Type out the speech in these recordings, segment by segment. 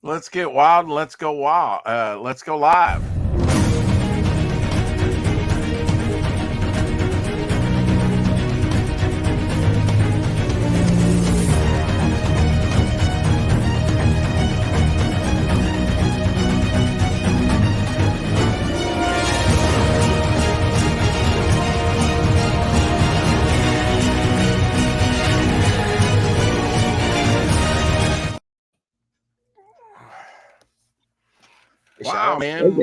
Let's get wild and let's go wild. Let's go live. Wow, man,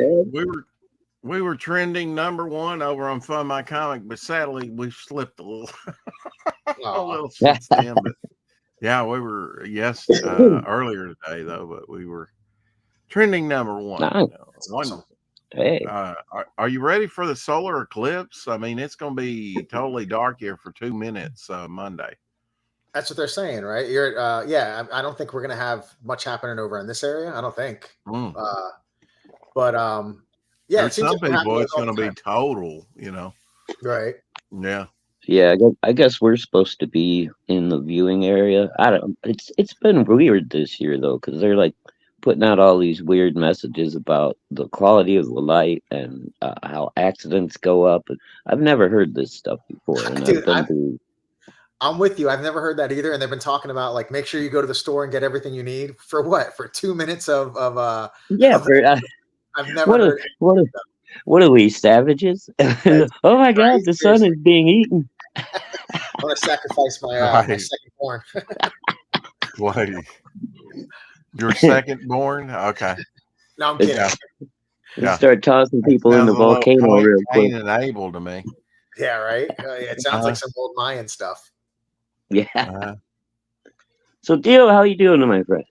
we were trending #1 over on Fun My Comic, but sadly we've slipped a little, a little since then. But yeah, we were earlier today though, but we were trending #1. Nice. Wonderful. Hey, are you ready for the solar eclipse? I mean, it's going to be totally dark here for 2 minutes Monday. That's what they're saying, right? You're, I don't think we're going to have much happening over in this area. I don't think. But yeah, there's some people it's going to be total, Right. Yeah. Yeah, I guess we're supposed to be in the viewing area. I don't. It's been weird this year though, because they're like putting out all these weird messages about the quality of the light and how accidents go up. I've never heard this stuff before, and Dude, I'm with you. I've never heard that either. And they've been talking about like make sure you go to the store and get everything you need for what? For 2 minutes of yeah. I've never heard. What are we, savages? Oh my God, the sun is being eaten. I'm gonna sacrifice my second born. What? Your second born? Okay. No, I'm kidding. Yeah. Start tossing people in the volcano real quick. Enabled to me. Yeah, right. It sounds like some old Mayan stuff. Yeah. So, Dio, how you doing, my friend?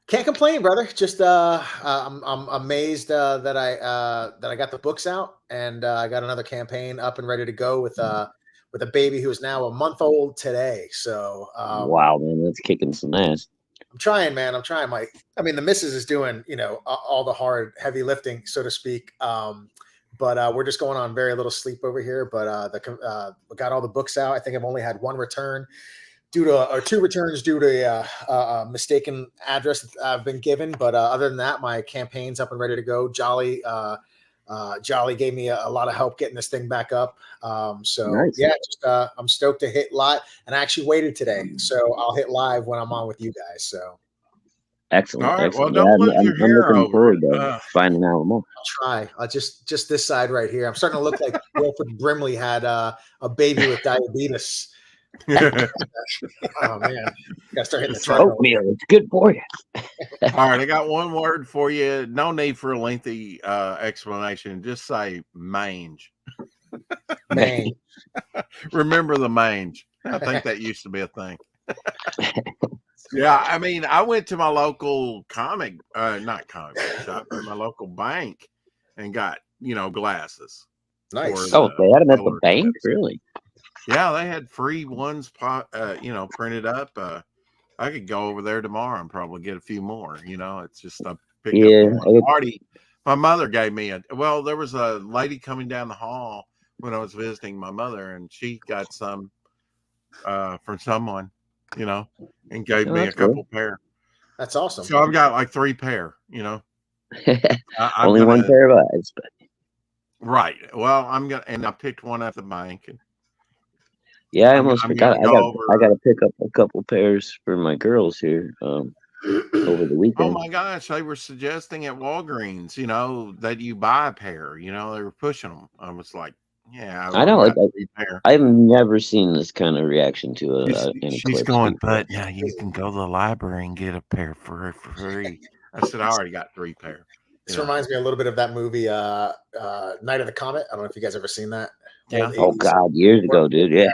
Can't complain, brother. Just I'm amazed that I got the books out and I got another campaign up and ready to go with a baby who is now a month old today. So wow, man, that's kicking some ass. I'm trying, man. I'm trying. The missus is doing all the hard, heavy lifting, so to speak. But we're just going on very little sleep over here. But we got all the books out. I think I've only had one return. Two returns due to a mistaken address that I've been given. But other than that, my campaign's up and ready to go. Jolly gave me a lot of help getting this thing back up. So nice. Yeah, I'm stoked to hit live. And I actually waited today, so I'll hit live when I'm on with you guys. So excellent. All right. Excellent. Well, don't lose your hair looking over forward to finding out more. I'll try. I'll just this side right here. I'm starting to look like Wilford Brimley had a baby with diabetes. Oh man, gotta start hitting the treadmill. Oatmeal, it's good for you. All right, I got one word for you. No need for a lengthy explanation. Just say mange. Mange. Remember the mange. I think that used to be a thing. Yeah, I mean, I went to my local not comic shop, but my local bank and got glasses. Nice. Oh, they had them at the bank, really? Yeah, they had free ones, printed up. I could go over there tomorrow and probably get a few more. It's just I picked up one party. My mother gave me there was a lady coming down the hall when I was visiting my mother, and she got some from someone, and gave me a couple pair. That's awesome. So I've got like 3 pair. Only one pair of eyes, but right. Well, and I picked one at the bank. And yeah, I almost forgot. I got to pick up a couple pairs for my girls here over the weekend. Oh my gosh, they were suggesting at Walgreens, that you buy a pair. They were pushing them. I was like, yeah, I know. I've never seen this kind of reaction to it. She's going, but now you can go to the library and get a pair for free. I said, I already got 3 pair. This reminds me a little bit of that movie, Night of the Comet. I don't know if you guys ever seen that. Yeah. Oh God, years ago, dude. Yeah.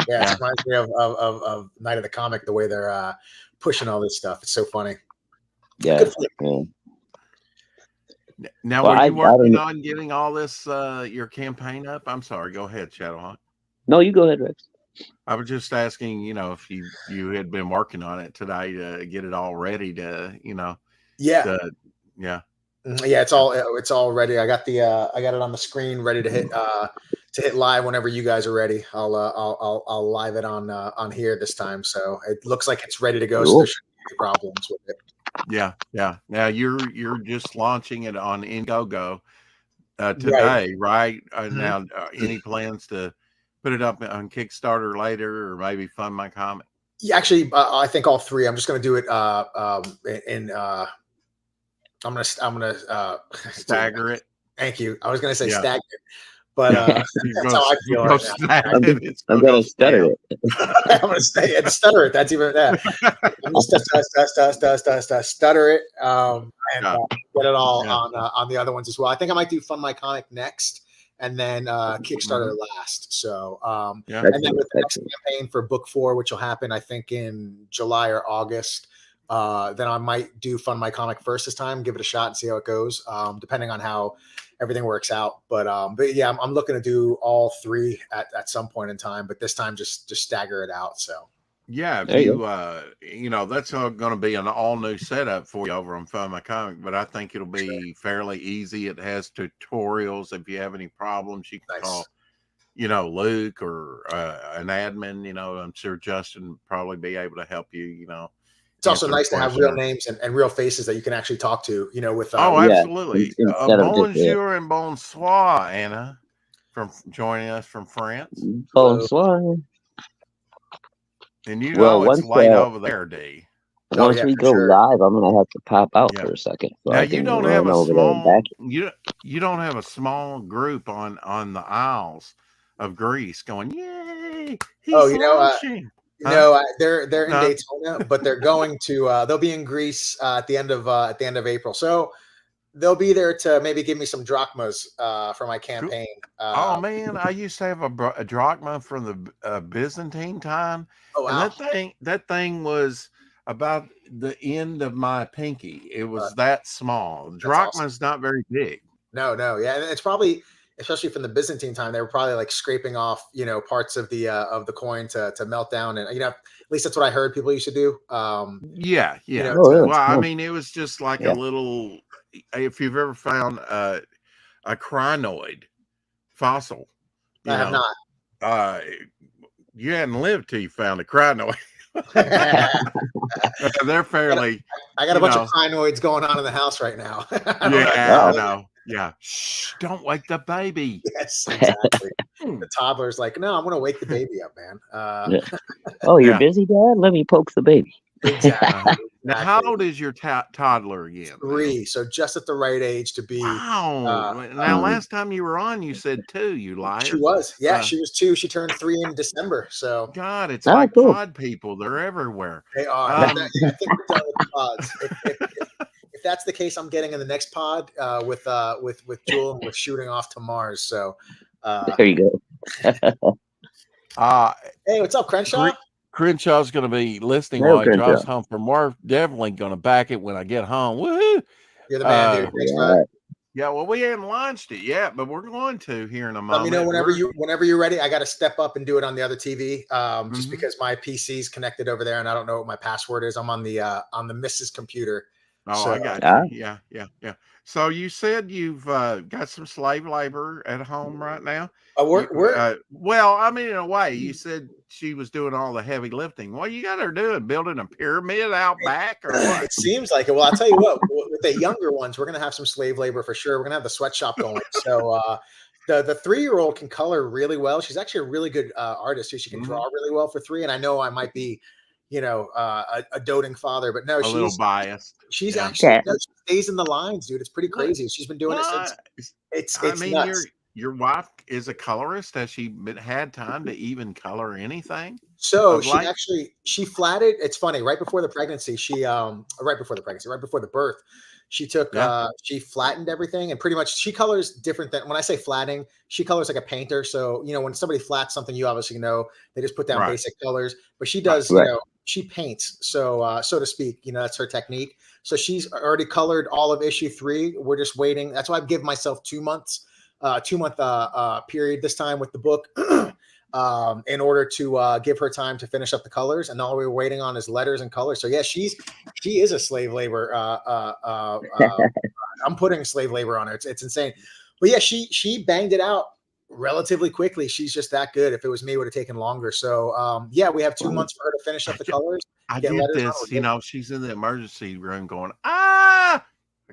Yeah, it reminds me of Night of the Comic, the way they're pushing all this stuff. It's so funny. Yeah. Now, are you working on getting all this your campaign up? I'm sorry. Go ahead, Shadowhawk. No, you go ahead, Rex. I was just asking, if you had been working on it today to get it all ready to, Yeah. Yeah. Yeah, it's all ready. I got it on the screen ready to hit live whenever you guys are ready. I'll live it on here this time. So it looks like it's ready to go. Cool. So there shouldn't be any problems with it. Yeah, yeah. Now you're just launching it on Indiegogo Right. today, right? Mhm. Now, any plans to put it up on Kickstarter later, or maybe fund my comic? Yeah, actually, I think all three. I'm just going to do it in I'm gonna dude, Stagger it. thank you. I was gonna say Yeah, stagnant, but yeah. You're that's gonna how I you feel go right now. snag I'm it. just, It's I'm gonna go gonna stutter stale. it. I'm gonna say and stutter it. That's even that. I'm just stutter it, and Yeah, get it all yeah. on the other ones as well. I think I might do Fund My Comic next, and then Kickstarter Mhm. last. So, Yeah. and then Excellent, with the next excellent. campaign for book 4, which will happen, I think in July or August. Then I might do Fund My Comic first this time, give it a shot and see how it goes, depending on how everything works out. But yeah, I'm looking to do all three at some point in time, but this time just stagger it out. So Yeah, if There you you that's going to be an all new setup for you over on Find My Comic, but I think it'll be fairly easy. It has tutorials. If you have any problems, you can nice. call, Luke or an admin. I'm sure Justin would probably be able to help you. It's also Answer a nice to have question. real names and real faces that you can actually talk to. With Oh, go. Yeah, absolutely. instead of just Bonjour and bonsoir, Anna, from joining us from France. hello. bonsoir. And Well, it's late over there, D. Oh once yeah, we for go sure. live, I'm gonna have to pop out Yeah. for a second so Now I you can don't have run a over there and back. small you don't have a small group on the Isles of Greece going, yay, Oh, he's launching. Huh? they're in No. Daytona, but they're going to they'll be in Greece at the end of April. So they'll be there to maybe give me some drachmas for my Cool. campaign. Oh man, I used to have a drachma from the Byzantine time, Oh and wow, that thing was about the end of my pinky. It uh, was that small. that's awesome. Drachma's not very big. No, yeah, and it's probably, especially from the Byzantine time, they were probably like scraping off, parts of the coin to melt down, and at least that's what I heard people used to do. Yeah, yeah. Oh, To really? Well, I Oh, mean, it was just like a yeah. little. If you've ever found a crinoid fossil, I you have know, not. uh, you hadn't lived till you found a crinoid. They're fairly, I got a you bunch of know. crinoids going on in the house right now. I don't know. Yeah, I Wow. know. Yeah. Shh! Don't wake the baby. Yes, exactly. Hmm. The toddler's like, no, I'm going to wake the baby up, man. Yeah. Oh, you're Yeah. busy, Dad? Let me poke the baby. Exactly, Now, how exactly. old is your toddler again? Now, 3, so just at the right age to be. wow. Uh, Now, uh, Mm. last time you were on, you said 2. You she liar. was, yeah, Uh, she was 2. She turned 3 in December, so God, it's Oh, like cool. pod people. They're everywhere. they are. But Um, yeah, I think we're done with the pods. If that's the case, I'm getting in the next pod with Jewel, and we're shooting off to Mars. So, uh, There you go. uh, hey, what's up, Crenshaw? Crenshaw's going to be listening No, while he Crenshaw. drives home from work. Definitely going to back it when I get home. Woohoo! You're the man, dude. Uh, Thanks, bud. Yeah. yeah, well, we haven't launched it yet, but we're going to here in a Let me know moment. whenever you're ready. I got to step up and do it on the other TV, just Mhm. because my PC's connected over there and I don't know what my password is. I'm on the Mrs. computer. Oh, So I got you. Ah, Yeah, yeah, yeah. So you said you've got some slave labor at home right now. we're Well, I mean, in a way, you said she was doing all the heavy lifting. What you got her doing? Building a pyramid out back, or what? it seems like it. Well, I'll tell you what, with the younger ones, we're gonna have some slave labor for sure. We're gonna have the sweatshop going. So the 3-year-old can color really well. She's actually a really good artist too. She can Hmm. draw really well for 3. And I know I might be, a doting father, but no, A little biased. she's Yeah. actually yeah. no, she stays in the lines, dude. It's pretty Look, crazy. She's been doing it since. what? It's I it's mean, nuts. your wife is a colorist. Has she had time to even color anything So of late? she flatted. It's funny. Right before the pregnancy, right before the birth, Yeah. she flattened everything, and pretty much she colors different than when I say flatting. She colors like a painter. So when somebody flats something, you obviously know they just put down Right. basic colors. But she Right. does, Right. she paints. So to speak, that's her technique. So she's already colored all of issue 3. We're just waiting. That's why I've given myself 2 months, 2 month period this time with the book. In order to give her time to finish up the colors, and all we were waiting on is letters and colors. So yeah, she is a slave labor. I'm putting slave labor on her. It's insane, but yeah, she banged it out relatively quickly. She's just that good. If it was me, it would have taken longer. So yeah, we have 2 months for her to finish up the colors, I get did letters on. this, she's in the emergency room going, I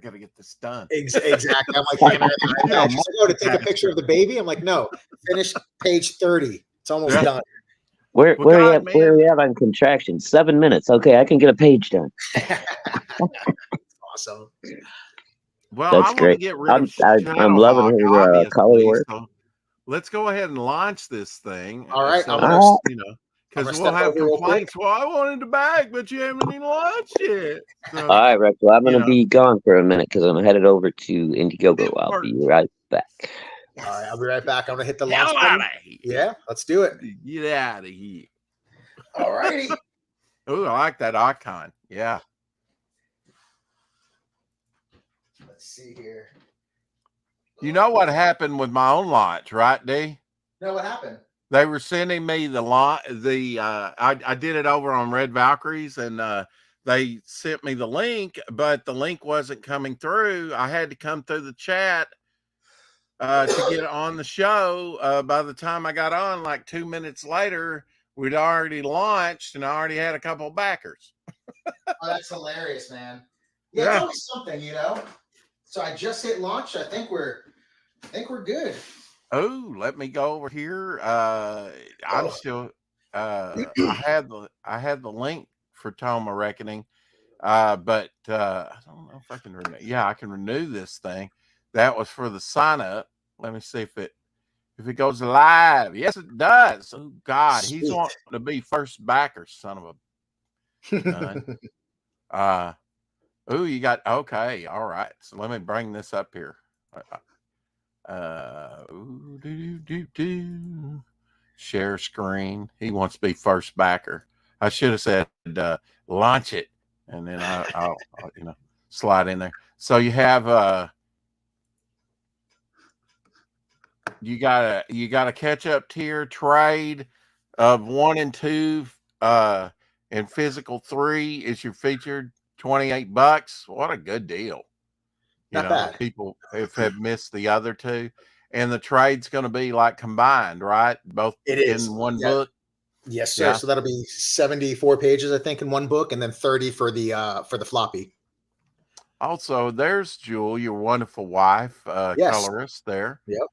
got to get this done. Exactly. I'm like handing her the iPad. She's like, to take a picture of the baby. I'm like, no, finish page 30. It's almost done. Where are you at on contractions? 7 minutes. Okay, I can get a page done. Awesome. Well, that's I want great. to get rid of I'm loving her color work. So let's go ahead and launch this thing. All right. So, because we'll have complaints. Well, I wanted to back, but you haven't even launched it. So, all right, Rex. Well, I'm going to be gone for a minute because I'm headed over to Indiegogo. I'll be right back. All right, I'll be right back. I'm going to hit the launch button. Yeah, let's do it. Get out of here. All righty. Oh, I like that icon. Yeah. Let's see here. You know what happened with my own launch, right, D? No, what happened? They were sending me the launch. I did it over on Red Valkyries, and they sent me the link, but the link wasn't coming through. I had to come through the chat to get on the show. By the time I got on, like 2 minutes later, we'd already launched, and I already had a couple of backers. Oh, that's hilarious, man. Yeah, it's always something, So I just hit launch. I think we're good. Oh, let me go over here. I'm still. I had the link for Tome Reckoning, but I don't know if I can renew. Yeah, I can renew this thing. That was for the sign up. Let me see if it goes live. Yes, it does. Oh God, Sweet. He's wanting to be first backer, son of a. Oh, you got okay. All right. So let me bring this up here. Share screen. He wants to be first backer. I should have said launch it, and then I'll slide in there. So you have you got a catch up tier trade of 1 and 2 and physical 3 is your featured $28. What a good deal. Not bad. People have missed the other 2, and the trade's going to be like combined, right? Both in one book. Yes, sir. Yeah. So that'll be 74 pages, I think, in one book, and then 30 for the floppy. Also, there's Jewel, your wonderful wife, colorist there. Yep.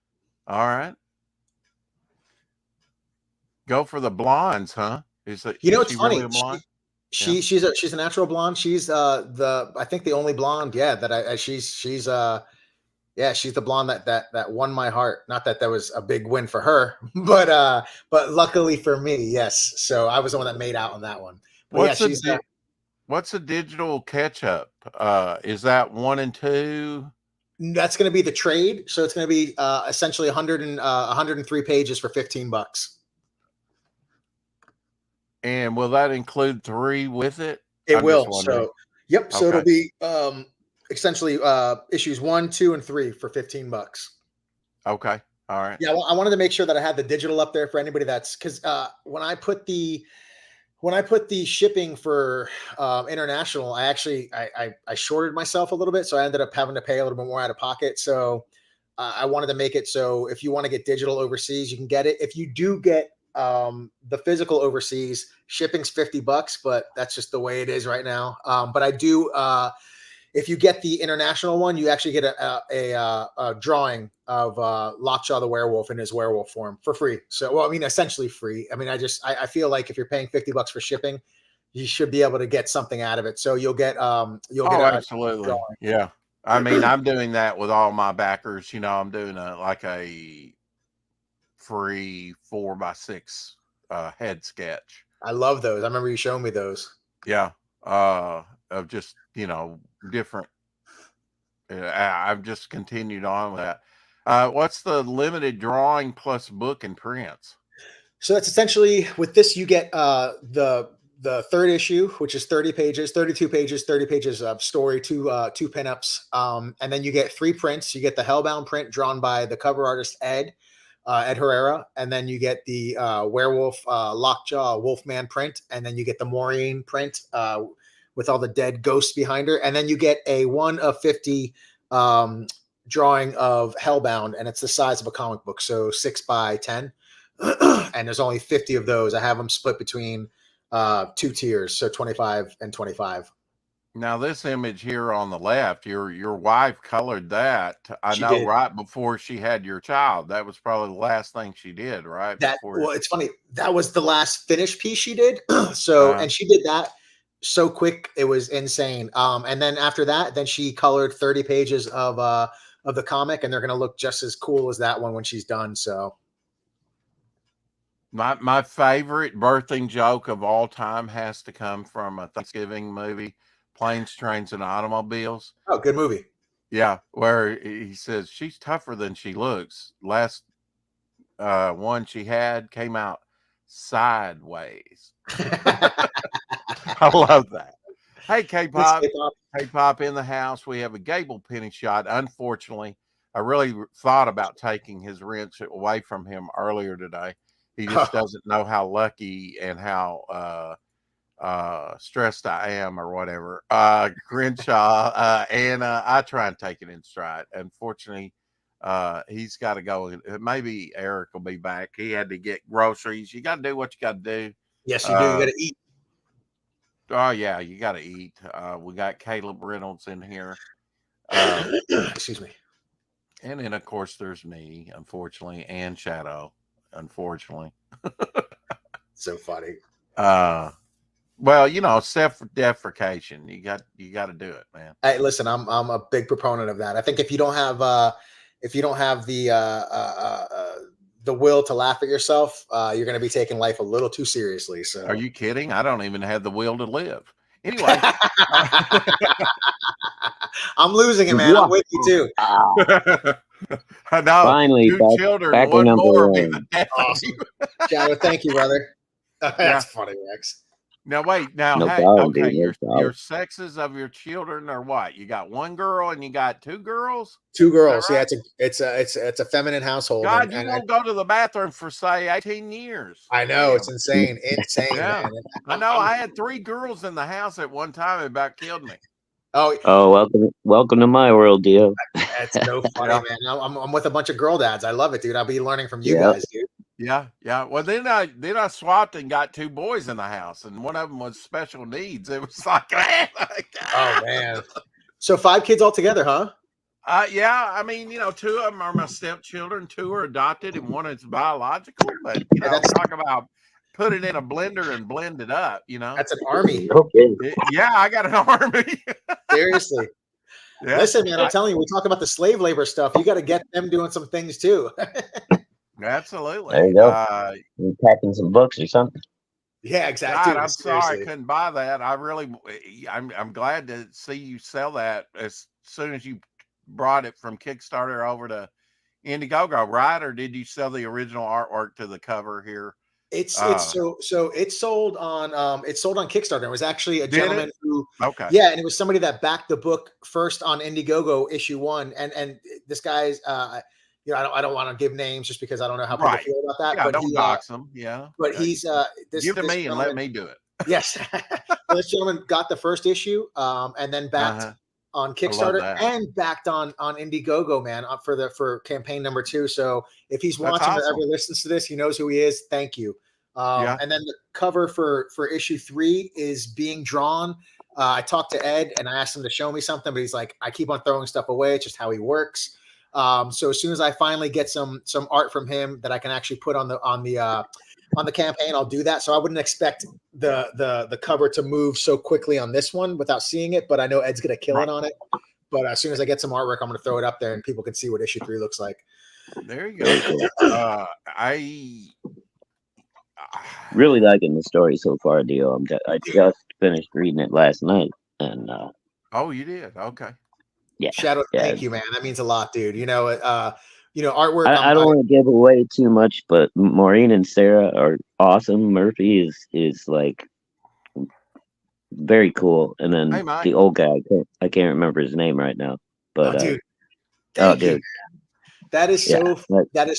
All right. Go for the blondes, huh? Is it's she funny. Really a blonde? She's a natural blonde. She's I think the only blonde, that she's the blonde that won my heart. Not that was a big win for her, but luckily for me, yes. So I was the one that made out on that one. But what's a digital catch up? Is that 1 and 2? That's going to be the trade. So it's going to be essentially 103 pages for $15. And will that include 3 with it? It will. So, yep. So it'll be essentially issues 1, 2, and 3 for $15. Okay. All right. Yeah. Well, I wanted to make sure that I had the digital up there for anybody because when I put the shipping for international, I actually I shorted myself a little bit, so I ended up having to pay a little bit more out of pocket. So I wanted to make it so if you want to get digital overseas, you can get it. If you do get the physical overseas, shipping's $50, but that's just the way it is right now. But I do, if you get the international one, you actually get a drawing of Lockjaw the werewolf in his werewolf form for free. So, well, I mean, essentially free. I mean, I feel like if you're paying $50 for shipping, you should be able to get something out of it. So you'll get absolutely. Yeah. I mean, I'm doing that with all my backers. I'm doing a free 4x6 head sketch. I love those. I remember you showing me those. Yeah. Of just, different. I've just continued on with that. What's the limited drawing plus book and prints? So that's essentially with this, you get the third issue, which is 32 pages, 30 pages of story, two pinups. And then you get 3 prints. You get the Hellbound print drawn by the cover artist, Ed Herrera. And then you get the werewolf Lockjaw Wolfman print. And then you get the Maureen print with all the dead ghosts behind her. And then you get a 1 of 50 drawing of Hellbound. And it's the size of a comic book. So 6 by 10. And there's only 50 of those. I have them split between 2 tiers, so 25 and 25. Now this image here on the left, your wife colored that. I She know did. right before she had your child. That was probably the last thing she did, right? That, Before well, it's funny. That was the last finished piece she did. So, and she did that so quick, it was insane. And then after that, then she colored 30 pages of the comic, and they're gonna look just as cool as that one when she's done. So my favorite birthing joke of all time has to come from a Thanksgiving movie, Planes, Trains, and Automobiles. oh, good movie. Yeah, where he says she's tougher than she looks. Last one she had came out sideways. I love that. Hey, K-Pop. K-Pop in the house. We have a Gable penny shot. Unfortunately, I really thought about taking his wrench away from him earlier today. He just doesn't know how lucky and how stressed I am or whatever. Crenshaw, and I try and take it in stride. Unfortunately, he's got to go. Maybe Eric will be back. He had to get groceries. You got to do what you got to do. Yes, you do. You got to eat. Oh yeah, you got to eat. We got Caleb Reynolds in here. Excuse me. And then of course there's me, unfortunately, and Shadow, unfortunately. So funny. Well, you know, self-deprecation. You got to do it, man. Hey, listen, I'm a big proponent of that. I think if you don't have the will to laugh at yourself, you're going to be taking life a little too seriously. So, are you kidding? I don't even have the will to live. Anyway, I'm losing it, man. I'm with you too. I know. Finally, 2 children, one more. Awesome. Shadow, thank you, brother. That's funny, Rex. Now wait, now No hey, problem, okay, dude, no your sexes of your children are what? You got 1 girl and you got 2 girls? 2 girls. Right? Yeah, it's a feminine household. God, you won't go to the bathroom for say 18 years. I know. Damn. It's insane. Insane, yeah. Man. I know. I had 3 girls in the house at one time. It about killed me. Oh, welcome to my world, Dio. That's so funny, man. I'm with a bunch of girl dads. I love it, dude. I'll be learning from you guys, dude. Yeah. Well, then I swapped and got 2 boys in the house, and one of them was special needs. It was like, oh man. So 5 kids altogether, huh? Yeah. I mean, you know, 2 of them are my stepchildren, 2 are adopted, and 1 is biological. But you know, talk about put it in a blender and blend it up. You know, that's an army. Okay. Yeah, I got an army. Seriously. Yeah. Listen, man, I'm telling you, we talk about the slave labor stuff. You got to get them doing some things too. Absolutely. There you go. You're packing some books or something. Yeah, exactly. God, I'm sorry I couldn't buy that. I'm glad to see you sell that as soon as you brought it from Kickstarter over to Indiegogo, right? Or did you sell the original artwork to the cover here? It's so it's sold on Kickstarter. It was actually a gentleman who and it was somebody that backed the book first on Indiegogo issue 1, and this guy's you know, I don't want to give names just because I don't know how people feel about that. Yeah, but don't dox them. Yeah, but he's give to me and let me do it. Yes, well, this gentleman got the first issue, and then backed on Kickstarter and backed on Indiegogo, man, for campaign number 2. So if he's watching or ever listens to this, he knows who he is. Thank you. And then the cover for issue 3 is being drawn. I talked to Ed and I asked him to show me something, but he's like, I keep on throwing stuff away. It's just how he works. So as soon as I finally get some art from him that I can actually put on the campaign, I'll do that. So I wouldn't expect the cover to move so quickly on this one without seeing it, but I know Ed's gonna kill it on it. But as soon as I get some artwork, I'm gonna throw it up there and people can see what issue 3 looks like. There you go. I really liking the story so far, Dio. I just finished reading it last night, and oh, you did? Okay. Yeah. Shadow, thank you, man. That means a lot, dude. You know, artwork. I don't want to give away too much, but Maureen and Sarah are awesome. Murphy is like very cool, and then the old guy, I can't remember his name right now, but dude, thank you. That is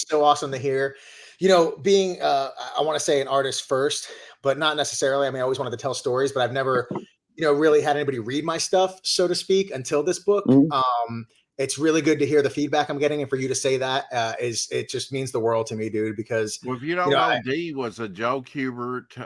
so awesome to hear. You know, being I want to say an artist first, but not necessarily. I mean, I always wanted to tell stories, but I've never really had anybody read my stuff, so to speak, until this book. it's really good to hear the feedback I'm getting, and for you to say that it just means the world to me, dude. Because well, if you don't know, D was a Joe Kubert,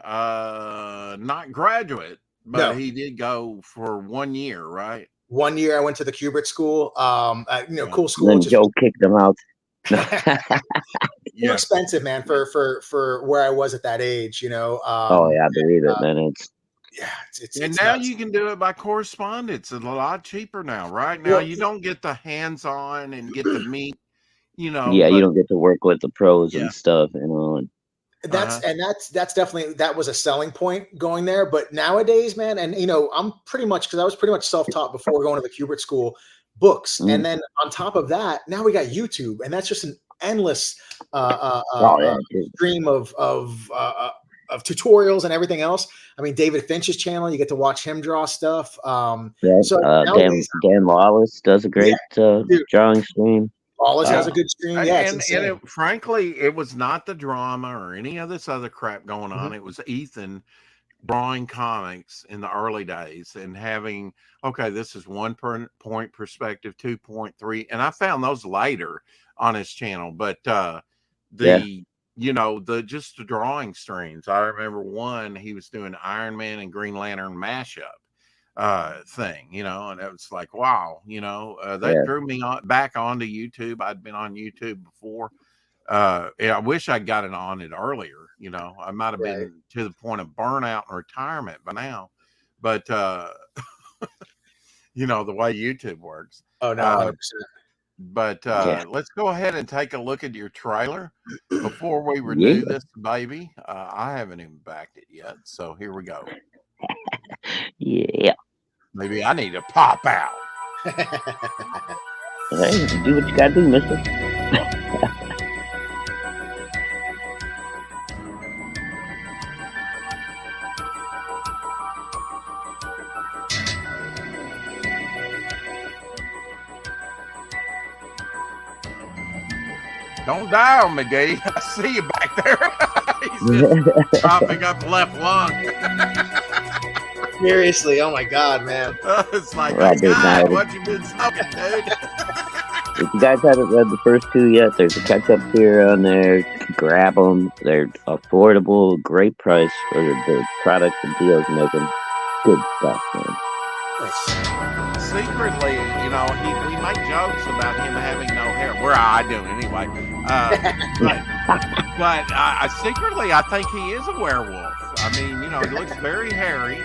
not graduate, but he did go for 1 year, right? 1 year I went to the Kubert school. Cool school. Then Joe kicked him out. Too expensive, man, for where I was at that age, oh yeah, I believe it, man. It's now nuts. you can do it by correspondence. It's a lot cheaper now, right? Now you don't get the hands-on and get the meat, Yeah, you don't get to work with the pros and stuff, And that's definitely, that was a selling point going there. But nowadays, man, and I'm pretty much, because I was pretty much self-taught before going to the Kubert school, books, and then on top of that, now we got YouTube, and that's just an endless stream of tutorials and everything else. I mean, David Finch's channel, you get to watch him draw stuff. Dan Lawless does a great drawing stream. Lawless has a good stream. Yeah, and frankly, it was not the drama or any of this other crap going on. It was Ethan drawing comics in the early days and having, okay, this is 1 point perspective, 2.3, and I found those later on his channel. But just the drawing streams. I remember one, he was doing Iron Man and Green Lantern mashup thing, and it was like, wow, that drew me back onto YouTube. I'd been on YouTube before. I wish I'd gotten on it earlier. I might have been to the point of burnout and retirement by now, but the way YouTube works. Oh no, 100%. But let's go ahead and take a look at your trailer before we renew this baby. I haven't even backed it yet, so here we go. Yeah. Maybe I need to pop out. Hey, do what you gotta do, mister. Don't die on me, D. I see you back there. He's just popping up left lung. Seriously, oh my God, man. It's like, God, what you been smoking, dude? If you guys haven't read the first 2 yet, there's a catch-up tier on there. Grab them. They're affordable, great price for the products and deals making. Good stuff, man. Secretly, we make jokes about him having no hair. Well, I do anyway. But secretly, I think he is a werewolf. I mean, he looks very hairy,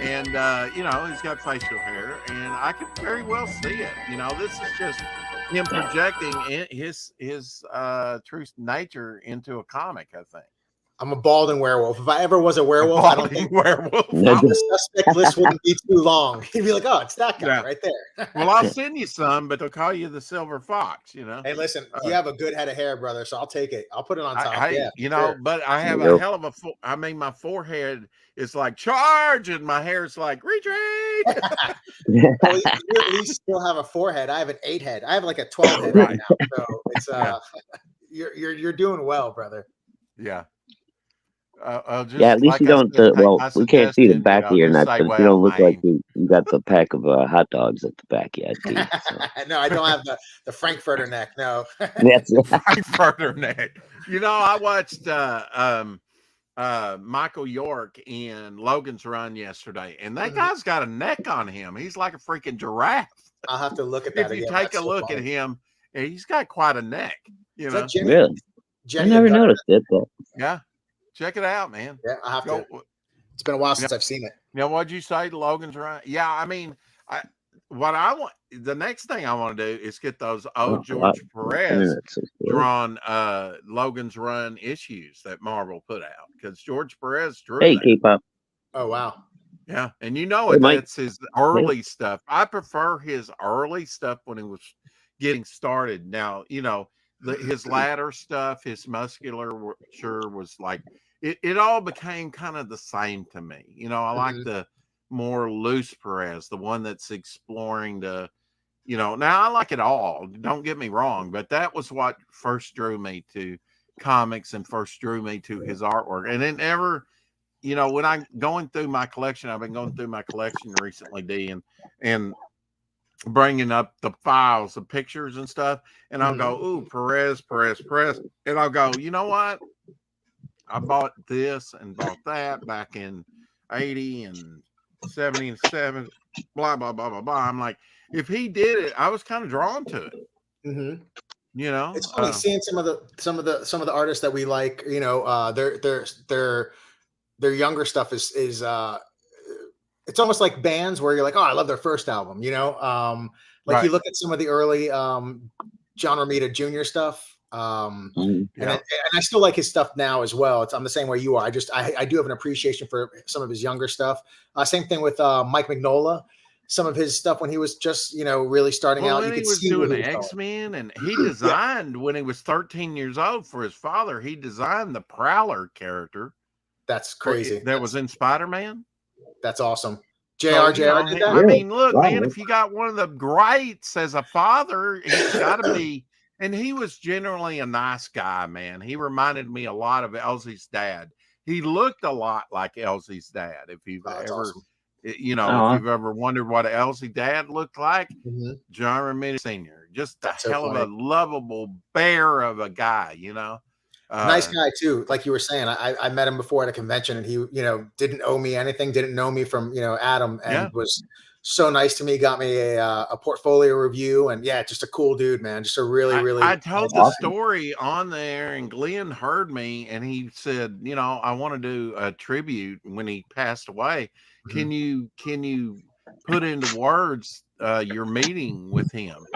and he's got facial hair, and I can very well see it. This is just him projecting his true nature into a comic, I think. I'm a balding werewolf. If I ever was a werewolf, I don't think the suspect list wouldn't be too long. He'd be like, oh, it's that guy right there. Well, I'll send you some, but they'll call you the Silver Fox, Hey, listen, you have a good head of hair, brother, so I'll take it. I'll put it on top. But I have a hell of my forehead is like charge, and my hair is like retreat. Well, you at least still have a 4-head. I have an 8-head. I have like a 12-head right now. So it's you're doing well, brother. Yeah. At least you don't. We can't see the back of your neck, but you don't look like you got the pack of hot dogs at the back yet. So. No, I don't have the Frankfurter neck. No, that's Frankfurter neck. I watched Michael York in Logan's Run yesterday, and that guy's got a neck on him. He's like a freaking giraffe. I'll have to look at that. If you take a look at him, he's got quite a neck. Really? I never noticed it, but yeah. Check it out, man. Yeah, I have to. It's been a while since I've seen it. What'd you say? Logan's Run? Yeah, I mean, the next thing I want to do is get those George Perez drawn Logan's Run issues that Marvel put out, because George Perez drew. Hey, keep up. Oh wow. Yeah, and that's his early stuff. I prefer his early stuff when he was getting started. Now, his latter stuff, his musculature was like it all became kind of the same to me. I like the more loose Perez, the one that's exploring now I like it all. Don't get me wrong, but that was what first drew me to comics and first drew me to his artwork. And it never, when I'm going through my collection, I've been going through my collection recently, D, and bringing up the files, the pictures and stuff, and I'll go, Mhm. ooh, Perez, and I'll go, you know what? I bought this and bought that back in 80 and 77, blah, blah, blah, blah, blah. I'm like, if he did it, I was kind of drawn to it, Mhm. you know? It's funny seeing some of the artists that we like. Their younger stuff is it's almost like bands where you're like, oh, I love their first album. Like you Right. look at some of the early John Romita Jr. stuff. And Yeah. I still like his stuff now as well. I'm the same way you are. I do have an appreciation for some of his younger stuff. Same thing with Mike Mignola. Some of his stuff when he was just really starting Well, out, when you he could was see where doing he was going. X-Men and he Yeah, designed when he was 13 years old for his father, he designed the Prowler character that's crazy. that was in Spider-Man. That's awesome. So, JR did that. I Yeah. mean, look, Wow. man, if you got one of the greats as a father, he's got to be. And he was generally a nice guy, man. He reminded me a lot of Elsie's dad. He looked a lot like Elsie's dad. If you've Oh, that's ever, awesome. if Oh, you've ever wondered what Elsie dad looked like, Mhm. John Romita Sr., just a That's so hell of a funny. lovable bear of a guy, Nice Uh, guy too. Like you were saying, I met him before at a convention, and he didn't owe me anything, didn't know me from Adam, yeah. and was so nice to me. Got me a portfolio review, and yeah, just a cool dude, man. Just a really really I nice told the guy. awesome. story on there, and Glenn heard me, and he said, I want to do a tribute when he passed away. Mhm. Can you put into words your meeting with him?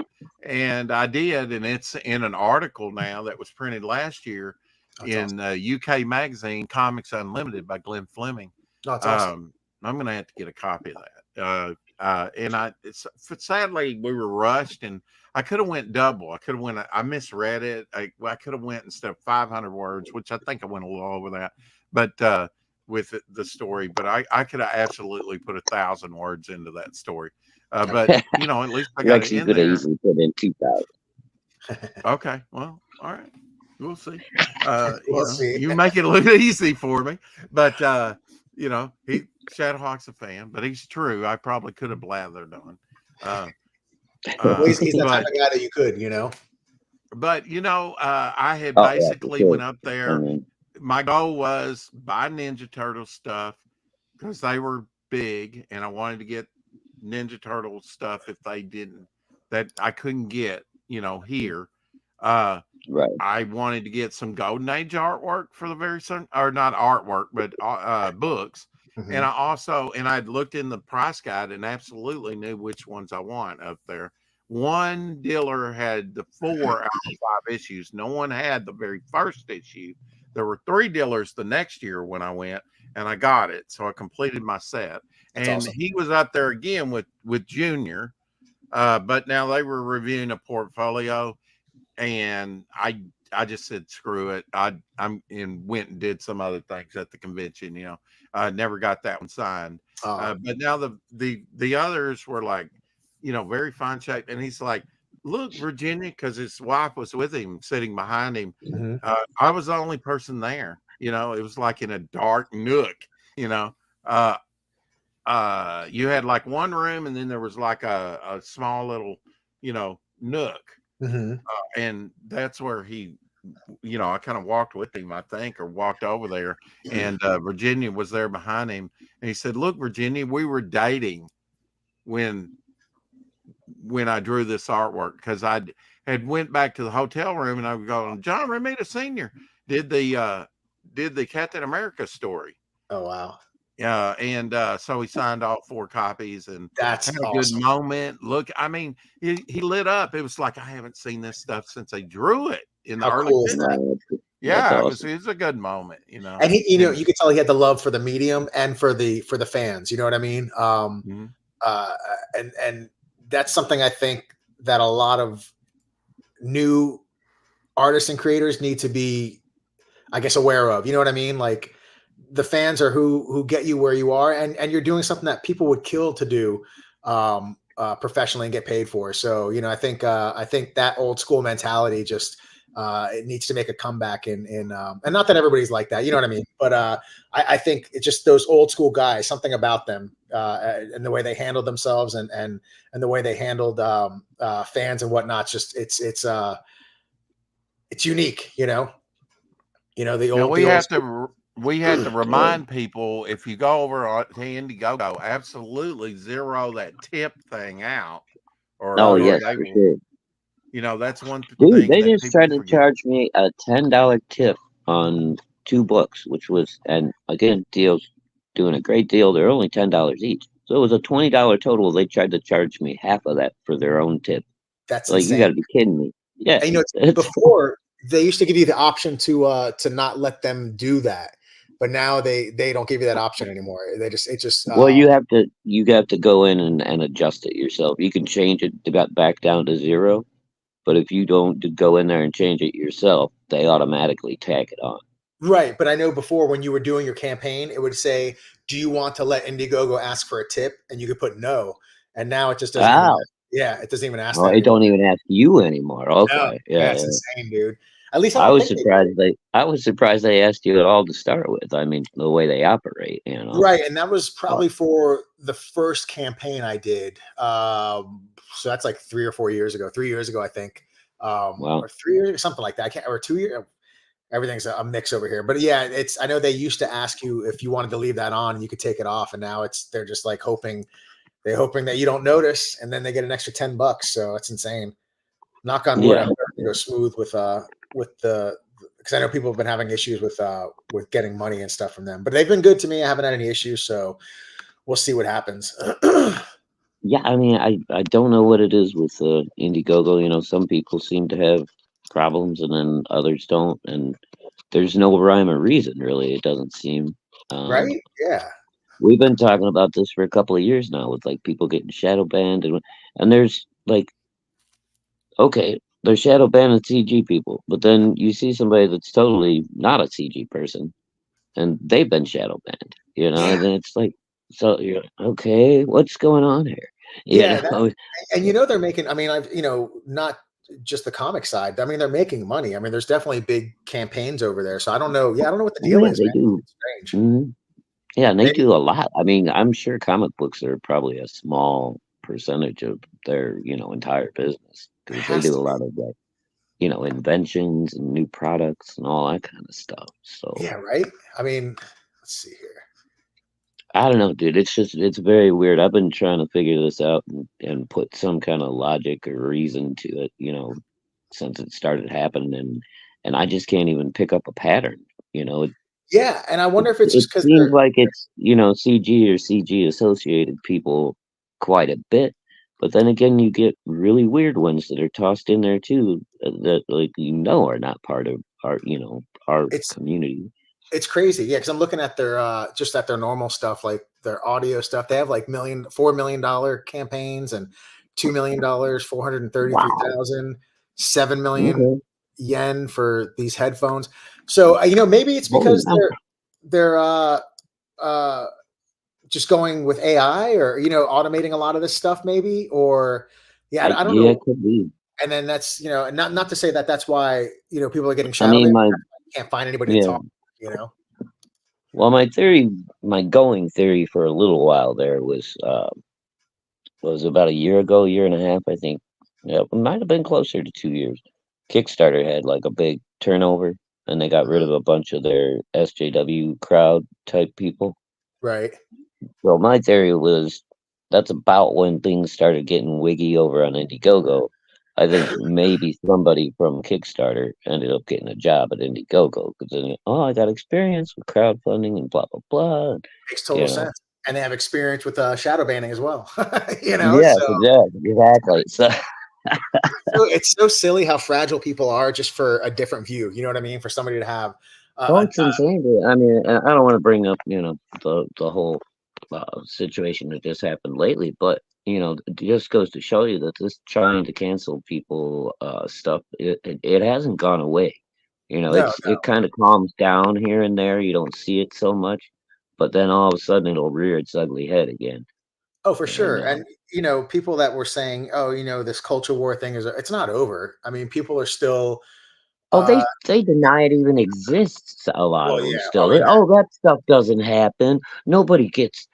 And I did, and it's in an article now that was printed last year That's in awesome. UK magazine Comics Unlimited by Glenn Fleming. That's awesome. I'm gonna have to get a copy of that. Sadly we were rushed, and I could have went double. I could have went. I misread it. I could have went instead of 500 words, which I think I went a little over that. But with the story, but I could have absolutely put 1,000 words into that story. But at least I got it Rex, you in could have there. easily put in 2,000. Okay, well, all right, we'll see. We'll see. You make it look easy for me, but Shadowhawk's a fan, but he's true. I probably could have blathered on. Uh, Well, he's that type but of guy that you could. I had Oh, yeah, for basically sure. went up I there. mean, My goal was buy Ninja Turtle stuff because they were big, and I wanted to get Ninja Turtle stuff if they didn't that I couldn't get here. Uh, right. I wanted to get some Golden Age artwork for the very soon, or not artwork, but books. And Mhm. I'd looked in the price guide and absolutely knew which ones I want up there. One dealer had the 4 out of 5 issues. No one had the very first issue. There were 3 dealers the next year when I went, and I got it. So I completed my set. That's And awesome. he was up there again with Junior, but now they were reviewing a portfolio, and I just said screw it. I'm and went and did some other things at the convention. I never got that one signed. Oh, But now the others were like, very fine shape, and he's like, look, Virginia, because his wife was with him, sitting behind him. mhm. I was the only person there. It was like in a dark nook. You know, uh, you had like one room, and then there was like a small little, nook, Mhm. and that's where I kind of walked with him, I think, or walked over there, and Virginia was there behind him, and he said, "Look, Virginia, we were dating when I drew this artwork because I had went back to the hotel room and I was going, John Romita Sr. did the Captain America story." Oh, wow. And so he signed all 4 copies and That's had a good awesome. moment. Look, I mean, he lit up. It was like I haven't seen this stuff since I drew it in the How early cool is 50s. that? No, that's Yeah, awesome. it was a good moment, And And you could tell he had the love for the medium and for the fans. You know what I mean? mhm. Uh, and that's something I think that a lot of new artists and creators need to be, I guess, aware of. You know what I mean? Like the fans are who get you where you are, and you're doing something that people would kill to do professionally and get paid for. So I think that old school mentality just it needs to make a comeback and not that everybody's like that, you know what I mean? But I think it's just those old school guys, something about them and the way they handled themselves and the way they handled fans and whatnot. Just it's unique, you know. The Now old the old school. we have to remind people, if you go over to Indiegogo, absolutely zero that tip thing out, or Oh, yeah. yes, they for will. sure. That's one Dude, thing they that just people tried to forget. charge me a $10 tip on 2 books, which was, and again, deals doing a great deal. They're only $10 each. So it was a $20 total. They tried to charge me half of that for their own tip. That's Like, you insane. got to be kidding me. Yeah. And It's, before they used to give you the option to not let them do that, but now they don't give you that option anymore. It just well, you have to go in and adjust it yourself. You can change it back down to 0, but if you don't go in there and change it yourself, they automatically tack it on. right. But I know before when you were doing your campaign, it would say, "Do you want to let Indiegogo ask for a tip?" And you could put no. And now it just doesn't even. Oh, Yeah, it doesn't even ask well, that it anymore. don't even ask you anymore. No, Okay, yeah, yeah, it's yeah. insane, dude. At least I don't think they do. I was surprised they asked you at all to start with. I mean, the way they operate, Right, and that was But, probably for the first campaign I did. So that's like 3 or 4 years ago. 3 years ago, I think, well, or 3 years, something like that. I can't, or 2 years. Everything's a mix over here. But yeah, it's. I know they used to ask you if you wanted to leave that on, you could take it off, and now they're just like hoping that you don't notice, and then they get an extra $10. So it's insane. Knock on wood, I yeah, hope everything goes smooth with the because I know people have been having issues with getting money and stuff from them, but they've been good to me. I haven't had any issues, so we'll see what happens. yeah. I mean, I don't know what it is with Indiegogo. Some people seem to have problems, and then others don't, and there's no rhyme or reason, really. It doesn't seem. Um, Right? Yeah. we've been talking about this for a couple of years now, with like people getting shadow banned, and there's like, okay, they're shadow banning CG people, but then you see somebody that's totally not a CG person, and they've been shadow banned, Yeah. and then it's like, so you're like, okay, what's going on here? You Yeah. know, And they're making, I mean, I've, not just the comic side. I mean, they're making money. I mean, there's definitely big campaigns over there. So I don't know. Yeah, I don't know what the oh deal yeah, is, they man. do. It's strange. Mhm. Yeah, and they Maybe do a lot. I mean, I'm sure comic books are probably a small percentage of their, entire business, it because they has do to a be. lot of like, inventions and new products and all that kind of stuff. So Yeah, right. I mean, let's see here. I don't know, dude. It's very weird. I've been trying to figure this out and put some kind of logic or reason to it, since it started happening, and I just can't even pick up a pattern. You know, it, Yeah, and I it, wonder if it's it just because seems they're like it's, CG or CG associated people quite a bit, but then again, you get really weird ones that are tossed in there too, that like are not part of our it's community. It's crazy, yeah. Because I'm looking at their just at their normal stuff, like their audio stuff. They have like $4 million campaigns and $2 million, 433,000, Wow. 7 million Okay. yen for these headphones. So maybe it's Holy because moly. they're uh, just going with AI or automating a lot of this stuff, maybe. Or yeah, I don't Yeah, know. it could be. And then that's not to say that that's why people are getting I shadow mean, banned. You can't find anybody to yeah. talk. You know. Well, my going theory for a little while there was about a year ago, year and a half, I think. Yeah, it might have been closer to 2 years. Kickstarter had like a big turnover, and they got rid of a bunch of their SJW crowd type people. Right. So my theory was that's about when things started getting wiggy over on Indiegogo. I think maybe somebody from Kickstarter ended up getting a job at Indiegogo because then, oh, I got experience with crowdfunding and blah blah blah. Makes You total know, sense. And they have experience with shadow banning as well. yes, So exactly. So it's so silly how fragile people are just for a different view. You know what I mean? For somebody to have oh, uh, it's insane. Dude. I mean, I don't want to bring up the whole situation that just happened lately, but it just goes to show you that this trying to cancel people stuff it hasn't gone away. no, It kind of calms down here and there. You don't see it so much, but then all of a sudden it'll rear its ugly head again. oh, for And sure. And people that were saying, oh, this culture war thing it's not over. I mean, people are still Oh, they deny it even exists. A lot Well, of them yeah. still. Oh, that stuff doesn't happen. Nobody gets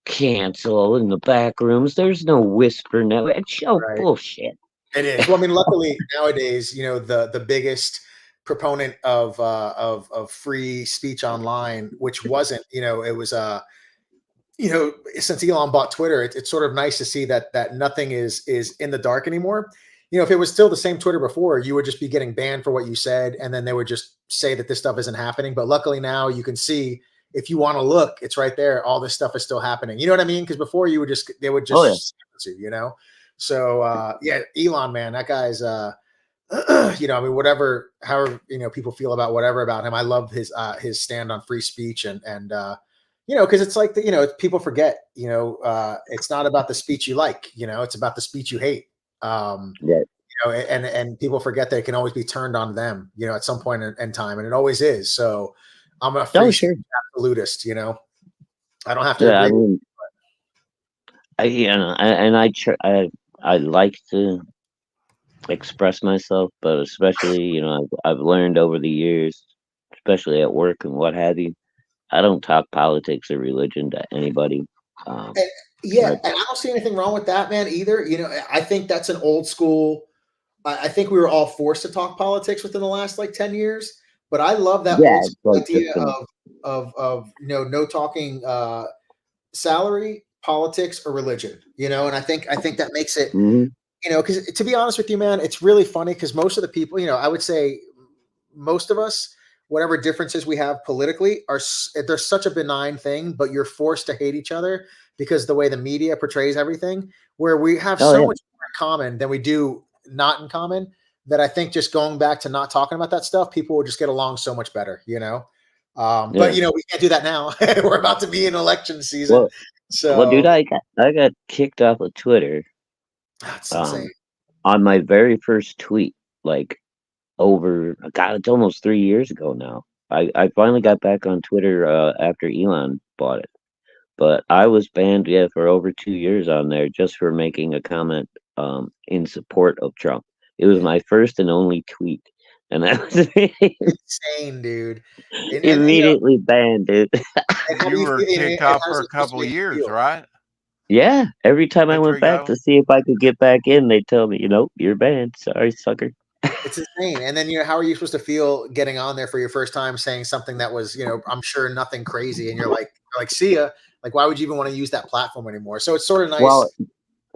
canceled in the back rooms. There's no whisper network. It's show Right. bullshit. It is. Well, I mean, luckily nowadays, the biggest proponent of free speech online, which wasn't, it was since Elon bought Twitter, it's sort of nice to see that nothing is in the dark anymore. If it was still the same Twitter before, you would just be getting banned for what you said, and then they would just say that this stuff isn't happening. But luckily now you can see, if you want to look, it's right there. All this stuff is still happening. You know what I mean? Because before they would Oh yeah. just So yeah, Elon, man, that guy's I mean, whatever, however, people feel about whatever about him. I love his stand on free speech and because it's like people forget, it's not about the speech you like, it's about the speech you hate. Yeah. And people forget that it can always be turned on them, at some point in time, and it always is. So I'm a free Sure. absolutist, I don't have to Yeah, agree. I mean, I like to express myself, but especially, I've learned over the years, especially at work and what have you, I don't talk politics or religion to anybody. Um, And, yeah, but and I don't see anything wrong with that, man, either. I think that's an old school. I think we were all forced to talk politics within the last like 10 years, but I love that yeah, old it's school like idea of no talking salary, politics, or religion. And I think that makes it, mhm. because to be honest with you, man, it's really funny because most of the people, I would say most of us, whatever differences we have politically, they're such a benign thing, but you're forced to hate each other because the way the media portrays everything, where we have Oh so yeah, much more in common than we do not in common, that I think just going back to not talking about that stuff, people will just get along so much better, But yeah. we can't do that now. We're about to be in election season, Well, dude, so I got kicked off of Twitter that's insane. um on my very first tweet, like over God, it's almost 3 years ago now. I finally got back on Twitter after Elon bought it. But I was banned, yeah, for over 2 years on there just for making a comment in support of Trump. It was my first and only tweet. And I was Insane, dude. And immediately banned, dude. and how do You you were feel? kicked And off how for does a it supposed to couple of make you years, feel? right? Yeah, every time I Good for went back you. to see if I could get back in, they tell me, you're banned. Sorry, sucker. It's insane. And then, how are you supposed to feel getting on there for your first time saying something that was, I'm sure nothing crazy, and you're like, see ya. Like, why would you even want to use that platform anymore? So it's sort of nice Well,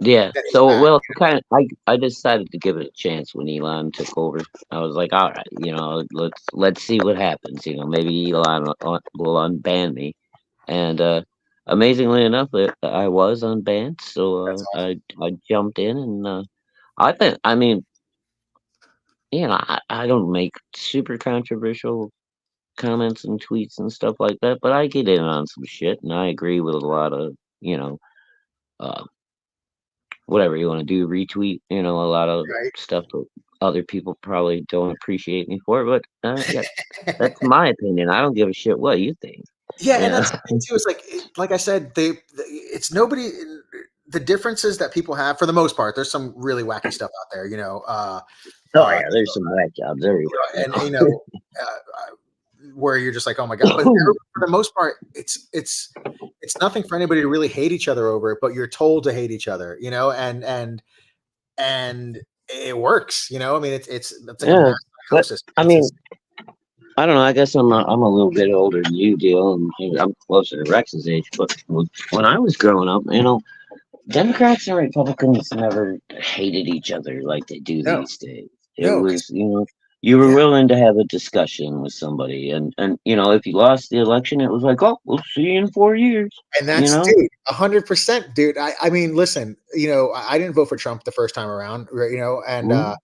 yeah. that he's So, back. well, kind of, I decided to give it a chance when Elon took over. I was like, all right, let's see what happens. Maybe Elon will unban me. And amazingly enough, I was unbanned. That's So awesome. I jumped in, and I mean, I don't make super controversial comments and tweets and stuff like that, but I get in on some shit, and I agree with a lot of you know. Uh, Whatever you want to do, retweet, a lot of stuff that other people probably don't appreciate me for, but yeah, that's my opinion. I don't give a shit what you think. Yeah, and Yeah. that's the thing too. It's like I said, it's nobody. The differences that people have, for the most part, there's some really wacky stuff out there, Oh yeah, there's some whack jobs everywhere. and where you're just like, oh my god. But for the most part, it's nothing for anybody to really hate each other over it, but you're told to hate each other, and it works. I mean, it's like a Yeah, mass but psychosis. I mean, I don't know. I guess I'm a little bit older than you, Deal, and I'm closer to Rex's age. But when I was growing up, Democrats and Republicans never hated each other like they do No, these days. It no, was, you were yeah. willing to have a discussion with somebody, and if you lost the election, it was like, oh, we'll see you in 4 years. And that's, dude, 100%, dude. I mean, listen, I didn't vote for Trump the first time around, right, Mhm.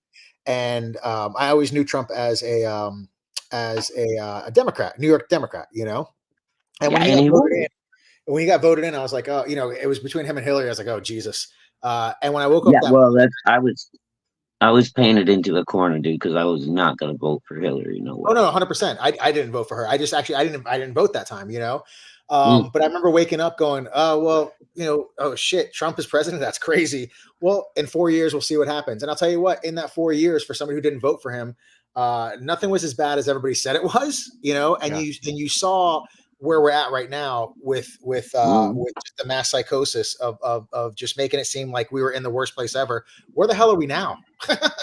and I always knew Trump as a Democrat, New York Democrat, and Yeah, when he and got he voted was. in, I was like, oh, it was between him and Hillary. I was like, oh Jesus. And when I woke up Yeah, that well, I was painted into a corner, dude, because I was not going to vote for Hillary. No Oh way. no, 100%. I didn't vote for her. I didn't vote that time, Mm. But I remember waking up going, oh well, oh shit, Trump is president. That's crazy. Well, in 4 years we'll see what happens. And I'll tell you what, in that 4 years, for somebody who didn't vote for him, nothing was as bad as everybody said it was, and you saw where we're at right now with just the mass psychosis of just making it seem like we were in the worst place ever. Where the hell are we now?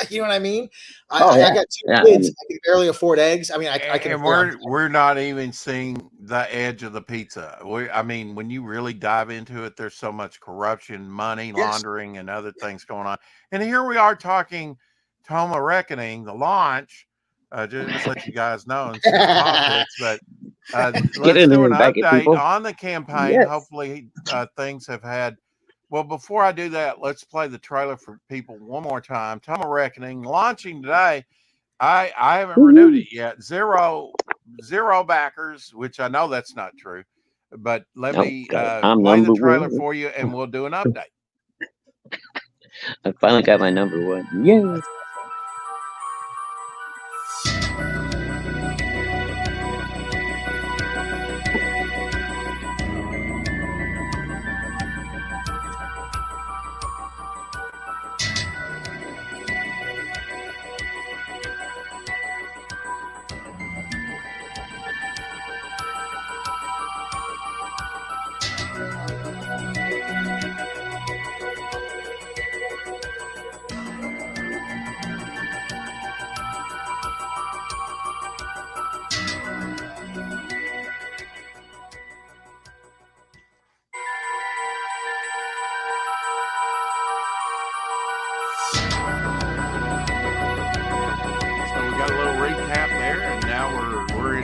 You know what I mean? I got 2 kids. I can barely afford eggs. I mean, I can. And we're not even seeing the edge of the pizza. I mean, when you really dive into it, there's so much corruption, money laundering, and other things going on. And here we are talking Tome Reckoning, the launch. Just let you guys know in politics, but let's do an update on the campaign. Yes. Hopefully, things have had. Well, before I do that, let's play the trailer for people one more time. Tome Reckoning launching today. I haven't renewed it yet. Zero backers, which I know that's not true. But let me play the trailer for you, and we'll do an update. I finally got my number 1. Yay!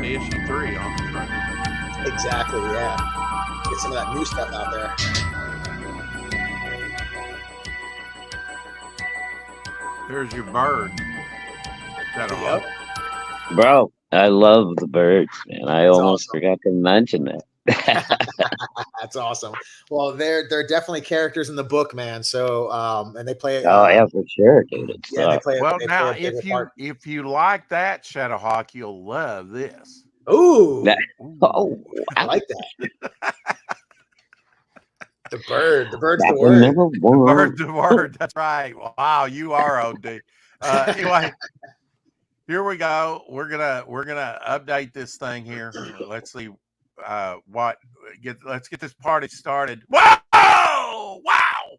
Issue 3 on the trailer. Exactly, yeah. Get some of that new stuff out there. There's your bird. Yep. Bro, I love the birds, man. I almost forgot to mention that. That's awesome. Well, they're definitely characters in the book, man. So, and they play. Yeah, for sure, dude. They play. Well, now if you like that, Shadowhawk, you'll love this. Ooh. I like that. The bird's the word. The word. That's right. Wow, you are OD. Anyway, here we go. We're gonna update this thing here. Let's see let's get this party started. Whoa! Wow!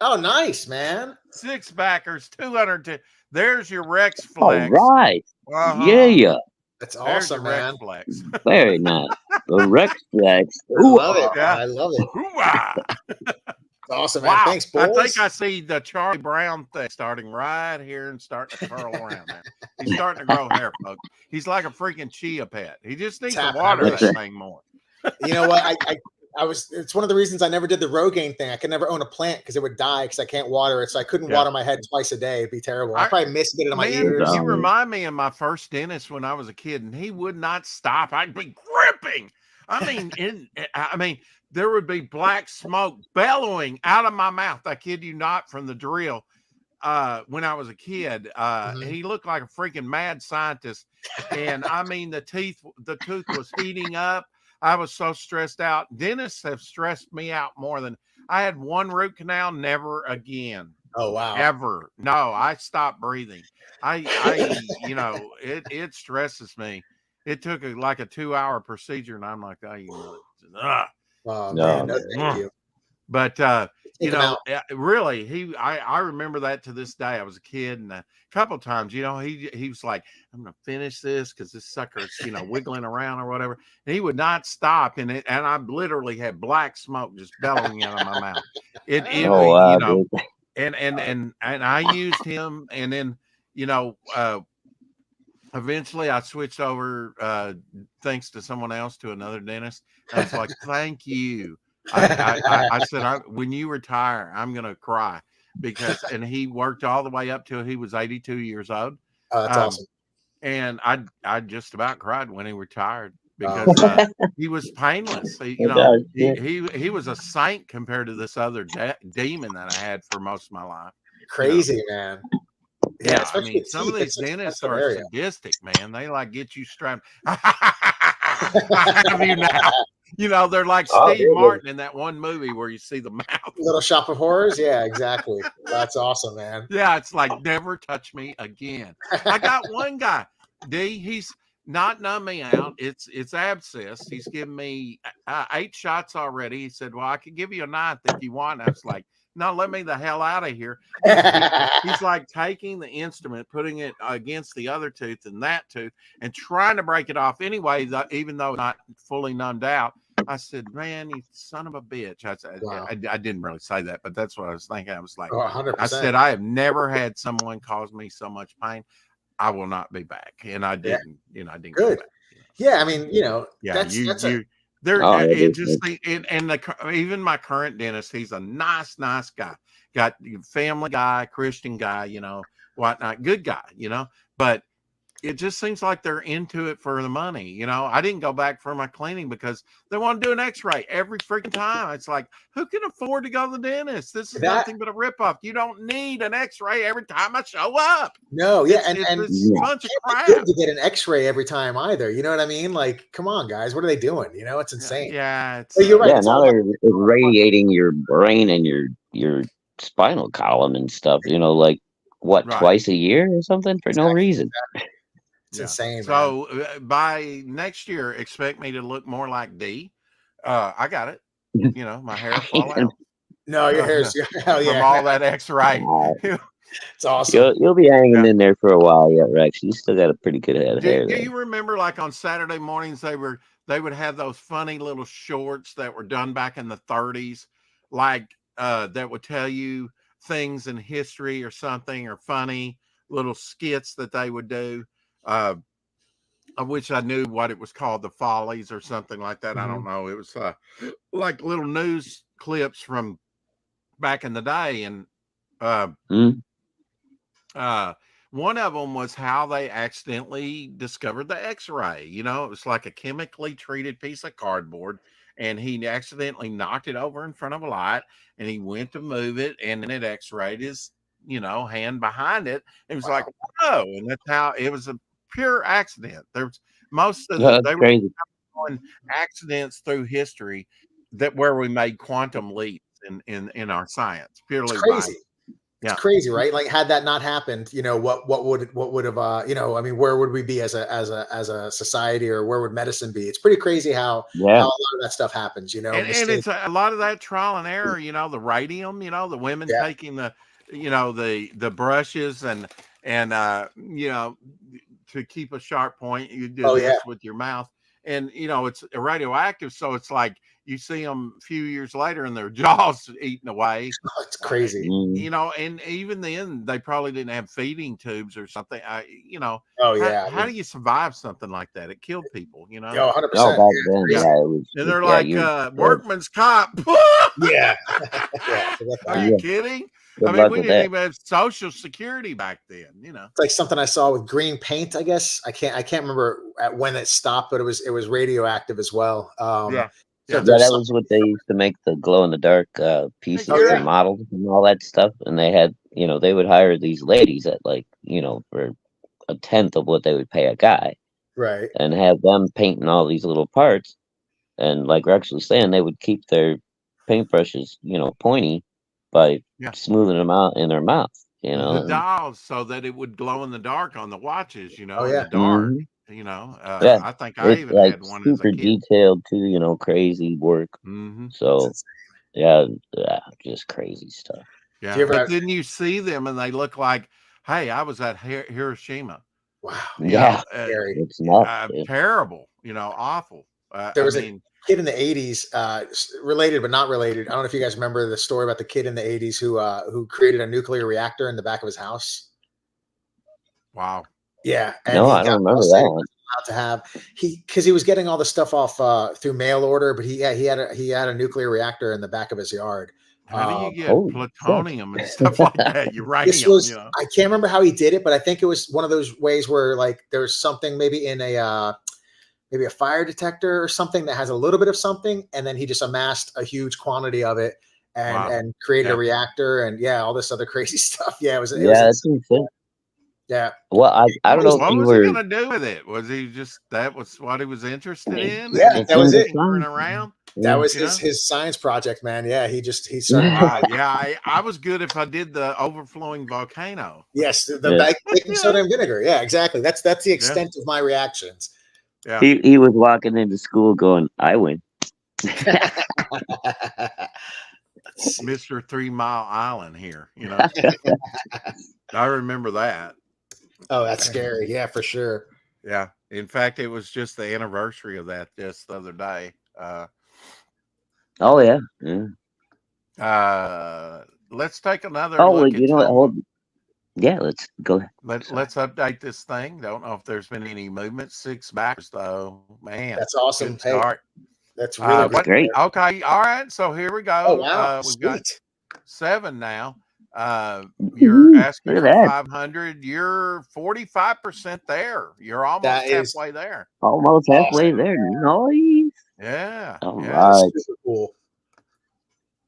Oh, nice, man. 6 backers, 210. There's your Rex Flex. All right. Yeah. That's awesome, man. Flex. Very nice. The Rex Flex. I love it. It's awesome, man. Wow. Thanks, boys. I think I see the Charlie Brown thing starting right here and starting to curl around now. He's starting to grow hair, folks. He's like a freaking chia pet. He just needs to water that thing more. You know what? It's one of the reasons I never did the Rogaine thing. I could never own a plant because it would die because I can't water it. So I couldn't water my head twice a day. It'd be terrible. I probably missed it in my ears. You remind me of my first dentist when I was a kid, and he would not stop. I'd be gripping. I mean, there would be black smoke bellowing out of my mouth. I kid you not, from the drill. When I was a kid, he looked like a freaking mad scientist. And I mean, the tooth was heating up. I was so stressed out. Dentists have stressed me out more than I had 1 root canal. Never again. Oh, wow. Ever. No, I stopped breathing. It stresses me. It took like a 2-hour procedure, and I'm like, Oh, man, no, thank you. But really, I remember that to this day. I was a kid, and a couple of times, he was like, "I'm gonna finish this because this sucker's wiggling around or whatever." And he would not stop, and I literally had black smoke just bellowing out of my mouth. And I used him, and then eventually I switched over thanks to someone else to another dentist. I was like, "Thank you." I said, when you retire, I'm going to cry and he worked all the way up till he was 82 years old. Oh, that's awesome. And I just about cried when he retired because he was painless. He was a saint compared to this other demon that I had for most of my life. Crazy, man. Yeah, I mean, some of these dentists are sadistic, man. They like get you strapped. I have you now. You know, they're like Oh, Steve Martin in that one movie where you see the mouth. Little Shop of Horrors. Yeah, exactly. That's awesome, man. Yeah, it's like never touch me again. I got one guy, D. He's not numbing out. It's abscess. He's given me 8 shots already. He said, "Well, I could give you a 9th if you want." I was like, "No, let me the hell out of here." He's like taking the instrument, putting it against the other tooth and that tooth, and trying to break it off anyway, even though it's not fully numbed out. I said, "Man, you son of a bitch." I said, Wow. I didn't really say that, but that's what I was thinking. I was like, Oh, 100%. I said, I have never had someone cause me so much pain. I will not be back. And I didn't, I didn't go Good. back. Yeah, I mean, Yeah, that's there. Oh, It just and even my current dentist, he's a nice guy. Got family guy, Christian guy, whatnot, good guy, but it just seems like they're into it for the money. I didn't go back for my cleaning because they want to do an x-ray every freaking time. It's like, who can afford to go to the dentist? This is nothing but a ripoff. You don't need an x-ray every time I show up. No, yeah, and it's a bunch of crap. Good to get an x-ray every time either. You know what I mean? Like, come on, guys, what are they doing? It's insane. Yeah, you're right. Yeah, now they're irradiating your brain and your spinal column and stuff, like what, twice a year or something for no reason. It's insane. So by next year, expect me to look more like D. I got it. My hair fall out. No, your hair's hell yeah. From all that X-ray. It's awesome. You'll be hanging in there for a while yet, Rex. You still got a pretty good head of hair. Do you remember, like on Saturday mornings, they would have those funny little shorts that were done back in the 30s, like that would tell you things in history or something, or funny little skits that they would do. I wish I knew what it was called, the Follies or something like that. I don't know. It was like little news clips from back in the day, and one of them was how they accidentally discovered the X-ray. It was like a chemically treated piece of cardboard, and he accidentally knocked it over in front of a light, and he went to move it, and then it X-rayed his hand behind it. It was like, whoa. And that's how it was, a pure accident. There's most of they were doing accidents through history where we made quantum leaps in our science, purely. It's crazy. It's crazy, right? Like, had that not happened, what would have I mean, where would we be as a society, or where would medicine be? It's pretty crazy how a lot of that stuff happens, and it's a lot of that trial and error, the radium, the women taking the the brushes and to keep a sharp point, you do this with your mouth, and it's radioactive, so it's like you see them a few years later and their jaws eaten away. It's crazy. And even then they probably didn't have feeding tubes or something. How do you survive something like that? It killed people, 100%. And they're like, workman's comp. Yeah. Are you kidding? I mean, we didn't even have Social Security back then, It's like something I saw with green paint, I guess. I can't remember when it stopped, but it was radioactive as well. So that was what they used to make the glow in the dark pieces and models and all that stuff. And they had, they would hire these ladies at for 1/10 of what they would pay a guy, right? And have them painting all these little parts. And like Rex was saying, they would keep their paintbrushes, pointy by smoothing them out in their mouth. The dolls, so that it would glow in the dark on the watches, in the dark. I think I even had one as a super kid. detailed too, crazy work. So just crazy stuff. Yeah, but then you see them and they look like, hey, I was at Hiroshima. Wow. It's not terrible, awful. There was a kid in the 80s, related but not related. I don't know if you guys remember the story about the kid in the 80s who created a nuclear reactor in the back of his house. Wow. Yeah. And no, I don't remember that one. To have because he was getting all the stuff off through mail order, but he had a nuclear reactor in the back of his yard. How do you get plutonium and stuff like that? Uranium. I can't remember how he did it, but I think it was one of those ways where like there's something maybe in maybe a fire detector or something that has a little bit of something, and then he just amassed a huge quantity of it and created a reactor and all this other crazy stuff. Yeah, it was insane. Yeah. Well, I don't know if What you was he were gonna do with it? Was he just that was what he was interested in, and Yeah, he that kept was it. tinkering around? That was You know? his science project, man. Yeah, he started doing Yeah. like, Yeah, I was good if I did the overflowing volcano. yes, the Yeah. baking soda and vinegar. Yeah, exactly. That's the Yeah, extent of my reactions. yeah. He was walking into school going, "I win." Mr. 3 Mile Island here, you know. I remember that. Oh, that's scary. Yeah, for sure. Yeah. In fact, it was just the anniversary of that just the other day. Oh yeah. Yeah. Let's take another Oh well, look you at know what? Tome. Yeah, let's go ahead. Let's update this thing. Don't know if there's been any movement. 6 backers though. Man, That's awesome. good Hey, start. that's really That's great. What? great. Okay. All right. So here we Oh go. wow, We've got sweet. 7 now. You're Woo-hoo. asking Look at for that. 500. You're 45% there. You're almost That is halfway there. Almost halfway awesome. there. Nice. Yeah. All Yeah. That's right. super cool.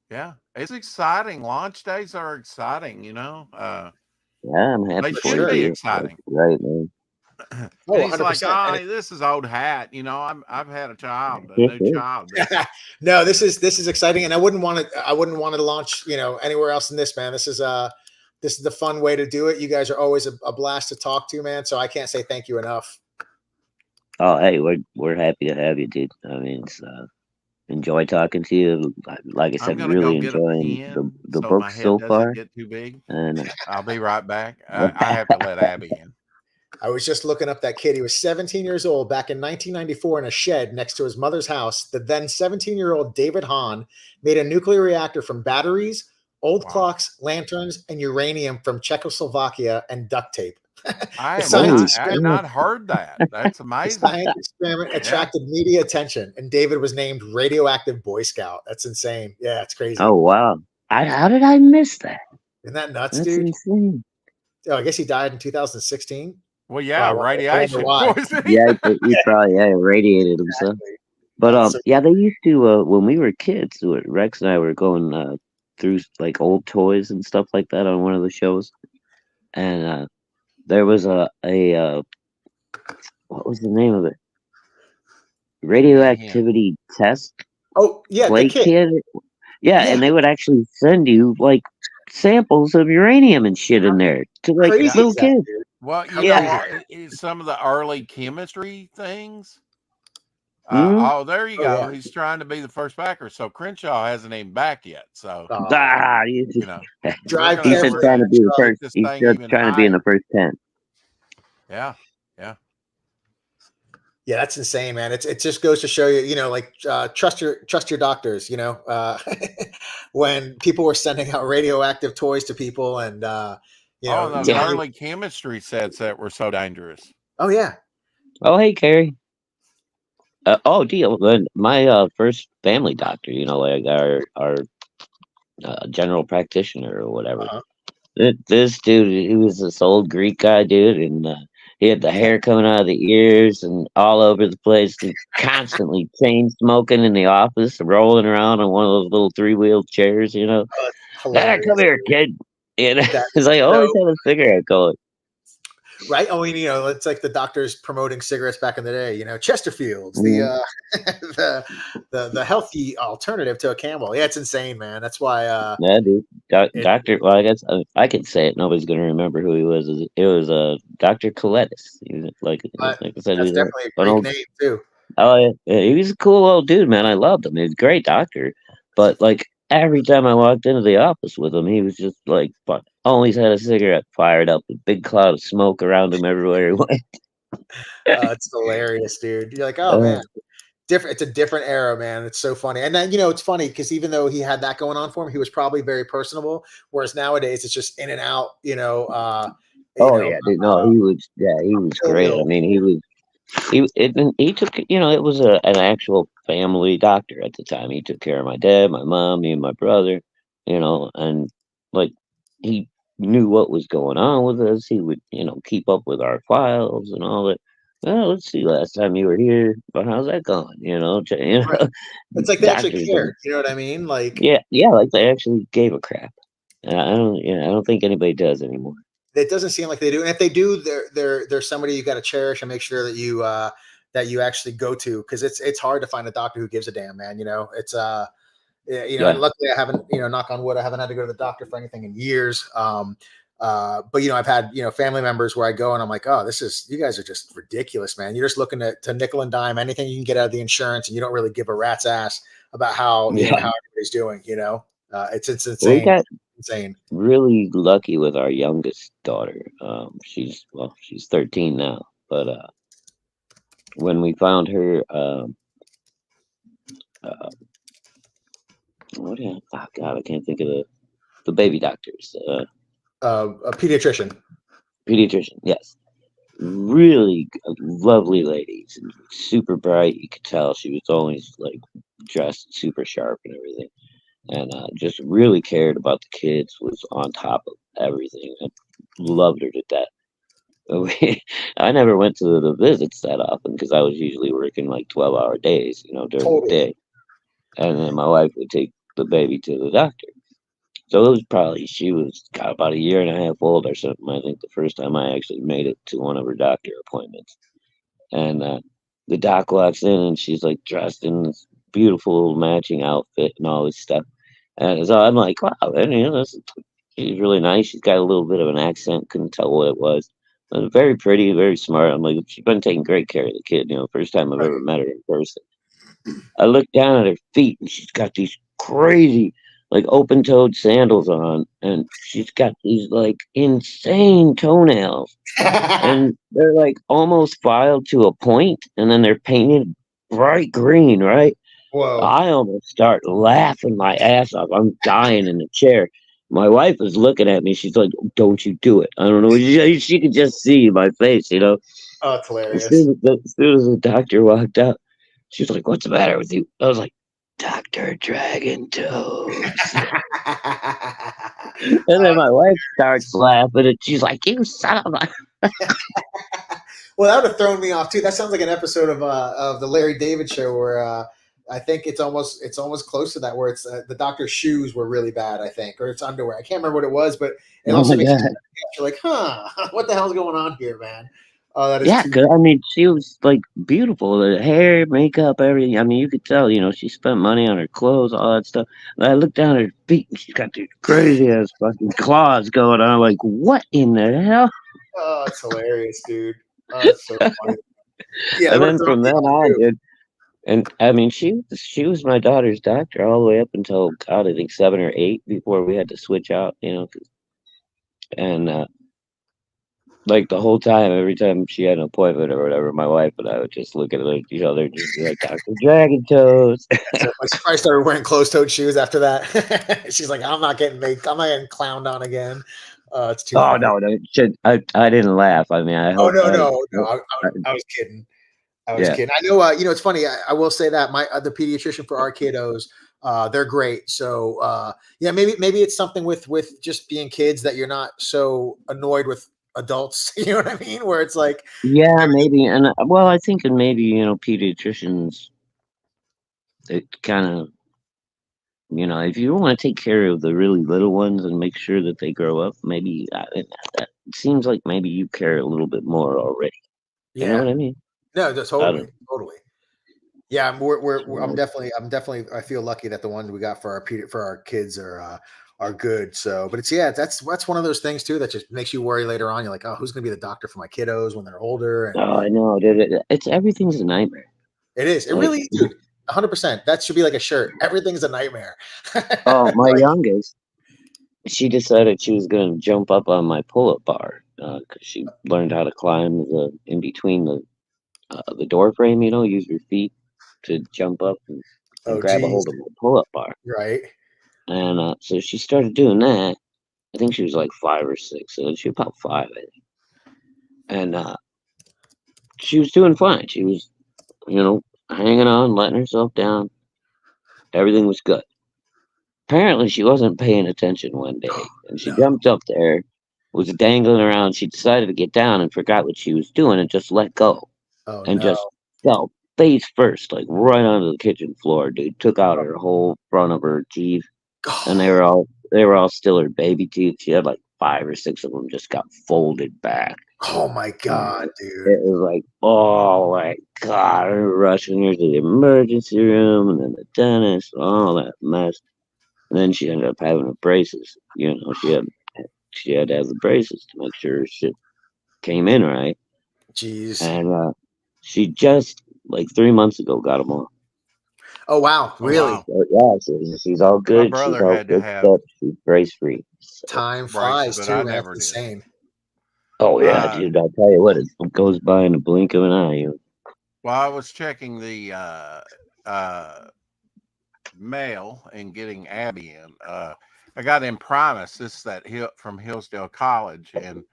Yeah. It's exciting. Launch days are exciting, you know. Yeah, I'm happy They For for should sure. be you. That's exciting. great, man. And Oh, he's like, 100%. "Oh, And this is old hat. You know, I've had a child, a new child. no, this is exciting, and I wouldn't want to launch, anywhere else in this, man. This is the fun way to do it. You guys are always a blast to talk to, man. So I can't say thank you enough. Oh, hey, we're happy to have you, dude. I mean, it's, enjoy talking to you. Like I I'm said, gonna go really get a enjoying pen the so my books head so doesn't far. get too big. And I'll be right back. I have to let Abby in. I was just looking up that kid. He was 17 years old back in 1994 in a shed next to his mother's house. The then 17-year-old David Hahn made a nuclear reactor from batteries, old Wow. clocks, lanterns, and uranium from Czechoslovakia and duct tape. I The have science not holy I have experiment crap! not heard that. That's The amazing. science experiment Yeah. attracted media attention, and David was named radioactive Boy Scout. That's insane. Yeah, it's crazy. Oh wow! How did I miss that? Isn't that nuts, That's dude? insane. Oh, I guess he died in 2016. Well, Oh, yeah, I wonder radiation why. poisoning. Yeah, he probably irradiated himself. Exactly. But So yeah, they used to when we were kids. Rex and I were going through like old toys and stuff like that on one of the shows, and there was a what was the name of it? Give me a hint. Radioactivity test oh yeah, the play kid. kit. Yeah, Yeah, and they would actually send you like samples of uranium and shit in there to like Yeah. crazy little is that, kids. dude? Well, you know, Yeah. some of the early chemistry things. Mm-hmm. There you Oh go. yeah. He's trying to be the first backer. So Crenshaw hasn't even backed yet. So, Ah, you know, Drive he said we're carefully trying in to gonna that be the truck. take first. this He's thing just even trying to be in the higher. first 10. Yeah. Yeah. Yeah, that's insane, man. It just goes to show you, like trust your doctors. When people were sending out radioactive toys to people, and Oh, and those Yeah. early chemistry sets that were so dangerous. oh yeah, Oh, hey, Carrie. Oh, deal. Then my first family doctor, like our general practitioner or whatever. uh-huh. This dude, he was this old Greek guy, dude, and he had the hair coming out of the ears and all over the place. He constantly chain smoking in the office, rolling around on one of those little 3-wheeled chairs. Come Hilarious, here, dude. kid. That's It's like, so always had a cigarette going. right. I mean, it's like the doctors promoting cigarettes back in the day. Chesterfields, Mhm. the healthy alternative to a Camel. Yeah, it's insane, man. That's why Yeah, dude. it Doctor. Well, I guess I can say it. Nobody's gonna remember who he was. It was Doctor Coletis. He was but like I said, he that's was definitely a an Greek old. name too. Oh yeah, he was a cool old dude, man. I loved him. He was a great doctor. But like every time I walked into the office with him, he was just like always had a cigarette fired up, a big cloud of smoke around him everywhere he went. It's hilarious, dude. You're like, oh Uh, man, different. It's a different era, man. It's so funny. And then it's funny because even though he had that going on for him, he was probably very personable. Whereas nowadays, it's just in and out. oh yeah, dude. No, he was Ill great. I will. mean, he took it was an actual family doctor at the time. He took care of my dad, my mom, me and my brother, and like he knew what was going on with us. He would keep up with our files and all that. Well, let's see. Last time you were here, but how's that going? Right. It's like they actually Doctors don't. cared. You know what I mean? Like, Yeah, yeah, like they actually gave a crap. And I don't think anybody does anymore. It doesn't seem like they do. And if they do, they're somebody you got to cherish and make sure that you actually go to, because it's hard to find a doctor who gives a damn, man. It's and Yeah. luckily I haven't, knock on wood, I haven't had to go to the doctor for anything in years. But I've had, family members where I go and I'm like, oh, you guys are just ridiculous, man. You're just looking to nickel and dime anything you can get out of the insurance, and you don't really give a rat's ass about how, Yeah. how everybody's doing, it's Well, we insane. got Insane. really lucky with our youngest daughter. She's 13 now, but when we found her, uh, oh God, I can't think of the baby doctors. A pediatrician. Pediatrician, yes. Really lovely ladies, and super bright. You could tell she was always like dressed super sharp and everything, and just really cared about the kids. Was on top of everything. I loved her to death. I never went to the visits that often because I was usually working like 12-hour days, during the Totally. day, and then my wife would take the baby to the doctor. So it was probably she was about a year and a half old or something. I think the first time I actually made it to one of her doctor appointments. And the doc walks in and she's like dressed in this beautiful matching outfit and all this stuff. And so I'm like, wow, she's really nice. She's got a little bit of an accent, couldn't tell what it was. Very pretty, very smart. I'm like, she's been taking great care of the kid, first time I've ever Right. met her in person. I look down at her feet and she's got these crazy, like open toed sandals on, and she's got these like insane toenails, and they're like almost filed to a point, and then they're painted bright green, right? Whoa. I almost start laughing my ass off. I'm dying in the chair. My wife is looking at me. She's like, "Don't you do it." I don't know. She could just see my face. Oh, it's As hilarious. soon as the doctor walked out, she was like, "What's the matter with you?" I was like, "Dr. Dragon Toes." And then my wife starts laughing, and she's like, "You son of a..." Well, that would have thrown me off too. That sounds like an episode of the Larry David show where I think it's almost close to that, where it's the doctor's shoes were really bad, I think, or it's underwear. I can't remember what it was, but it Oh also my makes God. you're like, huh, what the hell's going on here, man? Oh, that is Yeah, too. 'cause, I mean, she was like beautiful, the hair, makeup, everything. I mean, you could tell, she spent money on her clothes, all that stuff. And I looked down at her feet, and she's got these crazy ass fucking claws going on. I'm like, what in the hell? Oh, it's hilarious, dude. Oh, that's so funny. Yeah, that And would have then thrown from me then off on, too. dude, and I mean, she was my daughter's doctor all the way up until God, I think 7 or 8 before we had to switch out, and like the whole time, every time she had an appointment or whatever, my wife and I would just look at each other and just be like, "Dr. Dragon Toes." So like, she probably started wearing closed-toed shoes after that. She's like, I'm not getting clowned on again. It's too Oh funny. no, no, I didn't laugh. I mean, I Oh hope no, no, no! I I was kidding. I was yeah, kidding. I know. It's funny. I will say that my the pediatrician for our kiddos, they're great. So yeah, maybe it's something with just being kids that you're not so annoyed with adults. You know what I mean? Where it's like yeah, everything. maybe, and well, I think, and maybe pediatricians, it kind of, if you want to take care of the really little ones and make sure that they grow up, maybe that seems like maybe you care a little bit more already. You know Yeah. what I mean? No, I totally, don't. totally. Yeah, I'm definitely. I feel lucky that the ones we got for for our kids are good. So, but it's that's one of those things too that just makes you worry later on. You're like, oh, who's going to be the doctor for my kiddos when they're older? And Oh, I know, dude. It's everything's a nightmare. it is. It Like, really, dude. 100%. That should be like a shirt. Everything's a nightmare. oh, my Like, youngest, she decided she was going to jump up on my pull-up bar because she learned how to climb in between the door frame. Use your feet to jump up and oh, grab a geez. hold of my pull-up bar. Right. And so she started doing that. I think she was like 5 or 6, so she was about 5, I think. And she was doing fine. She was, hanging on, letting herself down. Everything was good. Apparently, she wasn't paying attention one day, and she No. jumped up there, was dangling around. She decided to get down and forgot what she was doing and just let go Oh, and no. just fell face first, like right onto the kitchen floor, dude. Took out her whole front of her teeth, and they were all still her baby teeth. She had like 5 or 6 of them just got folded back. Oh my God, dude. It was like, oh my God, I'm rushing her to the emergency room and then the dentist, all that mess. And then she ended up having the braces. You know, she had to have the braces to make sure shit came in right. Jeez. And she just like 3 months ago got them off. Oh wow, really? Wow. So, yeah, so she's all good. She's brother all had to good have stuff. She's brace free. So. Time braces, flies but too, I man. never It's did. insane. Oh yeah, dude! I'll tell you what, it goes by in a blink of an eye. Well, I was checking the mail and getting Abby in. I got Imprimis. This is that from Hillsdale College, and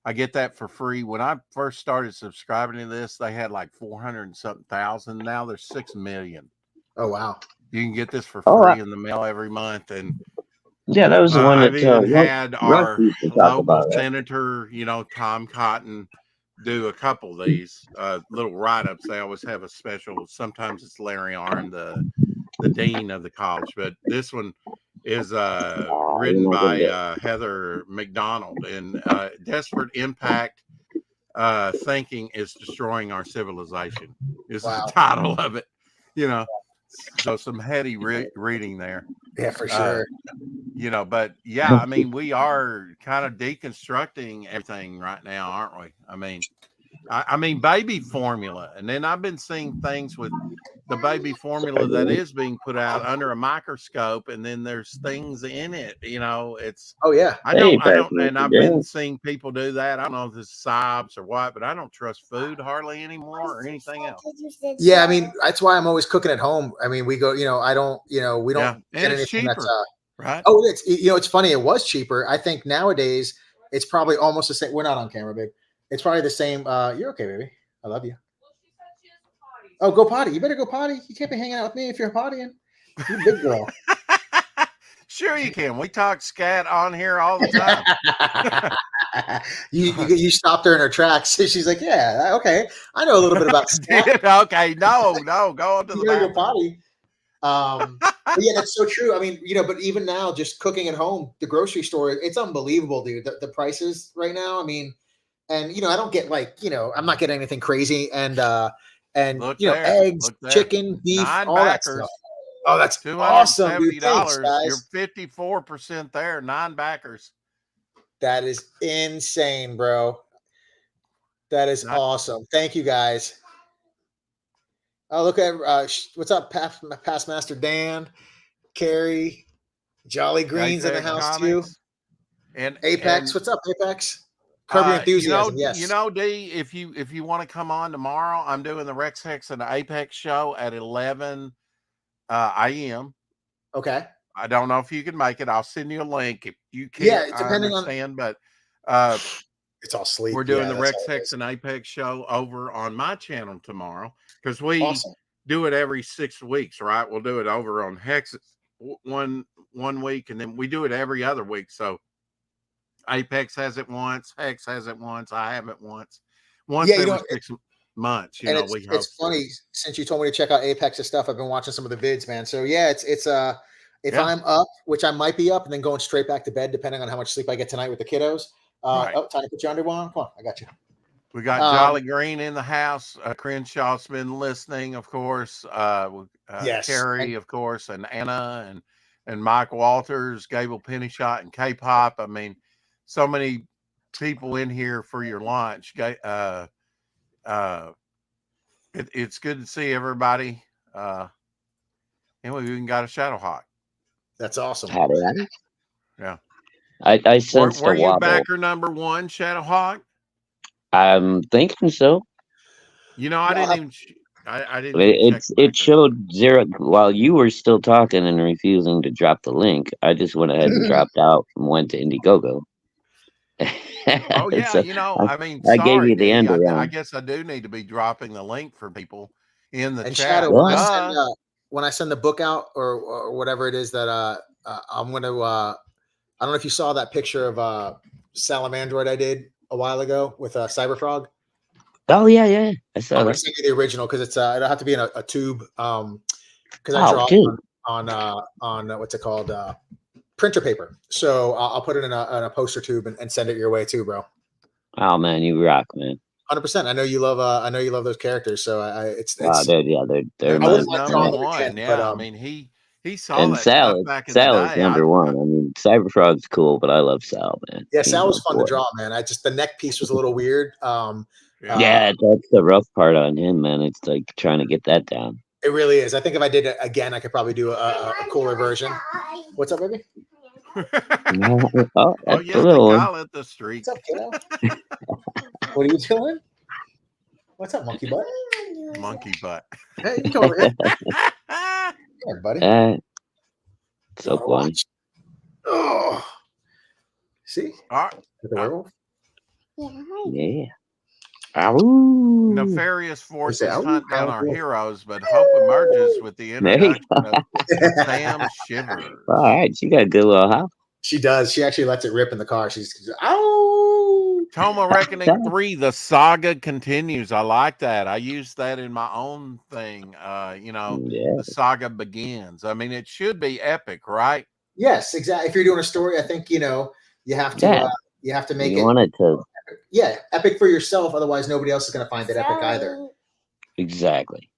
I get that for free. When I first started subscribing to this, they had like 400 and something thousand. Now there's 6 million. Oh wow! You can get this for free in the mail every month, and yeah, that was the one I've that even had our used to talk local about it. senator, Tom Cotton, do a couple of these little write-ups. They always have a special. Sometimes it's Larry Arnn, the dean of the college, but this one is written by Heather McDonald, and desperate impact thinking is destroying our civilization is the title of it. So some heady reading there. Yeah, for sure. But yeah, I mean, we are kind of deconstructing everything right now, aren't we? I mean, baby formula, and then I've been seeing things with the baby formula that is being put out under a microscope, and then there's things in it. It's I don't, and I've been seeing people do that. I don't know if it's SIBS or what, but I don't trust food hardly anymore or anything else. Yeah, I mean, that's why I'm always cooking at home. I mean, we go, I don't, we don't get anything cheaper, that's right? Oh, it's funny. It was cheaper. I think nowadays it's probably almost the same. We're not on camera, babe. It's probably the same. You're okay, baby. I love you. Oh, go potty. You better go potty. You can't be hanging out with me if you're pottying. You're a big girl. Sure you can. We talk scat on here all the time. you stopped her in her tracks. She's like, yeah, okay. I know a little bit about scat. Okay, no, go on to the bathroom. Go potty. But yeah, that's so true. I mean, but even now, just cooking at home, the grocery store, it's unbelievable, dude. The prices right now. I mean, and I don't get I'm not getting anything crazy, and eggs, chicken, beef, all that stuff. Oh, that's awesome, dude. Thanks, guys. You're 54% there. 9 backers. That is insane, bro. That is awesome. Thank you, guys. Oh, look at what's up, Past Master Dan, Carrie, Jolly Green's in the house too. And Apex, what's up, Apex? Curb Your Enthusiasm, yes. D, if you want to come on tomorrow, I'm doing the Rex Hex and the Apex show at 11 a.m. Okay. I don't know if you can make it. I'll send you a link if you can't. Yeah, depending but it's all sleep. We're doing the Rex Hex and Apex show over on my channel tomorrow because we do it every 6 weeks, right? We'll do it over on Hex one week, and then we do it every other week. So Apex has it once, Hex has it once, I have it once every 6 months. It's funny since you told me to check out Apex's stuff. I've been watching some of the vids, man. So yeah, it's if I'm up, which I might be up, and then going straight back to bed, depending on how much sleep I get tonight with the kiddos. Oh, time to put your underwear on. Come on, I got you. We got Jolly Green in the house. Crenshaw's been listening, of course. Yes. Carrie, of course, and Anna and Mike Walters, Gable Pennyshot, and K-Pop. I mean, so many people in here for your lunch. It's good to see everybody. Anyway, we even got a Shadow Hawk. That's awesome. Yeah. I sensed were you backer number 1, Shadow Hawk? I'm thinking so. I didn't even. I didn't. It showed 0 while you were still talking and refusing to drop the link. I just went ahead and dropped out and went to Indiegogo. Oh yeah, so I mean, I gave you the end around. I guess I do need to be dropping the link for people in the chat. Shadow, when I send the book out or whatever it is that I'm gonna. I don't know if you saw that picture of Salamandroid I did a while ago with Cyberfrog. Oh yeah, I saw I'm that. gonna send you the original because it's it'll have to be in a tube because I draw on what's it called printer paper. So I'll put it in a poster tube and send it your way too, bro. Oh man, you rock, man. 100%. I know you love. I know you love those characters. So it's. Wow, dude, yeah, they're That's I my wouldn't his mind number drawing man. them one. again, but Yeah, I mean he saw And that stuff back in the Sal is day. number one. I mean, Cyberfrog's cool, but I love Sal, man. yeah, He's Sal my was fun boy. to draw, man. I just the neck piece was a little weird. Yeah. Yeah, that's the rough part on him, man. It's like trying to get that down. It really is. I think if I did it again, I could probably do a cooler version. What's up, baby? Oh, Oh that's yes, the they little one. call it the street. What's up, kiddo? What are you doing? What's up, monkey butt? Monkey butt. Hey, you come over here. Come here, buddy. So funny. Oh, see? All right. The werewolf. Yeah. Ow. Nefarious forces Say, "Ow, hunt down ow, our ow." heroes, but hope emerges with the There you introduction of Sam Shivers. All right, she got a good little house. She does. She actually lets it rip in the car. She's ow. Tome Reckoning 3, the saga continues. I like that. I use that in my own thing. Yeah. The saga begins. I mean, it should be epic, right? Yes, exactly. If you're doing a story, I think you have to you have to make You it. want it to Epic for yourself. Otherwise, nobody else is going to find it epic either. exactly.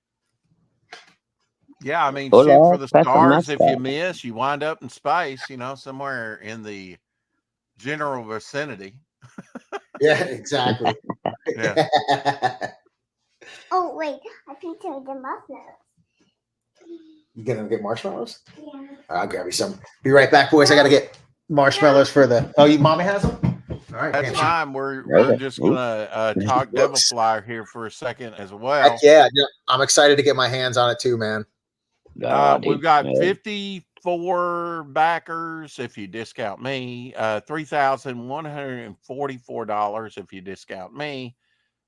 Yeah, I mean, Hola, shoot for the that's a stars. If you mascot. miss, you wind up in space, somewhere in the general vicinity. Yeah, exactly. Yeah. Oh wait, I can tell the marshmallows. You gonna get marshmallows? Yeah. I'll grab you some. Be right back, boys. I gotta get marshmallows for the. Oh, you mommy has them. All right, That's man. fine. We're Okay. just gonna talk Devil Flyer here for a second as well. Heck yeah, I'm excited to get my hands on it too, man. We've got 54 backers if you discount me, $3,144 if you discount me.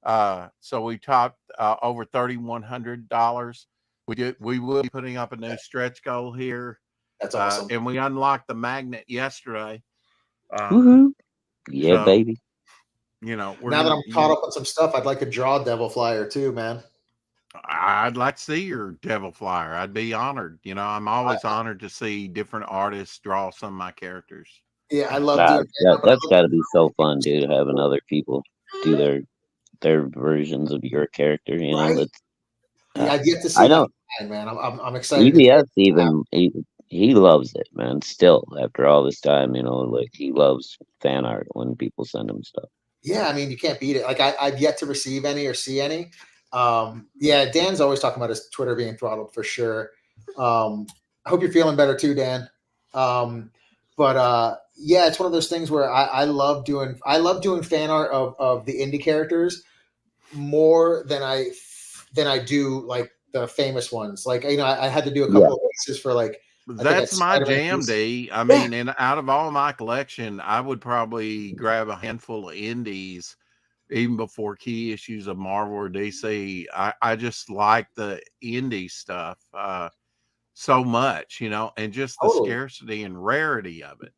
So we topped over $3,100. We will be putting up a new stretch goal here. That's awesome. And we unlocked the magnet yesterday. Woohoo. Yeah, so, baby. Now that I'm caught up on some stuff, I'd like to draw Devil Flyer too, man. I'd like to see your Devil Flyer. I'd be honored. I'm always honored to see different artists draw some of my characters. Yeah, I love doing that. That's got to be so fun, dude, having other people do their versions of your character. Right? I've yet to see. I know, that, man. I'm excited. EBS he loves it, man. Still, after all this time, like he loves fan art when people send him stuff. Yeah, I mean, you can't beat it. Like I've yet to receive any or see any. Dan's always talking about his Twitter being throttled for sure. I hope you're feeling better too, Dan. But it's one of those things where I love doing fan art of the indie characters more than I do like the famous ones. Like I had to do a couple of pieces for like. That's my jam, D. I mean, and out of all my collection, I would probably grab a handful of indies even before key issues of Marvel or DC. I just like the indie stuff so much, and just the scarcity and rarity of it.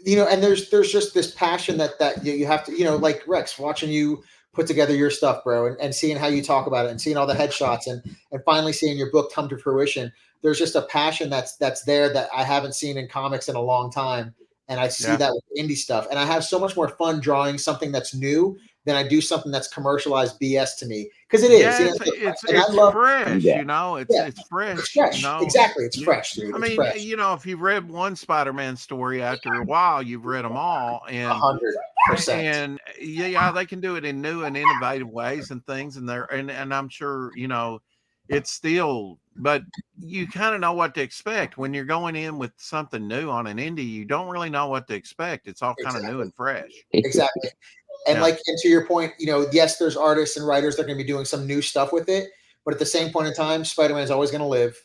And there's just this passion that you have to, like Rex, watching you put together your stuff, bro, and seeing how you talk about it and seeing all the headshots and finally seeing your book come to fruition. There's just a passion that's there that I haven't seen in comics in a long time. And I see that with indie stuff. And I have so much more fun drawing something that's new than I do something that's commercialized BS to me. Because it is. Yeah, it's fresh, it's fresh. It's fresh. Exactly. It's fresh, dude. I mean, if you've read one Spider-Man story after a while, you've read them all. And 100%. And they can do it in new and innovative ways and things. And I'm sure, it's still, but you kind of know what to expect when you're going in with something new on an indie. You don't really know what to expect. It's all kind of new and fresh. Exactly. And and to your point, yes, there's artists and writers that are going to be doing some new stuff with it, but at the same point in time, Spider-Man is always going to live.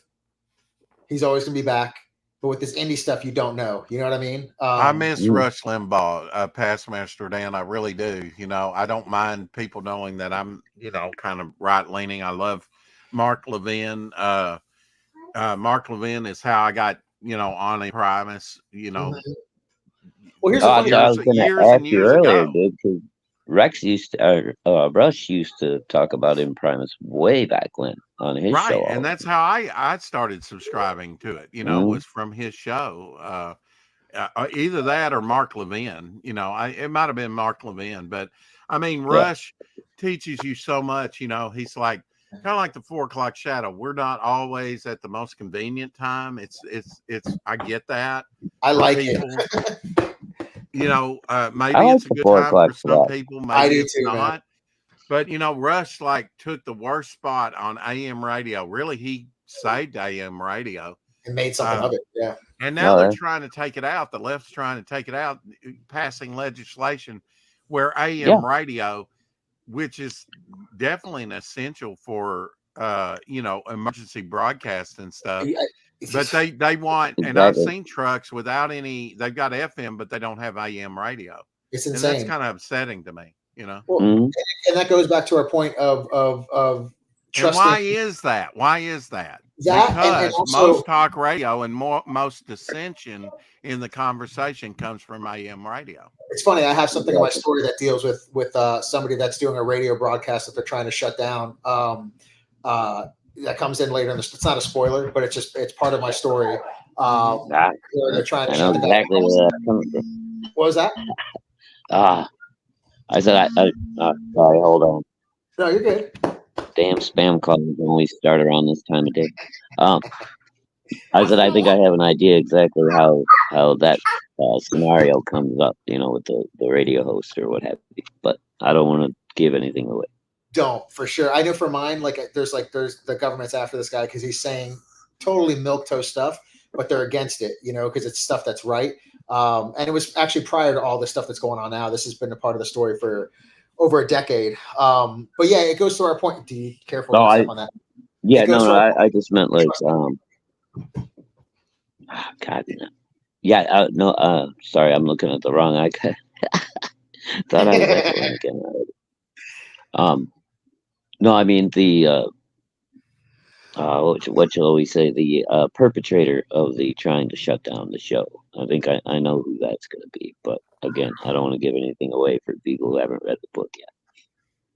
He's always going to be back. But with this indie stuff, you don't know. You know what I mean? I miss Rush Limbaugh, past Master Dan. I really do. I don't mind people knowing that I'm, kind of right leaning. I love Mark Levin. Mark Levin is how I got, on a Primus, Well, here's I was going to ask you earlier, dude, because Rush used to talk about Imprimus way back when on his show. And that's how I started subscribing to it, was from his show. either that or Mark Levin. You know, it might have been Mark Levin, but I mean, Rush teaches you so much. You know, he's like kind of like the 4 o'clock shadow. We're not always at the most convenient time. It's. I get that. I like people, it. You know, maybe I like it's a the good 4 time for o'clock some shadow. people. I Maybe do it's too, not. man. But you know, Rush like took the worst spot on AM radio. Really, he saved AM radio. And made something of it. Yeah. And now they're trying to take it out. The left's trying to take it out, passing legislation where AM radio, which is definitely an essential for you know, emergency broadcast and stuff. But they want, and I've seen trucks without any. They've got FM, but they don't have AM radio. It's insane. And that's kind of upsetting to me. You know. Well, and that goes back to our point of trusting. And why is that? Why is that? Because and also, most talk radio and most dissension in the conversation comes from AM radio. It's funny. I have something in my story that deals with somebody that's doing a radio broadcast that they're trying to shut down. That comes in later in this. It's not a spoiler, but it's part of my story. Where they're trying to shut it down. What was that? I said, sorry, hold on. No, you're good. Damn spam calls always start around this time of day. I said, I think I have an idea exactly how that scenario comes up, you know, with the radio host or what have you. But I don't want to give anything away. Don't, for sure. I know for mine, there's the government's after this guy because he's saying totally milquetoast stuff, but they're against it, you know, because it's stuff that's right. And it was actually prior to all the stuff that's going on now. This has been a part of the story for over a decade. But yeah, it goes to our point. Be careful on that. Yeah, I just meant like, God, no. Yeah, no, sorry, I'm looking at the wrong icon. Thought I was actually looking at it. No, I mean the what you always say, the perpetrator of the trying to shut down the show. I think I know who that's going to be, but again, I don't want to give anything away for people who haven't read the book yet.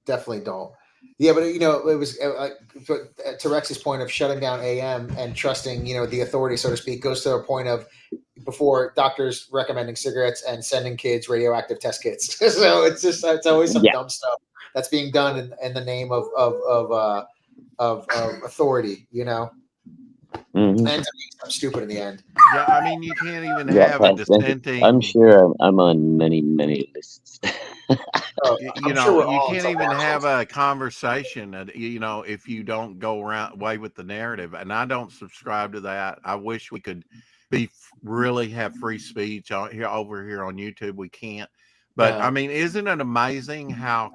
Definitely don't. Yeah, but you know, it was to Rex's point of shutting down AM and trusting, you know, the authority, so to speak, goes to a point of before doctors recommending cigarettes and sending kids radioactive test kits. So it's always some dumb stuff that's being done in the name of authority, you know. Mm-hmm. And I'm stupid in the end. Yeah, I mean, you can't even have a dissenting. I'm sure I'm on many lists. You know, you can't even have a conversation. You know, if you don't go away with the narrative, and I don't subscribe to that. I wish we could really have free speech over here on YouTube. We can't. But I mean, isn't it amazing how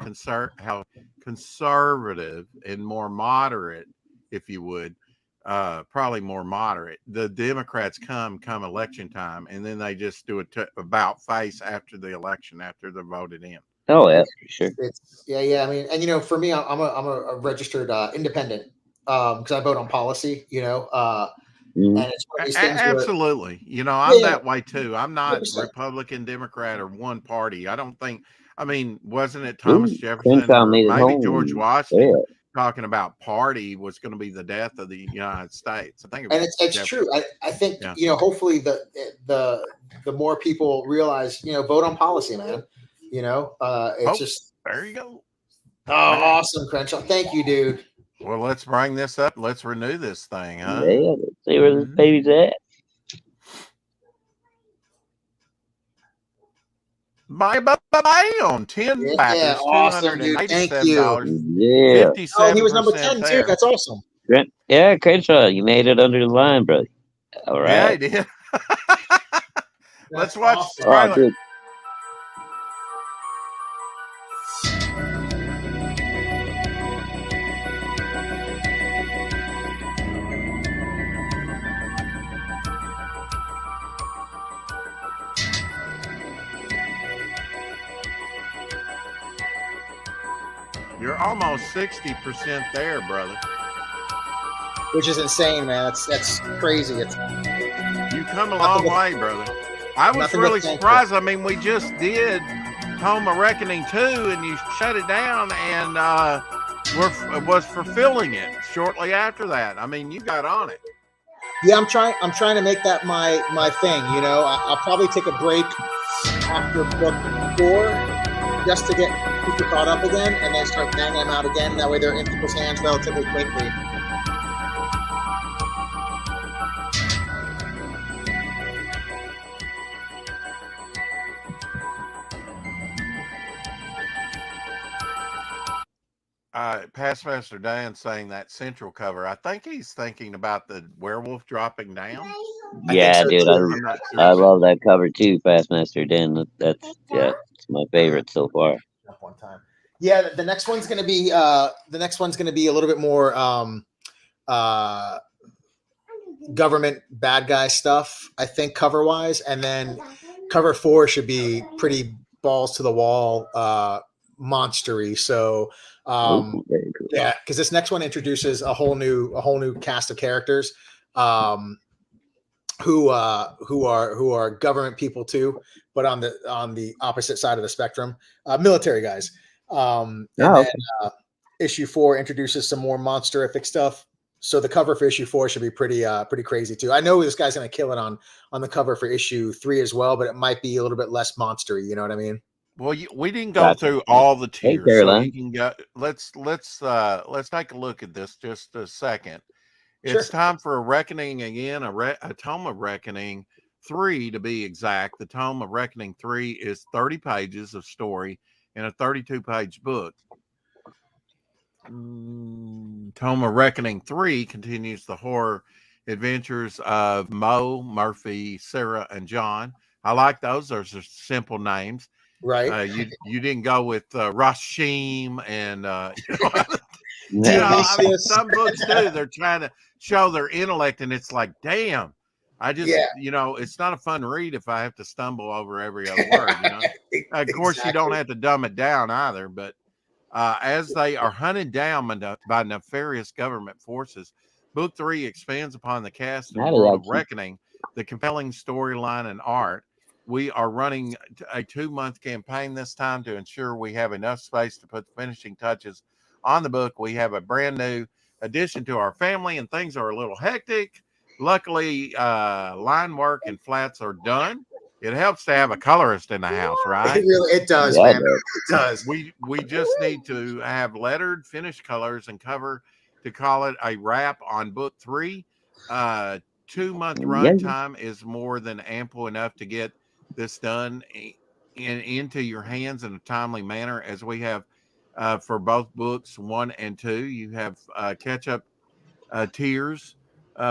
conservative and more moderate, if you would, probably more moderate, the Democrats come election time, and then they just do about face after the election after they're voted in. Oh yeah, sure. Yeah. I mean, and you know, for me, I'm a registered independent because I vote on policy. You know, and it's one of these things absolutely. You know, I'm that way too. I'm not 100%. Republican, Democrat, or one party. I don't think. I mean, wasn't it Thomas Jefferson or maybe George Washington talking about party was going to be the death of the United States? I think, it's true. I think you know. Hopefully, the more people realize, you know, vote on policy, man. You know, it's just there you go. Oh, awesome, Crenshaw. Thank you, dude. Well, let's bring this up. Let's renew this thing, huh? Yeah, let's see where this baby's at. Bye on 10 packers, awesome, dude. Thank you. Yeah. Oh, he was number 10 too. That's awesome. Yeah, Crenshaw, you made it under the line, brother. All right. Yeah, I did. Let's watch the trailer. You're almost 60% there, brother. Which is insane, man. That's crazy. You come a long way, brother. I was really surprised. I mean, we just did Tome Reckoning 2, and you shut it down, and was fulfilling it shortly after that. I mean, you got on it. Yeah, I'm trying to make that my thing. You know, I'll probably take a break after book 4 just to get people caught up again, and then start banging them out again. That way, they're in people's hands relatively quickly. Past Master Dan saying that central cover. I think he's thinking about the werewolf dropping down. I think Yeah, so dude, too. I'm not I sure. love that cover too, Fastmaster Dan. That's it's my favorite so far. Jump one time. Yeah, the next one's gonna be a little bit more uh, government bad guy stuff. I think cover wise, and then cover 4 should be pretty balls to the wall, monstery. So Very cool. yeah, because this next one introduces a whole new cast of characters. Who are government people too, but on the opposite side of the spectrum, military guys. And then issue 4 introduces some more monsterific stuff. So the cover for issue 4 should be pretty crazy too. I know this guy's gonna kill it on the cover for issue 3 as well, but it might be a little bit less monstery. You know what I mean? Well, we didn't go through all the Hey, tiers, so Caroline. you can go. Let's take a look at this just a second. Sure. It's time for a reckoning again, a Tome of Reckoning 3 to be exact. The Tome of Reckoning 3 is 30 pages of story in a 32-page book. Tome of Reckoning 3 continues the horror adventures of Mo, Murphy, Sarah, and John. I like those. Those are simple names. Right. You didn't go with Rashim and Yeah. I mean, some books do. They're trying to show their intellect, and it's like, damn. I just, it's not a fun read if I have to stumble over every other word. Of course, you don't have to dumb it down either. But as they are hunted down by nefarious government forces, Book 3 expands upon the cast and world of Reckoning, the compelling storyline and art. We are running a 2-month campaign this time to ensure we have enough space to put the finishing touches on the book. We have a brand new addition to our family, and things are a little hectic. Luckily, line work and flats are done. It helps to have a colorist in the house, right? It does, man. It does. We just need to have lettered, finished colors and cover to call it a wrap on Book 3. 2-month run time is more than ample enough to get this done into your hands in a timely manner, as we have for both books 1 and 2. You have catch-up tiers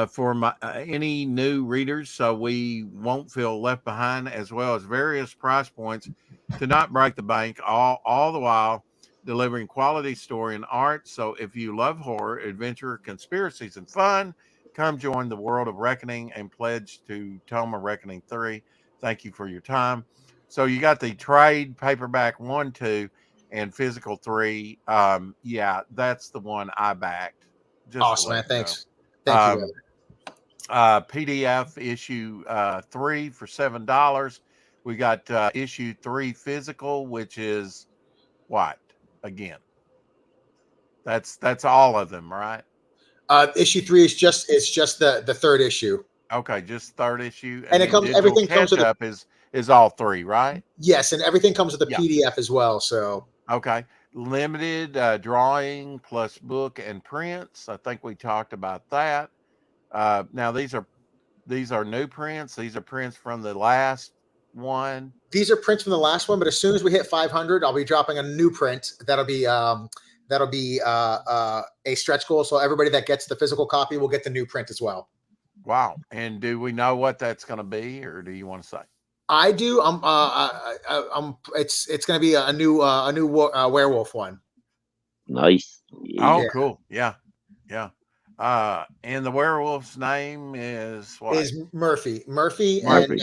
for any new readers, so we won't feel left behind, as well as various price points to not break the bank, all the while delivering quality story and art. So if you love horror, adventure, conspiracies, and fun, come join the world of Reckoning and pledge to Tome of Reckoning 3. Thank you for your time. So you got the trade paperback 1, 2, and physical 3. Yeah, that's the one I backed. Just awesome, man. Thanks. Thank you. PDF issue 3 for $7. We got issue 3 physical, which is what again? That's all of them, right? Issue 3 is just the third issue. Okay, just third issue, and it comes. Everything comes with up is all 3, right? Yes, and everything comes with a PDF as well. So okay, limited drawing plus book and prints. I think we talked about that. Now these are new prints. These are prints from the last one. These are prints from the last one, but as soon as we hit 500, I'll be dropping a new print. That'll be a stretch goal. So everybody that gets the physical copy will get the new print as well. Wow! And do we know what that's going to be, or do you want to say? I do. It's going to be a new werewolf one. Nice. Yeah. Oh, cool. Yeah. And the werewolf's name is what? Is Murphy. And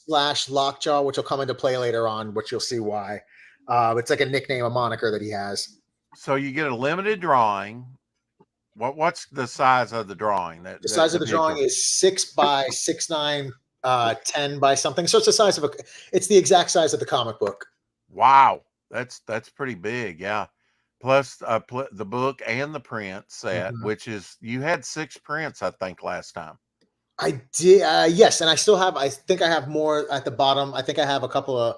/ Lockjaw, which will come into play later on, which you'll see why. It's like a nickname, a moniker that he has. So you get a limited drawing. What's the size of the drawing? The size of the drawing is 6 by 6'9", 10 by something. So it's the size of it's the exact size of the comic book. Wow, that's pretty big. Yeah. Plus the book and the print set, which is, you had 6 prints, I think, last time. I did, yes, and I still have. I think I have more at the bottom. I think I have a couple of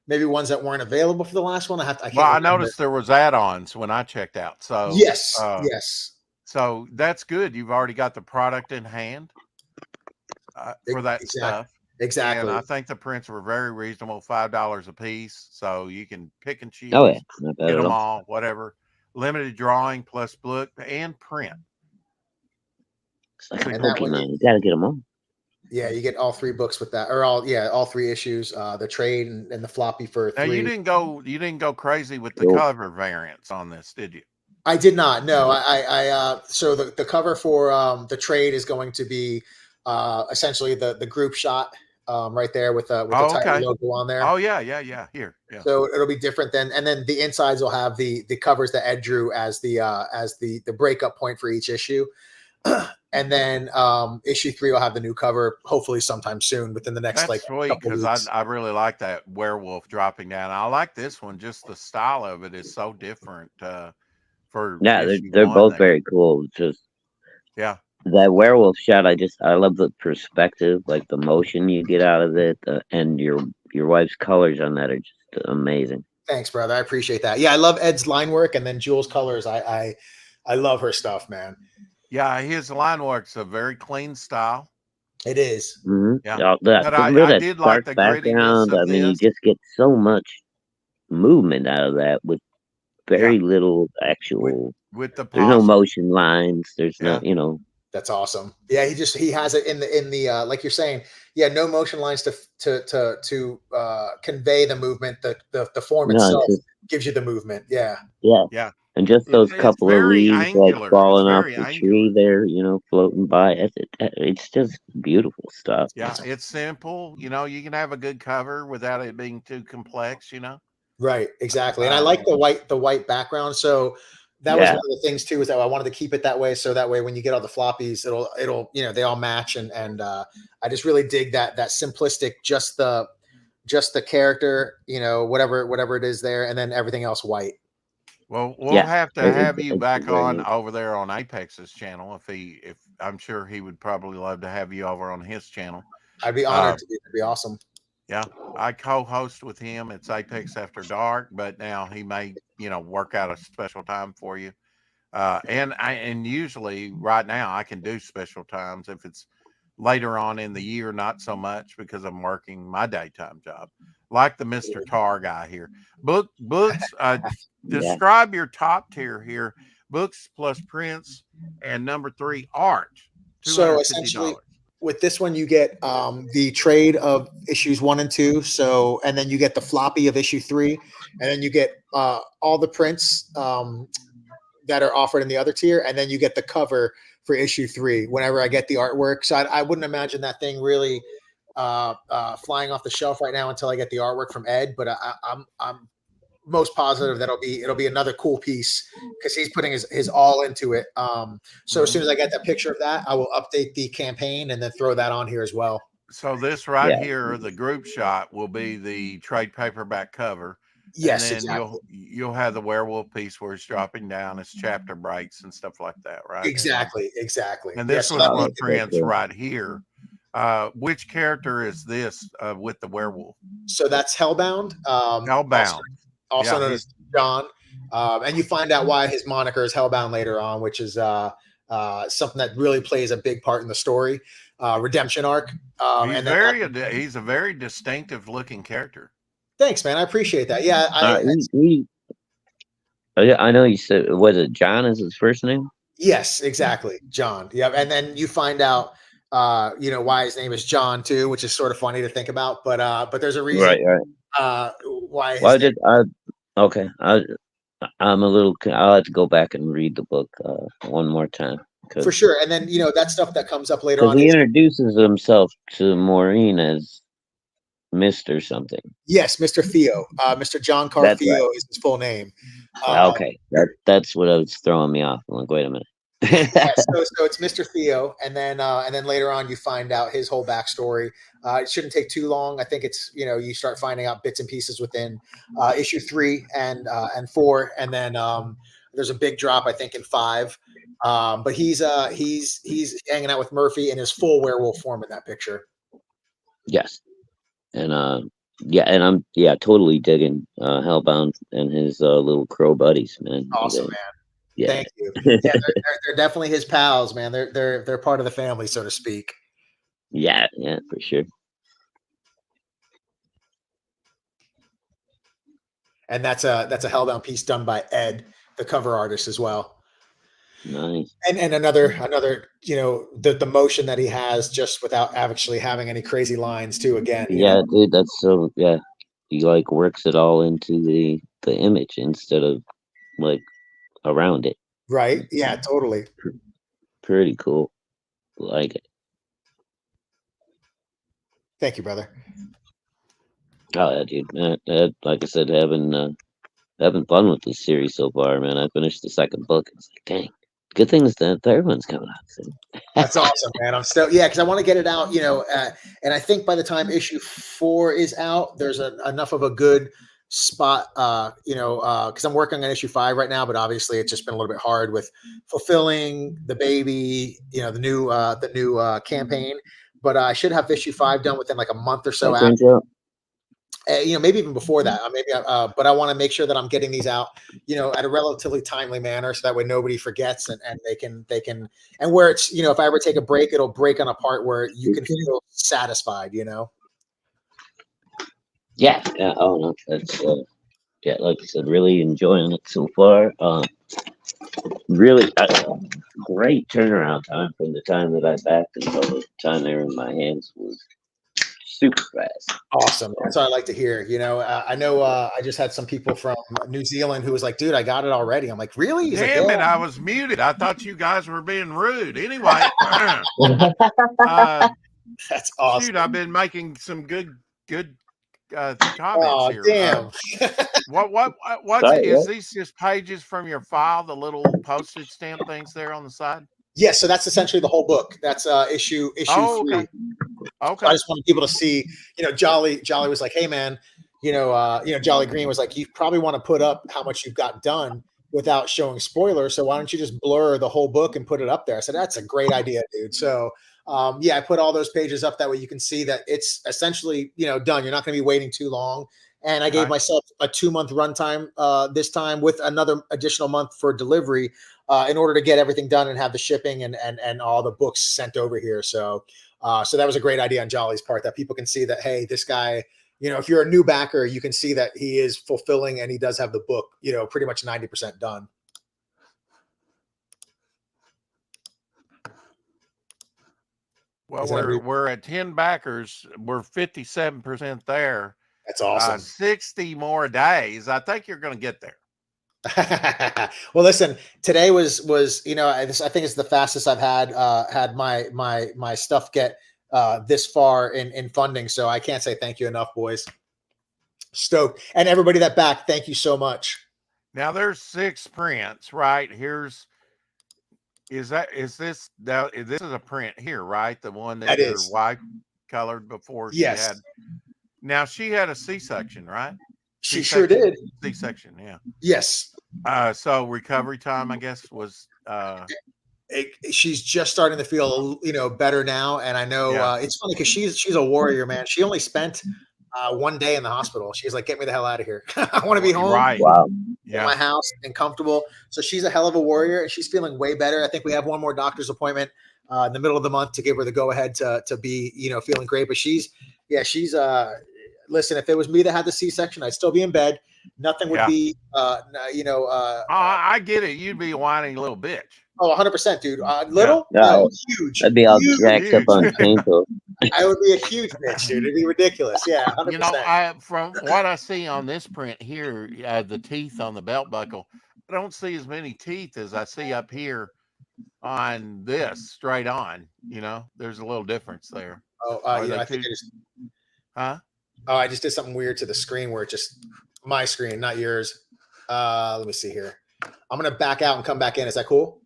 maybe ones that weren't available for the last one. I Well, can't I remember. noticed there was add-ons when I checked out. So, Yes, yes, so that's good. You've already got the product in hand for that exactly, stuff. And exactly. I think the prints were very reasonable, $5 a piece. So you can pick and Oh yeah, choose, not bad get at them all. all, whatever. Limited drawing plus book and print. It's like a And that one, Pokemon. You gotta get them all. yeah, you get all 3 books with that, or all 3 issues. The trade and the floppy for Now 3. you didn't go crazy with the Cool. cover variants on this, did you? I did not. No, so the cover for the trade is going to be essentially the group shot right there with the Oh, title okay. logo on there. Oh yeah. Here, yeah. So it'll be different then, and then the insides will have the covers that Ed drew as the breakup point for each issue, and then issue 3 will have the new cover hopefully sometime soon within the next That's sweet couple because weeks. I really like that werewolf dropping down. I like this one. Just the style of it is so different for Yeah, issue they're 1 both there. very cool. Just Yeah. that werewolf shot, I love the perspective, like the motion you get out of it, and your wife's colors on that are just amazing. Thanks, brother. I appreciate that. Yeah, I love Ed's line work, and then Jules' colors. I love her stuff, man. Yeah, his line work's a very clean style. It is. Yeah. That But with I that did like dark the grittiness background, I of mean, you this. just get so much movement out of that with Yeah. very little With actual. with the There's no pos motion lines. There's no, yeah. That's awesome. Yeah, he has it in the like you're saying. Yeah, no motion lines to convey the movement. The form no, it's itself just gives you the movement. Yeah. yeah. Yeah. And just those It's couple of very leaves like angular. It's falling off very the angular. tree there, floating by. It's just beautiful stuff. Yeah, it's simple. You can have a good cover without it being too complex, Right. Exactly. And I Um, like the white background. So that was Yeah, one of the things too, is that I wanted to keep it that way. So that way, when you get all the floppies, it'll they all match. And I just really dig that simplistic, just the character, whatever it is there, and then everything else white. well, we'll yeah. have to have you It's back very on neat. over there on Apex's channel if I'm sure he would probably love to have you over on his channel. I'd be Uh, honored to be. It'd be awesome. yeah, I co-host with him. It's Apex After Dark, but now he may, work out a special time for you. And usually right now I can do special times if it's later on in the year, not so much because I'm working my daytime job, like the Mr. Tar guy here. Books. Yeah. Describe your top tier here: books plus prints, and number 3 art. So $250. essentially, with this one, you get the trade of issues 1 and 2. So, and then you get the floppy of issue 3, and then you get all the prints that are offered in the other tier, and then you get the cover for issue 3. Whenever I get the artwork, so I wouldn't imagine that thing really flying off the shelf right now until I get the artwork from Ed. But I'm most positive that it'll be another cool piece because he's putting his all into it. So as soon as I get that picture of that, I will update the campaign and then throw that on here as well. So this right Yeah. here, the group shot, will be the trade paperback cover. And Yes, then exactly. you'll have the werewolf piece where it's dropping down, it's chapter breaks and stuff like that, right? Exactly. And Yeah, this so was that Oh, way, one that's very prints cool. right here. Which character is this with the werewolf? so that's Hellbound, Hellbound. also Yeah, known as John. And you find out why his moniker is Hellbound later on, which is something that really plays a big part in the story, redemption arc. he's And then he's a very distinctive looking character. thanks, man. I appreciate that. Yeah, I know you said, was it John is his first name? yes, exactly, John. Yep. And then you find out, why his name is John too, which is sort of funny to think about. But there's a reason Right. why Well, his name. okay. I'm a little. I'll have to go back and read the book one more time For sure. And then that stuff that comes up later because on he is introduces himself to Maureen as Mr. something. yes, Mr. Theo, Mr. John Carr That's right. Theo is his full name. Okay, that's what was throwing me off. I'm like, wait a minute. Yeah, so it's Mr. Theo, and then later on you find out his whole backstory. It shouldn't take too long. I think it's you start finding out bits and pieces within issue 3 and 4, and then There's a big drop, I think, in 5. But he's hanging out with Murphy in his full werewolf form in that picture. Yes. And yeah, and I'm totally digging Hellbound and his little crow buddies, man. Awesome, man. Yeah. Thank you. Yeah, they're definitely his pals, man. They're part of the family, so to speak. Yeah, for sure. And that's a Hellbound piece done by Ed, the cover artist, as well. Nice. And another the motion that he has just without actually having any crazy lines too. Again, dude, that's so he like works it all into the image instead of like around it. Right? Yeah, totally. Pretty cool. Like it. Thank you, brother. Oh yeah, dude. Like I said, having fun with this series so far, man. I finished the second book. It's like, dang, good thing the third one's coming out soon. That's awesome, man. I'm still because I want to get it out, and I think by the time issue 4 is out, there's enough of a good spot, because I'm working on issue 5 right now, but obviously it's just been a little bit hard with fulfilling the baby, the new campaign. But I should have issue 5 done within like a month or so after. Maybe even before that, but I want to make sure that I'm getting these out, at a relatively timely manner, so that way nobody forgets and they can, and where it's, if I ever take a break, it'll break on a part where you can feel satisfied, Yeah. Oh no, that's like I said, really enjoying it so far. Really great turnaround time from the time that I backed until the time they were in my hands was super fast. Awesome. That's what I like to hear. I know I just had some people from New Zealand who was like, dude, I got it already. I'm like, really? He's Damn like, it, I was muted. I thought you guys were being rude. Anyway, that's awesome. Shoot, I've been making some good comments here. Damn. Is these just pages from your file, the little postage stamp things there on the side? Yes, so that's essentially the whole book. That's issue 3. Okay. So I just wanted people to see, Jolly was like, hey man, Jolly Green was like, you probably want to put up how much you've got done without showing spoilers. So why don't you just blur the whole book and put it up there? I said, that's a great idea, dude. So I put all those pages up that way you can see that it's essentially, done. You're not going to be waiting too long. And I gave myself a 2-month runtime this time with another additional month for delivery in order to get everything done and have the shipping and all the books sent over here. So that was a great idea on Jolly's part, that people can see that, hey, this guy, if you're a new backer, you can see that he is fulfilling and he does have the book, pretty much 90% done. Well, we're at 10 backers. We're 57% there. That's awesome. 60 more days. I think you're going to get there. Well, listen, today was I think it's the fastest I've had my stuff get this far in funding. So I can't say thank you enough, boys. Stoked. And everybody that backed, thank you so much. Now there's 6 prints, right? This is a print here, right? The one that is white colored before. Yes. Now she had a C-section, right? She sure did. C-section, yeah. Yes. So recovery time, I guess, was she's just starting to feel better now, and I know it's funny because she's a warrior, man. She only spent 1 day in the hospital. She's like, get me the hell out of here. I want to be home. Right. Wow. In my house and comfortable. So she's a hell of a warrior, and she's feeling way better. I think we have one more doctor's appointment in the middle of the month to give her the go ahead to be feeling great. But she's listen, if it was me that had the C-section, I'd still be in bed. Nothing would be I get it. You'd be a whining little bitch. Oh, 100%, dude. Little? Yeah. No, huge. I'd be all jacked up on painful. I would be a huge bitch, dude. It'd be ridiculous. Yeah, 100%. From what I see on this print here, the teeth on the belt buckle, I don't see as many teeth as I see up here on this straight on. There's a little difference there. Oh, I think I just. Huh? Oh, I just did something weird to the screen where it just my screen, not yours. Let me see here. I'm gonna back out and come back in. Is that cool?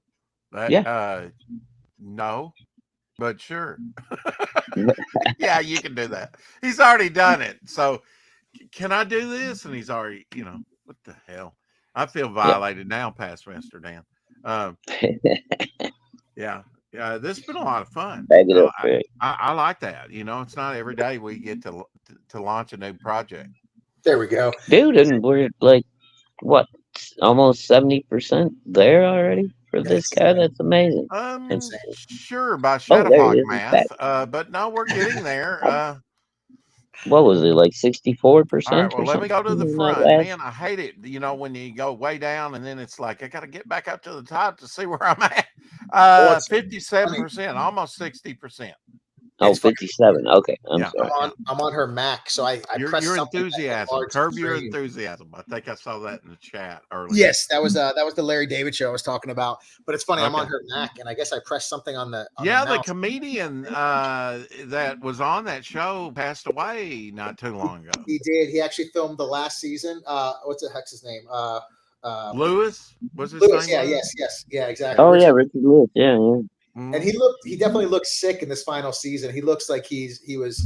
No, but sure. Yeah, you can do that. He's already done it. So can I do this? And he's already, what the hell? I feel violated now, past Mr. Dan. Yeah. Yeah, this has been a lot of fun. Bag it up, right? I like that. It's not every day we get to launch a new project. There we go. Dude, and we're like, what, almost 70% there already for this guy? That's amazing. Insane. Sure, by Oh, there Shadowhawk he is. He's back. math. But no, we're getting there. What was it, like 64% All right, or well, let me something? go to the in that front. last- Man, I hate it, when you go way down and then it's like, I got to get back up to the top to see where I'm at. 57%, almost 60%. Oh, It's funny. 57. Okay, I'm Yeah. sorry. I'm on her Mac, so I pressed Your something at the enthusiasm. large Curb your screen. enthusiasm. I think I saw that in the chat earlier. Yes, that was the Larry David show I was talking about. But it's funny, I'm on Okay. her Mac, and I guess I pressed something on the Yeah, the the mouse. comedian that was on that show passed away not too long ago. He did. He actually filmed the last season. What's the heck's his name? Lewis was his Lewis. name? Yeah, yes, yeah, exactly. Oh, yeah, Richard Lewis. Yeah, yeah. Mhm. And he definitely looks sick in this final season. He looks like he was,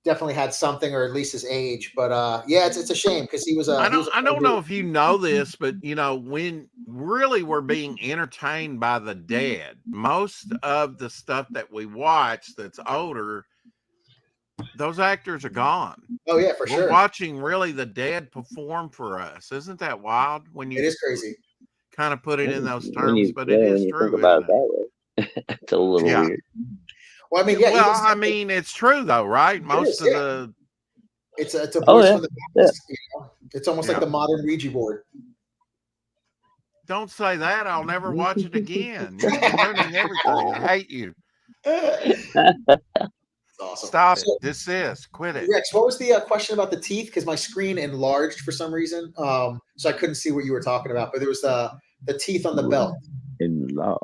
definitely had something, or at least his age. But yeah, it's a shame because he was a. I he was a don't know if you know this, but when really we're being entertained by the dead, most of the stuff that we watch that's older, those actors are gone. Oh yeah, for We're sure. watching really the dead perform for us. Isn't that wild when you It is crazy. kind of put it in those When terms? you, But yeah, it when is you true, think about isn't it it? that way. It's a little Yeah. weird. Well, I mean, yeah. Well, even I mean, it's true though, right? Most of yeah. the It's a Oh, voice yeah, from the past. It's almost like the modern Ouija board. don't say that. I'll never watch it again. You're ruining everything. I hate you. Awesome. Stop So, it. Desist. Quit it. Rex, what was the question about the teeth? Because my screen enlarged for some reason, so I couldn't see what you were talking about. But there was the teeth on the belt. Enlarged.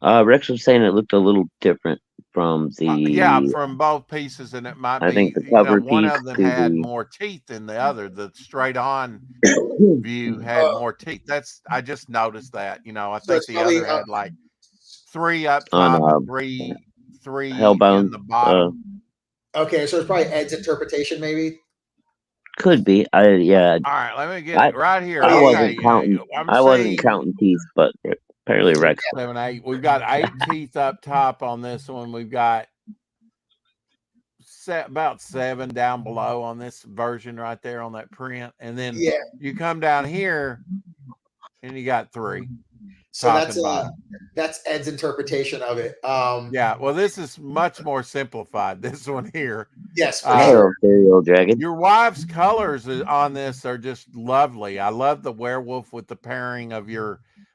Rex was saying it looked a little different from the. From both pieces, and it might I be think the cover one teeth of them to had the. more teeth than the other. The straight on view had more teeth. I just noticed that. I So think it's the probably other had like 3 up On, top and three Hellbound, in the bottom. okay. So it's probably Ed's interpretation, maybe. Could be. Yeah. All right, let me get it right here. I Okay, wasn't counting. I wasn't counting teeth, but apparently Rex. 7, 8. We've got 8 teeth up top on this one. We've got about 7 down below on this version right there on that print, and then you come down here and you got 3. So that's Ed's interpretation of it. Yeah, well, this is much more simplified. This one here. Yes, for sure. Dragon. Your wife's colors on this are just lovely. I love the werewolf with the pairing of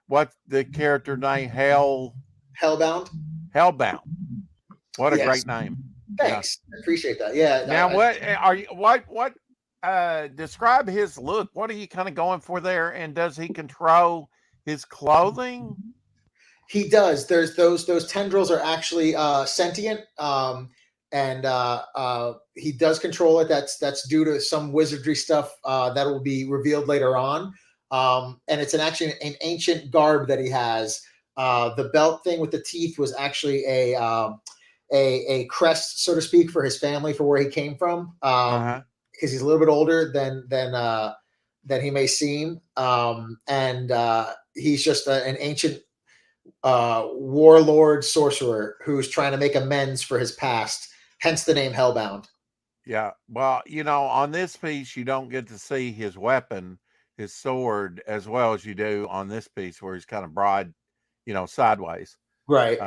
what's the character name? Hellbound. What a great name. Thanks. I appreciate that. Yeah. Now, what describe his look? What are you kind of going for there? And does he control his clothing? He does. There's those tendrils are actually sentient, and he does control it. That's due to some wizardry stuff that will be revealed later on. And it's actually an ancient garb that he has. The belt thing with the teeth was actually a crest, so to speak, for his family, for where he came from, because he's a little bit older than he may seem, and he's just an ancient warlord sorcerer who's trying to make amends for his past, hence the name Hellbound. Yeah, well, on this piece you don't get to see his weapon, his sword, as well as you do on this piece where he's kind of broad, sideways. Right.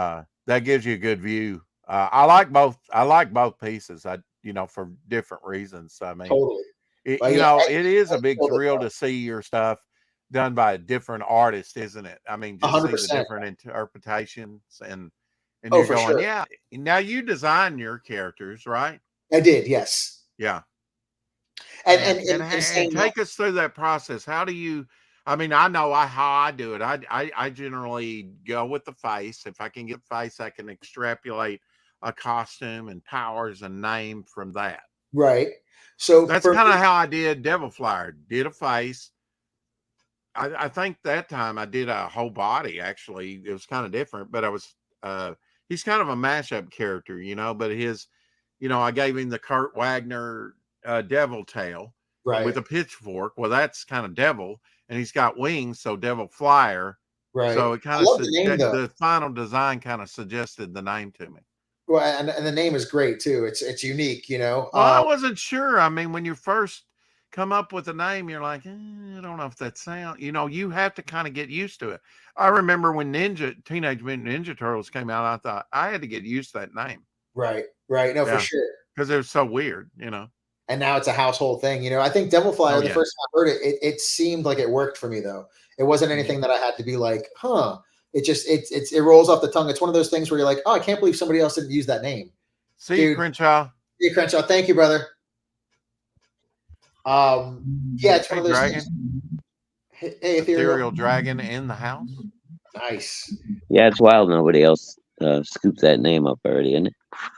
That gives you a good view. I like both pieces. For different reasons. I mean, totally. It is a big thrill to see your stuff done by a different artist, isn't it? I mean, just 100%. see the different interpretations and you're going, sure. Yeah. Now you design your characters, right? I did, yes. Yeah. And take us through that process. How do you? I mean, I know how I do it. I generally go with the face. If I can get face, I can extrapolate a costume and powers and name from that. Right. So that's kind of how I did Devil Flyer. Did a face. I think that time I did a whole body. Actually, it was kind of different, but I was. He's kind of a mashup character, but his, I gave him the Kurt Wagner devil tail. Right. with a pitchfork. Well, that's kind of devil, and he's got wings, so devil flyer. Right. So it kind I of love the name though. the final design kind of suggested the name to me. Well, and the name is great too. It's unique, you know. Well, I wasn't sure. I mean, when you first come up with a name, you're like, I don't know if that sound. You know, you have to kind of get used to it. I remember when Teenage Mutant Ninja Turtles came out, I thought I had to get used to that name. Right. No, for sure. Because it was so weird, you know. And now it's a household thing, you know. I think Devil Flyer, the first time I heard it, it seemed like it worked for me though. It wasn't anything that I had to be like, huh. It just it rolls off the tongue. It's one of those things where you're like, oh, I can't believe somebody else didn't use that name. See you, Crenshaw. See you, Crenshaw. Thank you, brother. Yeah, it's one of those dragon. Things. Hey, Ethereal dragon in the house. Nice. Yeah, it's wild. Nobody else scooped that name up already, isn't it?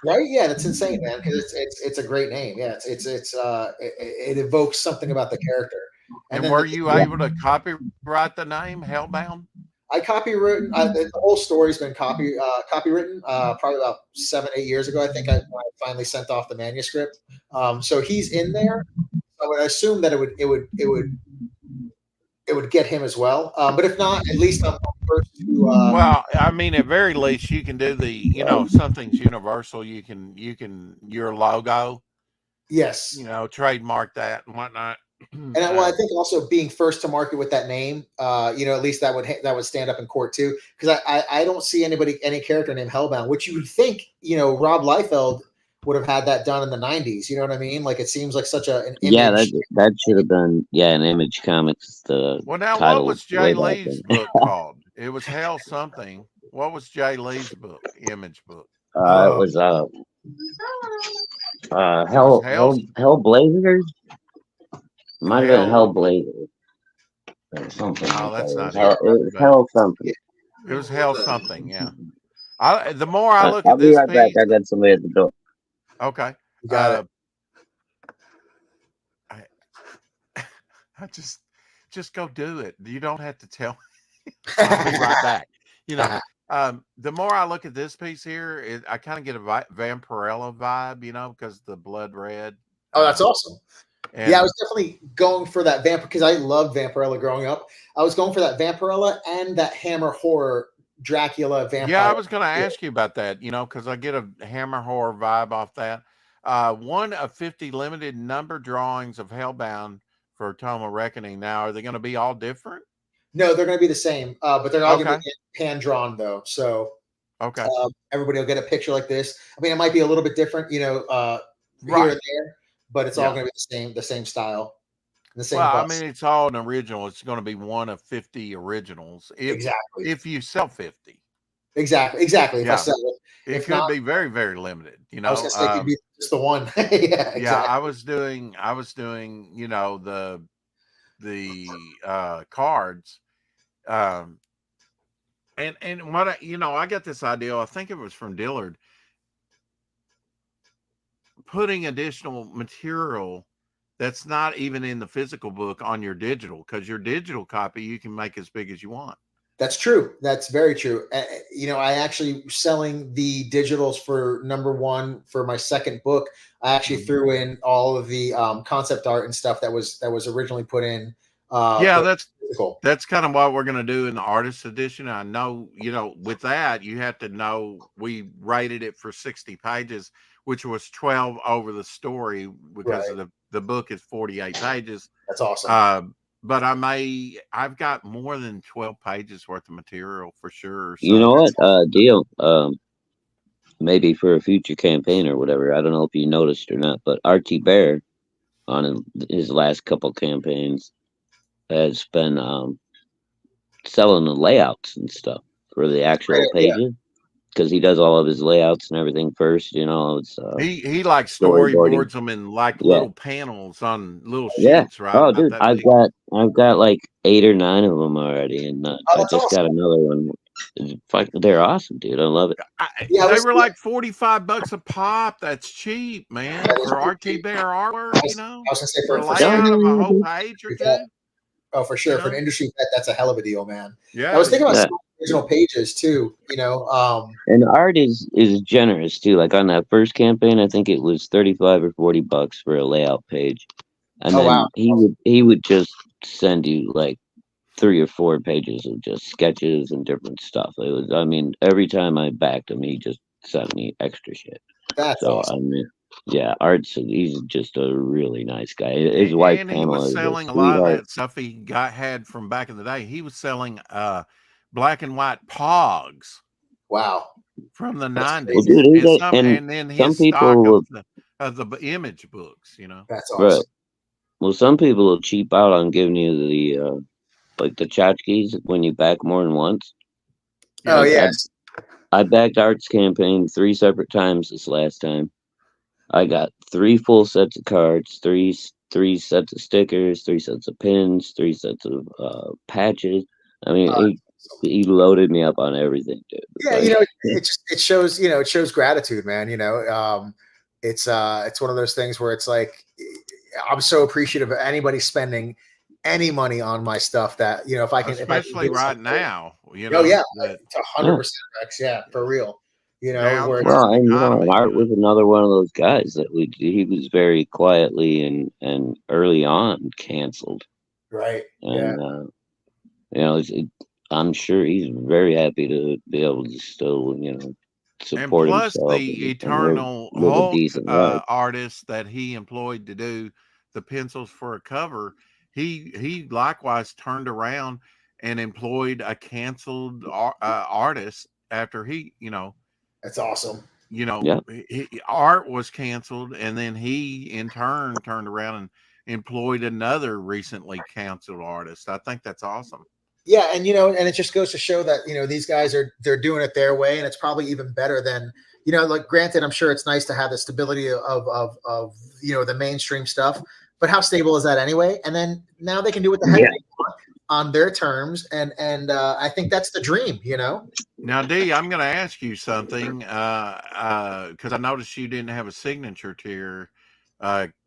Right? Yeah, that's insane, man. Because it's a great name. Yeah, it evokes something about the character. And were you able to copyright the name Hellbound? I copywritten the whole story's been copywritten probably about 7-8 years ago. I think I finally sent off the manuscript. So he's in there. I would assume that it would get him as well. But if not, at least I'm first to. Well, I mean, at very least, you can do the something's universal. You can your logo. Yes. Trademark that and whatnot. And I think also being first to market with that name, at least that would stand up in court too, because I don't see any character named Hellbound, which you would think Rob Liefeld would have had that done in the 90s. You know what I mean? Like it seems like such an image. That should have been an Image Comics. What was Jay Lee's book called? It was Hell something. What was Jay Lee's book? Image book. It was Hellblazers. Might have been Hellblazer. Something. No, that's not it. It was Hell something. It was Hell something, yeah. The more I look I'll at this be right back. I got somebody at the door. Okay. You got it. I just go do it. You don't have to tell me. I'll be right back. The more I look at this piece here, I kind of get a Vampirella vibe, because the blood red. Oh, that's awesome. And I was definitely going for that because I loved Vampirella growing up. I was going for that Vampirella and that Hammer horror Dracula vampire. Yeah, I was going to ask you about that, because I get a Hammer horror vibe off that. 1 of 50 limited number drawings of Hellbound for Tome Reckoning. Now, are they going to be all different? No, they're going to be the same, but they're all going to be hand drawn though. So everybody will get a picture like this. I mean, it might be a little bit different, here and there. But it's all going to be the same style, the same. Well, I mean, it's all an original. It's going to be 1 of 50 originals. Exactly. If you sell 50. Exactly. If I sell it, it could be very, very limited. I was going to say it could be just the one. Exactly. Yeah, I was doing. The cards. And what I got this idea. I think it was from Dillard. Putting additional material that's not even in the physical book on your digital, because your digital copy you can make as big as you want. That's true. That's very true. I actually selling the digitals for #1 for my second book. I actually threw in all of the concept art and stuff that was originally put in. That's kind of what we're going to do in the artist edition. I know, with that you have to know we rated it for 60 pages, which was 12 over the story because of the book is 48 pages. That's awesome. But I've got more than 12 pages worth of material for sure. So you know what, deal, maybe for a future campaign or whatever. I don't know if you noticed or not, but Archie Bear on his last couple campaigns has been selling the layouts and stuff for the actual pages. Because he does all of his layouts and everything first, it's he like storyboards them in little panels on little sheets, right? Oh, dude, I've got like 8 or 9 of them already, and I just got another one. They're awesome, dude. I love it. They were like $45 a pop. That's cheap, man, for Archie Bear artwork. I was gonna say for layout of a whole page or two. Oh, for sure. For an industry, that's a hell of a deal, man. Yeah, I was thinking about original pages too. And art is generous too. Like on that first campaign, I think it was $35 or $40 for a layout page. And Oh then wow. he would just send you like 3 or 4 pages of just sketches and different stuff. It was, I mean, every time I backed him, he just sent me extra shit. That's So awesome. I mean, yeah, Art's he's just a really nice guy. His wife And he was Pamela is a selling a lot of sweetheart. that stuff he had from back in the day. He was selling black and white pogs Wow. from the That's Well, 90s, crazy. dude, and and then some his stock people will, of the image books, you know. That's right. awesome. Well, some people will cheap out on giving you the like the tchotchkes when you back more than once. Oh Yeah. Like yes. I backed Art's campaign 3 separate times this last time. I got 3 full sets of cards, three sets of stickers, 3 sets of pins, 3 sets of patches. I mean, Oh, that's awesome. he loaded me up on everything, dude. Yeah, Like, it shows, it shows gratitude, man. It's one of those things where it's like I'm so appreciative of anybody spending any money on my stuff that, if I can Especially get right something. now, you Oh yeah, know, that to yeah. 100%, Rex. Yeah, for real. now Where it's Well, with the and and economy, Art you know. was another one of those guys that he was very quietly and early on canceled, right. Yeah. and I'm sure he's very happy to be able to still And support plus himself the and eternal live a Hulk decent life. artist that he employed to do the pencils for a cover, he likewise turned around and employed a canceled artist after he, That's awesome. Yeah, art was canceled, and then he in turn turned around and employed another recently canceled artist. I think that's awesome. Yeah, and and it just goes to show that these guys they're doing it their way, and it's probably even better than like granted, I'm sure it's nice to have the stability of the mainstream stuff, but how stable is that anyway? And then now they can do what the heck yeah. they want on their terms, and I think that's the dream. Now, D, I'm going to ask you something because I noticed you didn't have a signature tier.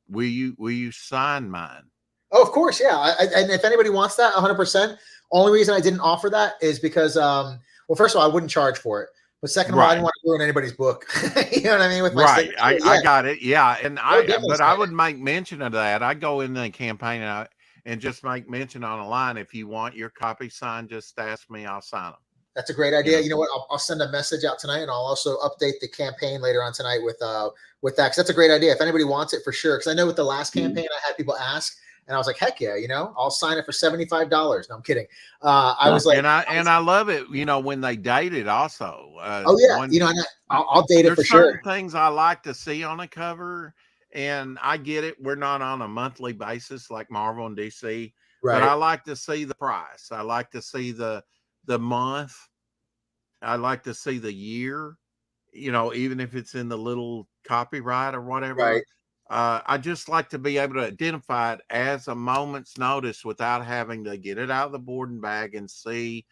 Will you sign mine? Oh, of course, yeah. And if anybody wants that, 100%. Only reason I didn't offer that is because, well, first of all, I wouldn't charge for it. But second of all, I didn't Right, want to ruin anybody's book. You know what I mean? With my right. signature. I Yeah, got it. Yeah, and I would definitely but I sign it. would make mention of that. I go in the campaign and just make mention on a line. If you want your copy signed, just ask me. I'll sign them. That's a great You idea. know. You know what? I'll send a message out tonight, and I'll also update the campaign later on tonight with that. Because that's a great idea. If anybody wants it, for sure. Because I know with the last campaign, I had people ask, and I was like, "Heck yeah!" I'll sign it for $75. No, I'm kidding. I was like, And I love it. When they date it, also. "Oh yeah," One I'll date it for There's certain sure. things I like to see on a cover, and I get it. We're not on a monthly basis like Marvel and DC, but Right, I like to see the price. I like to see the month. I like to see the year. Even if it's in the little copyright or right. whatever. I just like to be able to identify it as a moment's notice without having to get it out of the boarding bag and see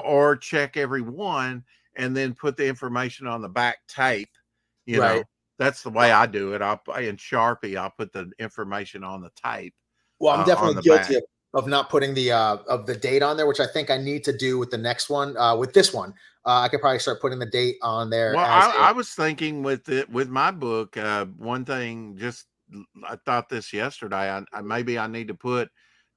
or check every one and then put the information on the back tape. You Right. know, that's the way I do it. In Sharpie, I'll put the information on the tape Well, I'm on definitely the guilty back. of not putting the of the date on there, which I think I need to do with the next one. With this one, I could probably start putting the date on there Well, as a. I was thinking with my book, one thing. I thought this yesterday. Maybe I need to put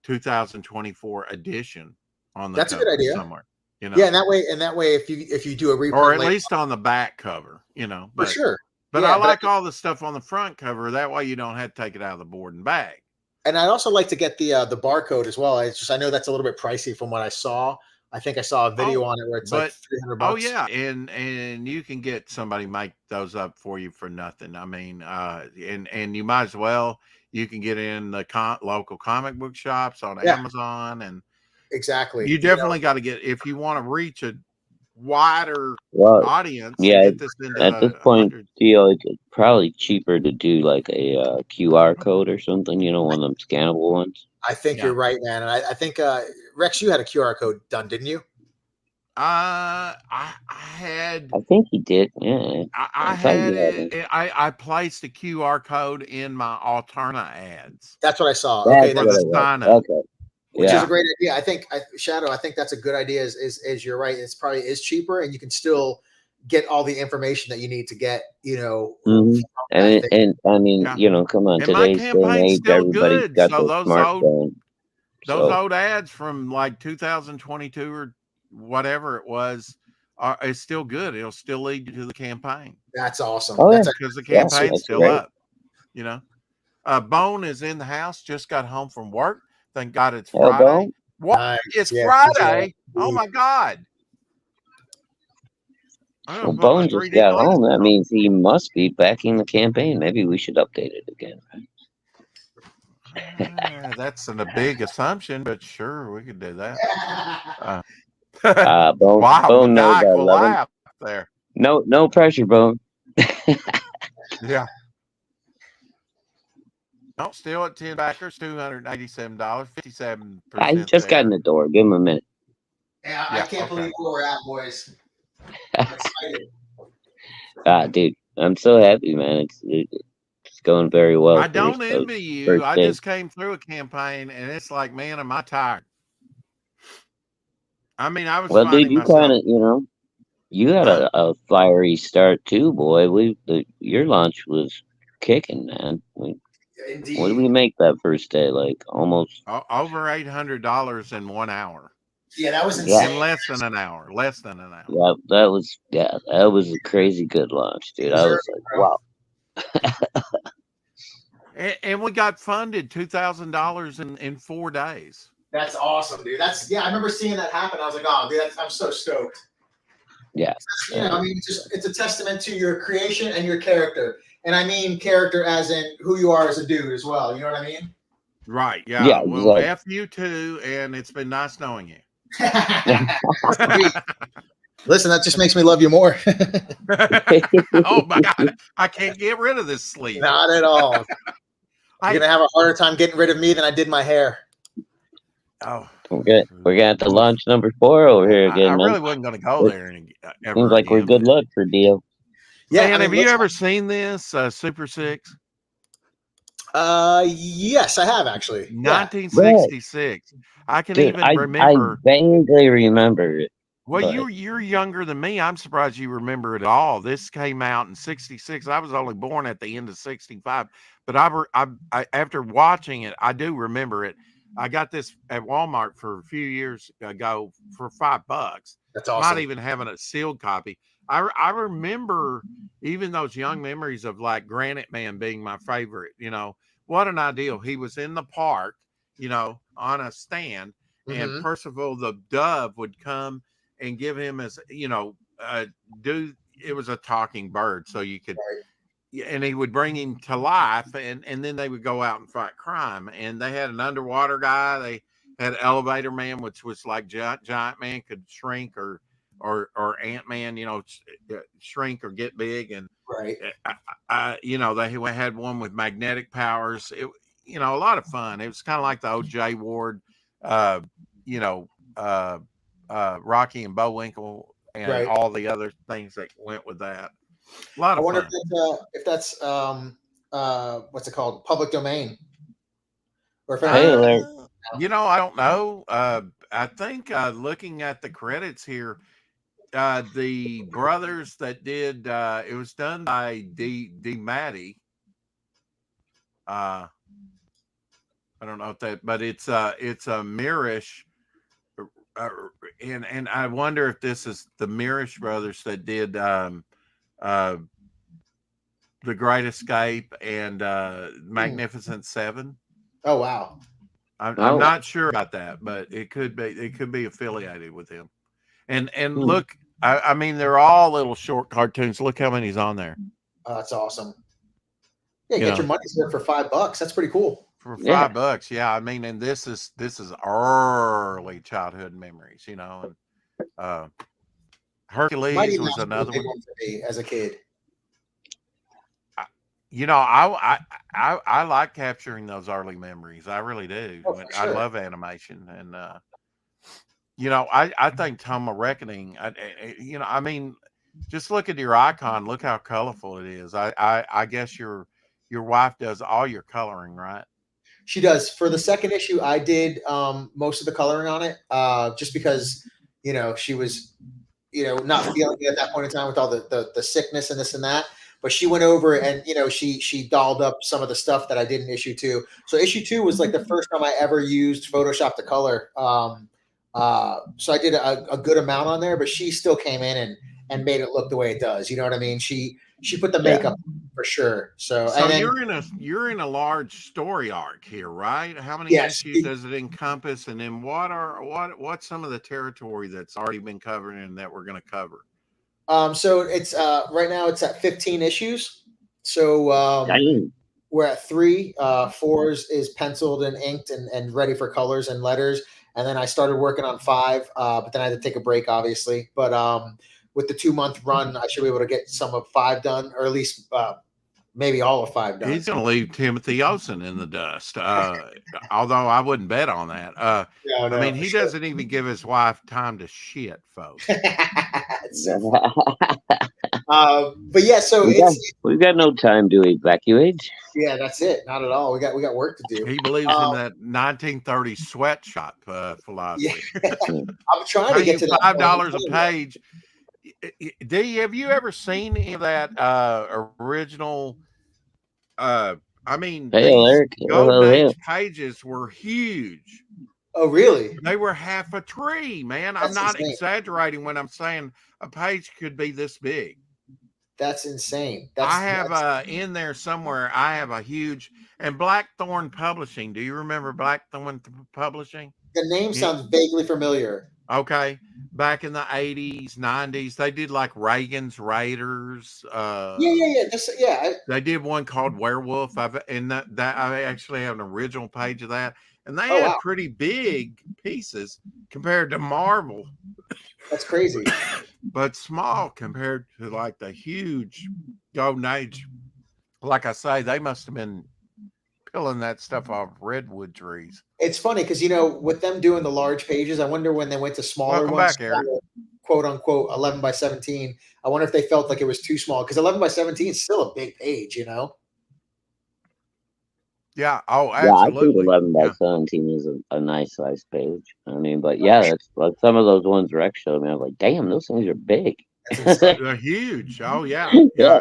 2024 edition on the That's a good cover idea. somewhere. Yeah, and that way, if you do a Or reprint at later, least on the back cover. for But sure. But I Yeah, like all the stuff on the front cover. That way you don't have to take it out of the board and bag. and I'd also like to get the barcode as well. I know that's a little bit pricey from what I saw. I think I saw a video Oh, on it where it's like but 300 oh bucks. yeah, and you can get somebody make those up for you for nothing. I mean, and you might as well. You can get in the local comic book shops on Yeah, Amazon, and exactly. you definitely got to get if you want to reach a wider Well, audience and yeah. get this into At this the point, hundreds. it's probably cheaper to do like a QR code or something. One of them scannable ones. I think Yeah. you're right, man. And I think Rex, you had a QR code done, didn't you? I had I think he did. Yeah, I I thought had you had one. it. I placed a QR code in my Alterna ads That's what I saw. Okay, That's for what the it was. sign up. Okay. which is a Yeah. great idea. I think Shadow. I think that's a good idea. Is you're right. It's probably is cheaper, and you can still get all the information that you need to get, Mm-hmm. And I mean, Yeah. come on, And my today's day and campaign's age, still everybody's good. got So their smartphone. those old ads from like 2022 or whatever it was is still good. It'll still lead you to the campaign. That's awesome. Oh, That's yeah. Because the Yeah, campaign's that's still great. up. Bone is in the house. Just got home from work. Thank God it's Hello, Friday. Bone. What? Nice. It's Yeah, Friday. Oh my God. I'm Well, gonna put my Bone just 3D got glasses home. That on. means he must be backing the campaign. Maybe we should update it again. That's a big assumption, but sure, we could do that. Bone, Wow, Bone knows I maniacal love him. laugh there. No pressure, Bone. Yeah. No, still at 10 backers, $287, 57%. I just got in the door. Give him a minute. Yeah, I can't believe where we're at, boys. I'm excited. Dude, I'm so happy, man. It's going very well. I don't envy you. I just came through a campaign, and it's like, man, am I tired? I mean, I was dude, you kind of, you had a fiery start too, boy. Your launch was kicking, man. Indeed. What did we make that first day? Like almost over $800 in 1 hour. Yeah, that was insane. In less than an hour. Yeah, that was a crazy good launch, dude. I was like, wow. And we got funded $2,000 in 4 days. That's awesome, dude. I remember seeing that happen. I was like, oh, dude, I'm so stoked. Yeah. I mean, it's a testament to your creation and your character. And I mean character as in who you are as a dude as well. You know what I mean? Right. Yeah. Yeah, well, exactly. F you too, and it's been nice knowing you. Listen, that just makes me love you more. Oh my God. I can't get rid of this sleep. Not at all. You're going to have a harder time getting rid of me than I did my hair. Oh, we're gonna have to launch number 4 over here again. I man. really wasn't going to go there. Seems like we're good luck for Dio. Yeah, man, have you ever seen this Super 6? Yes, I have actually. 1966. Yeah. I can even remember. I vaguely remember it. Well, you're younger than me. I'm surprised you remember it at all. This came out in 66. I was only born at the end of 65, but I after watching it, I do remember it. I got this at Walmart for a few years ago for $5. That's awesome. Not even having a sealed copy. I remember even those young memories of like Granite Man being my favorite. What an ideal. He was in the park, on a stand, and Percival the dove would come and give him it was a talking bird, so you could, and he would bring him to life, and then they would go out and fight crime. And they had an underwater guy. They had Elevator Man, which was like giant man could shrink or Ant-Man, shrink or get big. And they had one with magnetic powers. It, a lot of fun. It was kind of like the O.J. Ward, Rocky and Bullwinkle and all the other things that went with that. A lot of fun. I wonder if that's what's it called? Public domain. Or if I don't know. I think looking at the credits here, the brothers that did it was done by D. Matty. I don't know if that, but it's a Mirish. And I wonder if this is the Mirish brothers that did The Great Escape and Magnificent Seven. Oh wow! I'm not sure about that, but it could be affiliated with him. And look, I mean, they're all little short cartoons. Look how many's on there. Oh, that's awesome. Yeah, get your money's worth for $5. That's pretty cool. For $5, yeah. I mean, and this is early childhood memories, and Hercules was another one for me as a kid. I like capturing those early memories. I really do. Oh, I love animation, and I think Tome Reckoning. I mean, just look at your icon. Look how colorful it is. I guess your wife does all your coloring, right? She does. For the second issue, I did most of the coloring on it, just because she was not feeling it at that point in time with all the sickness and this and that. But she went over and she dolled up some of the stuff that I did in issue 2. So issue 2 was like the first time I ever used Photoshop to color. So I did a good amount on there, but she still came in and made it look the way it does. You know what I mean? She put the makeup for sure. So and then, you're in a large story arc here, right? How many Yes. issues does it encompass? And then what's some of the territory that's already been covered and that we're going to cover? So it's right now it's at 15 issues. So we're at 3. 4 is penciled and inked and ready for colors and letters. And then I started working on 5, but then I had to take a break, obviously. But with the 2-month run, I should be able to get some of 5 done, or at least maybe all of 5 done. He's going to leave Timothy Olsen in the dust, although I wouldn't bet on that. No, I mean, he doesn't even give his wife time to shit, folks. But yeah, so we've got no time to evacuate. Yeah, that's it. Not at all. We got work to do. He believes in that 1930s sweatshop philosophy. Yeah. I'm trying to get to that $5 a page. D, have you ever seen any of that original? I mean, Golden Age pages were huge. Oh, really? They were half a tree, man. I'm not exaggerating when I'm saying a page could be this big. That's insane. I have in there somewhere. I have a huge and Blackthorn Publishing. Do you remember Blackthorn Publishing? The name sounds vaguely familiar. Okay, back in the 80s, 90s, they did like Reagan's Raiders. Yeah. They did one called Werewolf. I actually have an original page of that, and they had pretty big pieces compared to Marvel. That's crazy. But small compared to like the huge Golden Age. Like I say, they must have been peeling that stuff off redwood trees. It's funny because with them doing the large pages, I wonder when they went to smaller ones, quote unquote 11 by 17. I wonder if they felt like it was too small because 11 by 17 is still a big page, Yeah. Oh, absolutely. I think 11 by 17 is a nice size page. I mean, but that's like some of those ones Rex showed me. I was like, damn, those things are big. They're huge. Oh yeah. Yeah.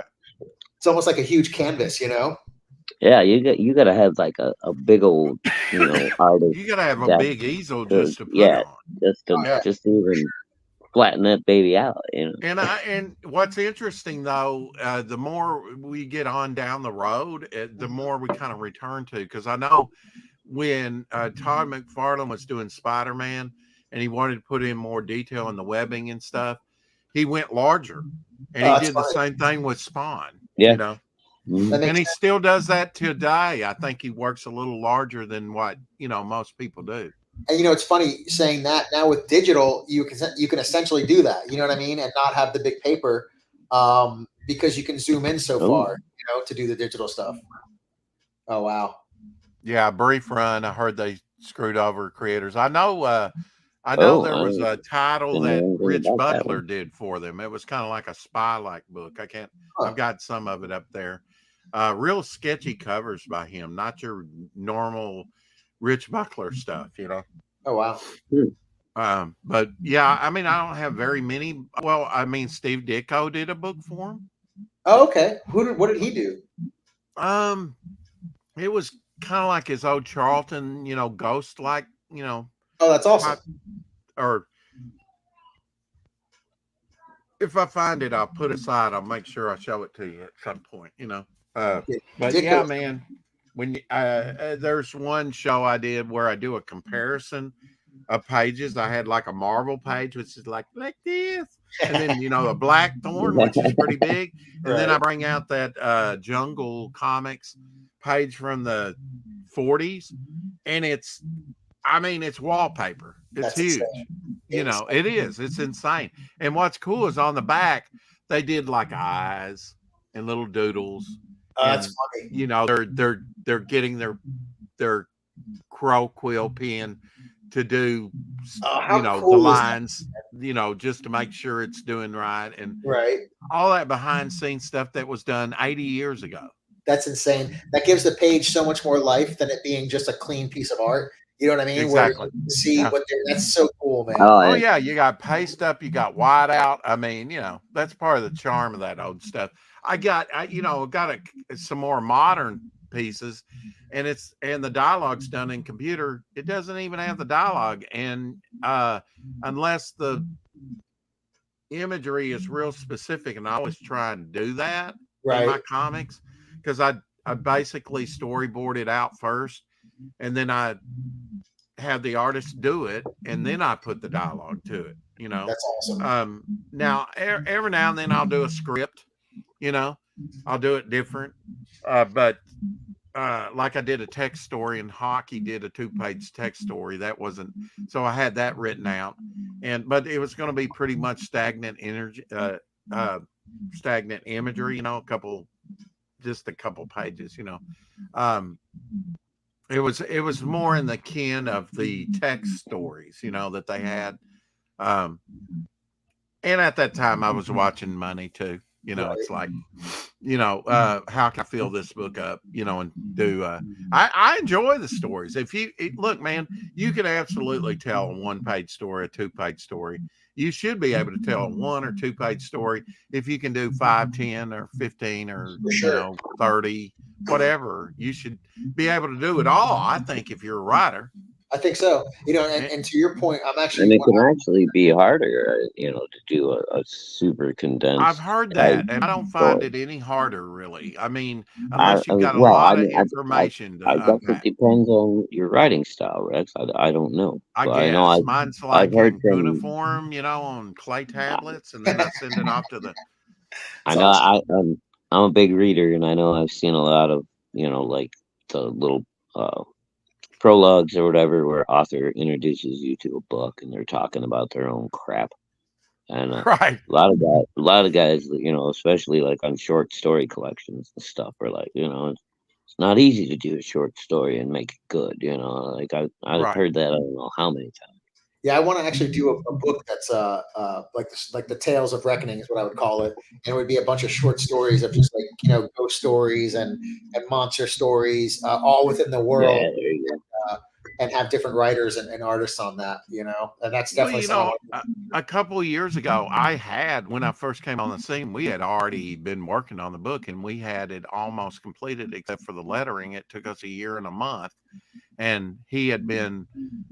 It's almost like a huge canvas, Yeah, you gotta have like a big old artist. You gotta have a big easel just to put on. Just to even flatten that baby out, And what's interesting though, the more we get on down the road, the more we kind of return to, because I know when Todd McFarlane was doing Spider-Man and he wanted to put in more detail in the webbing and stuff, he went larger, and he did the same thing with Spawn. And he still does that today. I think he works a little larger than what most people do. And it's funny saying that now with digital, you can essentially do that. You know what I mean, and not have the big paper, because you can zoom in so far, to do the digital stuff. Oh wow! Yeah, brief run. I heard they screwed over creators. I know there was a title that Rich Buckler did for them. It was kind of like a spy-like book. I've got some of it up there. Real sketchy covers by him, not your normal Rich Buckler stuff, Oh wow. But yeah, I mean, I don't have very many. Well, I mean, Steve Ditko did a book for him. Oh, okay. What did he do? It was kind of like his old Charlton, ghost like, Oh, that's awesome. Or if I find it, I'll put it aside. I'll make sure I show it to you at some point, But yeah, man, when there's one show I did where I do a comparison of pages. I had like a Marvel page, which is like this, and then a Blackthorn, which is pretty big, and then I bring out that Jungle Comics page from the 40s, and it's wallpaper. It's huge. It is. It's insane. And what's cool is on the back they did like eyes and little doodles. That's funny. They're getting their crow quill pen to do cool the lines, just to make sure it's doing right, and all that behind scenes stuff that was done 80 years ago. That's insane. That gives the page so much more life than it being just a clean piece of art. You know what I mean? Exactly. Where you see Yeah. what that's so cool, man. Oh yeah, you got paste up, you got white out. I mean, that's part of the charm of that old stuff. I got some more modern pieces, and the dialogue's done in computer. It doesn't even have the dialogue, and unless the imagery is real specific, and I always try and do that in my comics, because I basically storyboard it out first, and then I have the artist do it, and then I put the dialogue to it. That's awesome. Now every now and then I'll do a script. I'll do it different. But like I did a text story, and Hockey did a 2-page text story. That wasn't so I had that written out, but it was going to be pretty much stagnant energy, stagnant imagery. Just a couple pages. It was more in the kin of the text stories, that they had. And at that time I was watching money too. It's like, how can I fill this book up, and do, I enjoy the stories. Look, man, you can absolutely tell a 1-page story, a 2-page story. You should be able to tell a 1 or 2-page story if you can do 5, 10 or 15 or, 30, whatever. You should be able to do it all, I think, if you're a writer. I think so. And to your point, I'm actually. And it can actually be harder, to do a super condensed. I've heard that, and I don't find it any harder, really. I mean, unless you've got a lot of information. I guess it depends on your writing style, Rex. I don't know. I guess mine's like in cuneiform, on clay tablets, and then I send it off to the. I know. I'm a big reader, and I know I've seen a lot of, like the little prologues or whatever, where author introduces you to a book and they're talking about their own crap, and right, a lot of guys, especially like on short story collections and stuff, are like, it's not easy to do a short story and make it good. Like I've heard that I don't know how many times. Yeah, I want to actually do a book that's like the Tales of Reckoning is what I would call it, and it would be a bunch of short stories of just like ghost stories and monster stories, all within the world, and have different writers and artists on that, and that's definitely a couple of years ago, when I first came on the scene, we had already been working on the book, and we had it almost completed except for the lettering. It took us a year and a month. And he had been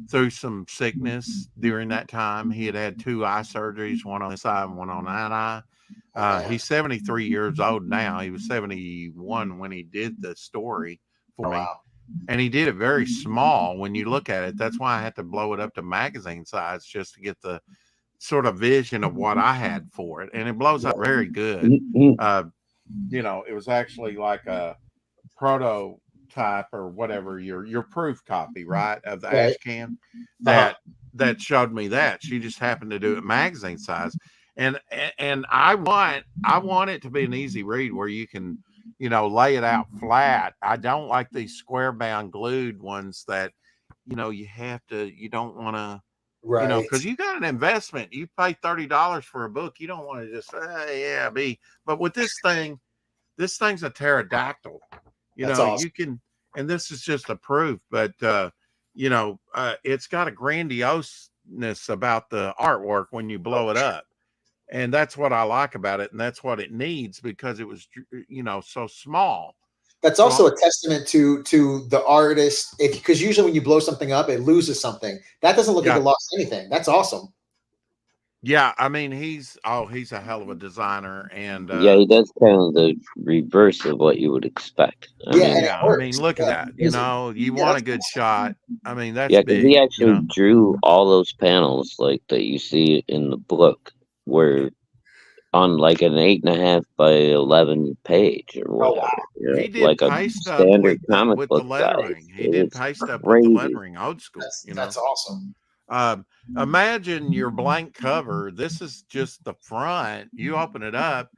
through some sickness during that time. He had 2 eye surgeries, one on this eye and one on that eye. He's 73 years old now. He was 71 when he did the story for me. And he did it very small when you look at it. That's why I had to blow it up to magazine size just to get the sort of vision of what I had for it. And it blows up very good. It was actually like a prototype or whatever, your proof copy, right, of the ash can that showed me that. She just happened to do it magazine size, and I want it to be an easy read where you can lay it out flat. I don't like these square bound glued ones that you don't want to, because you got an investment. You pay $30 for a book. You don't want to just but with this thing's a pterodactyl. Awesome. You can, and this is just a proof, but it's got a grandioseness about the artwork when you blow it up. And that's what I like about it. And that's what it needs, because it was, so small. That's also a testament to the artist, because usually when you blow something up, it loses something. That doesn't look like it lost anything. That's awesome. Yeah, I mean, he's a hell of a designer, and he does kind of the reverse of what you would expect. I mean, look at that. You want a good shot. I mean, that's big. He actually drew all those panels like that you see in the book, where on like an 8.5 by 11 page or whatever. He did like paste a up standard with comic the book lettering. size. He did paste up with the lettering, old school. That's awesome. Imagine your blank cover. This is just the front. You open it up,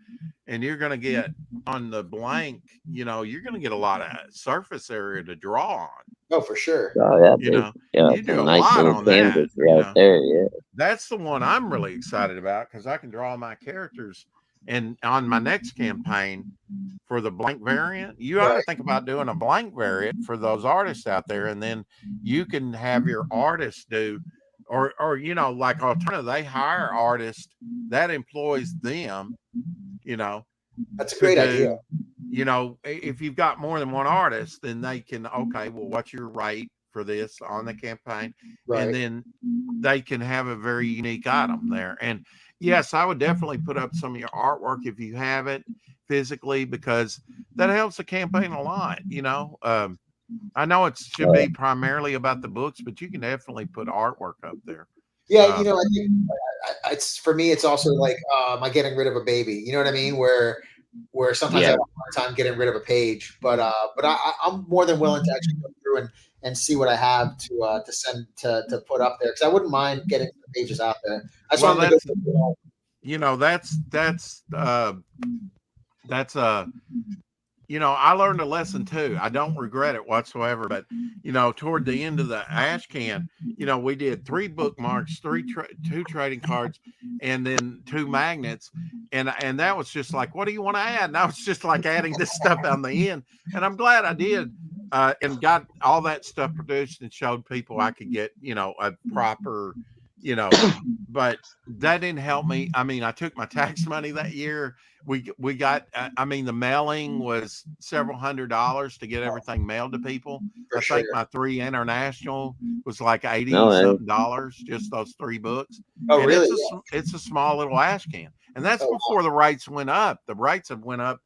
and you're going to get on the blank. You're going to get a lot of surface area to draw on. Oh, for sure. Oh, you do a lot on that. There, That's the one I'm really excited about, because I can draw my characters And on my next campaign for the blank variant, you ought to Right. think about doing a blank variant for those artists out there, and then you can have your artists do, or like alternative, they hire artists that employs them, you know, That's a to great idea. do, if you've got more than one artist, then they can, okay, well, what's your rate for this on the campaign? And Right. then they can have a very unique item there. And yes, I would definitely put up some of your artwork if you have it physically, because that helps the campaign a lot. I know it should be primarily about the books, but you can definitely put artwork up there. Yeah, I think it's for me. It's also like my getting rid of a baby. You know what I mean? Where sometimes I have a hard time getting rid of a page, but I'm more than willing to actually go through and see what I have to send to put up there, because I wouldn't mind getting the pages out there. I just wanted to go through. That's I learned a lesson too. I don't regret it whatsoever. But toward the end of the ash can, we did 3 bookmarks, 2 trading cards, and then 2 magnets, and that was just like, what do you want to add? And I was just like adding this stuff on the end, and I'm glad I did, and got all that stuff produced and showed people I could get a proper. But that didn't help me. I mean, I took my tax money that year. We got, the mailing was several $100s to get everything mailed to people. For I sure. think my 3 international was like $80 something, just those 3 books. Oh, and really? It's a small little ash can, and that's Oh, before the rates went up. The rates have went up,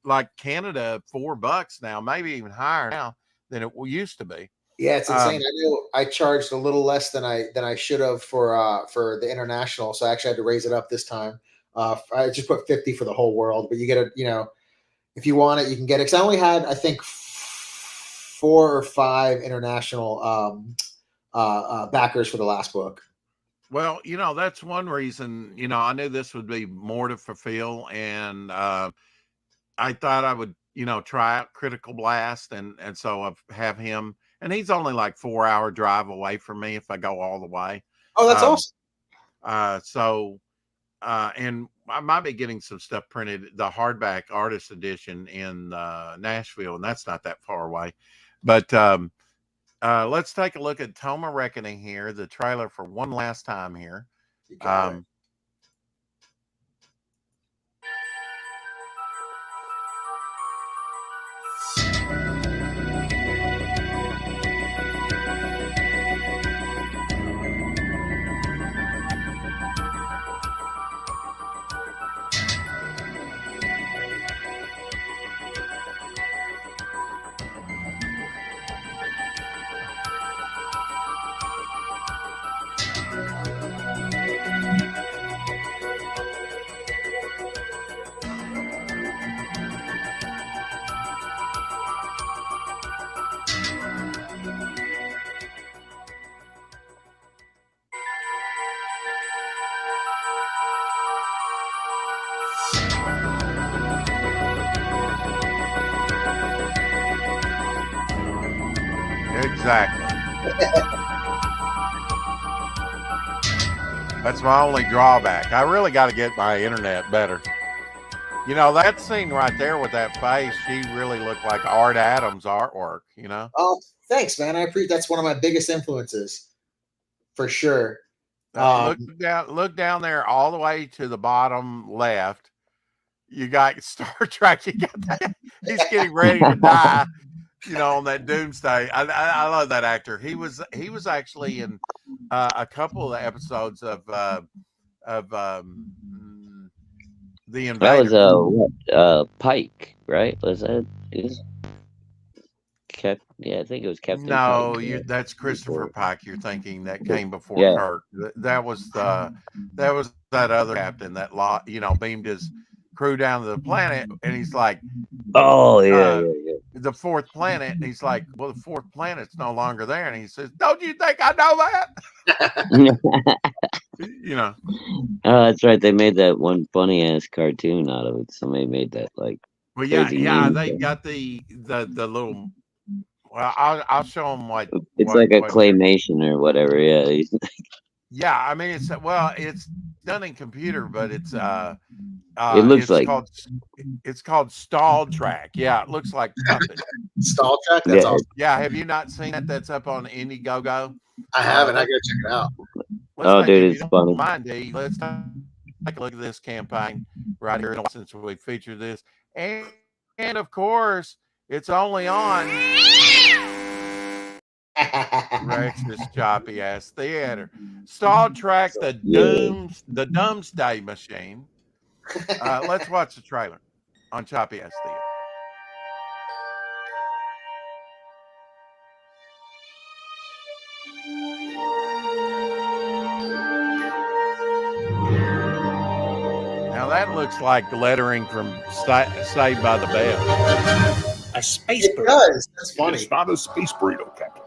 like Canada, $4 now, maybe even higher now than it used to be. Yeah, it's insane. I know I charged a little less than I should have for the international, so I actually had to raise it up this time. I just put 50 for the whole world, but you get if you want it, you can get it. Because I only had, I think, 4 or 5 international backers for the last book. Well, that's one reason. I knew this would be more to fulfill, and I thought I would, try out Critical Blast, and so I have him. And he's only like 4-hour drive away from me if I go all the way. Oh, that's awesome. And I might be getting some stuff printed, the hardback artist edition in Nashville, and that's not that far away. But let's take a look at Tome Reckoning here, the trailer for one last time here. You got it. Exactly. That's my only drawback. I really got to get my internet better. That scene right there with that face, she really looked like Art Adams' artwork, Oh, thanks, man. I appreciate. That's one of my biggest influences, for sure. Look down there all the way to the bottom left. You got Star Trek. You got that. He's getting ready to die. On that doomsday. I love that actor. He was actually in a couple of episodes of The Invader. That was Pike, right? Was that I think it was Captain. No, Pike, that's Christopher Pike. You're thinking that came before Kirk. That was that other captain that beamed his crew down to the planet, and he's like, oh yeah. The 4th planet, and he's like, well, the 4th planet's no longer there, and he says, don't you think I know that? Oh, that's right. They made that one funny ass cartoon out of it. Somebody made that like. Well, yeah. They got the little. Well, I'll show them what. It's like a claymation or whatever. Yeah. Yeah, I mean it's done in computer, but it's It looks like it's called Stall Track. Yeah, it looks like puppet. Stall Track. That's awesome. Yeah, have you not seen that? That's up on Indiegogo. I haven't. I gotta check it out. Oh, dude, it's funny. Mind, D, let's take a look at this campaign right here since we featured this, and of course, it's only on Rex's choppy ass theater. Star Trek, the Doomsday Machine. Let's watch the trailer on choppy ass theater. Now that looks like lettering from Saved by the Bell. A space burrito. Does. That's funny. It's not a space burrito, Captain.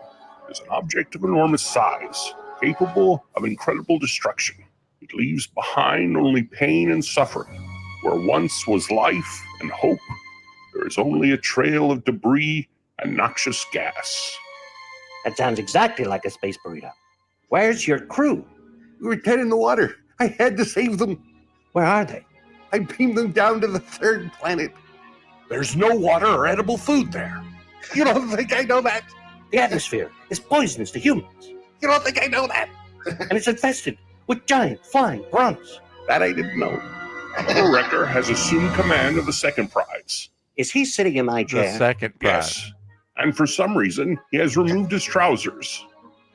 It's an object of enormous size, capable of incredible destruction. It leaves behind only pain and suffering. Where once was life and hope, there is only a trail of debris and noxious gas. That sounds exactly like a space burrito. Where's your crew? We were dead in the water. I had to save them. Where are they? I beamed them down to the third planet. There's no water or edible food there. You don't think I know that? The atmosphere is poisonous to humans, You don't think I know that? and it's infested with giant flying grunts. That I didn't know. Commodore Wrecker has assumed command of the second prize. Is he sitting in my The chair? second prize. Yes. And for some reason, he has removed his trousers.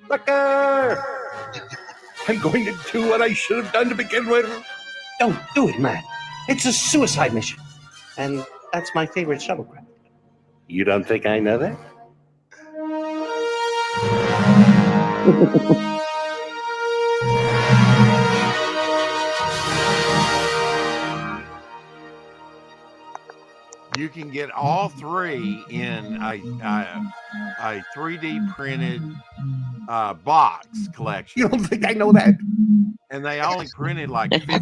Wrecker! I'm going to do what I should have done to begin with. Don't do it, man. It's a suicide mission. And that's my favorite shuttlecraft. You don't think I know that? You can get all three in a 3D printed box collection. You don't think I know that? And they only printed like 50 of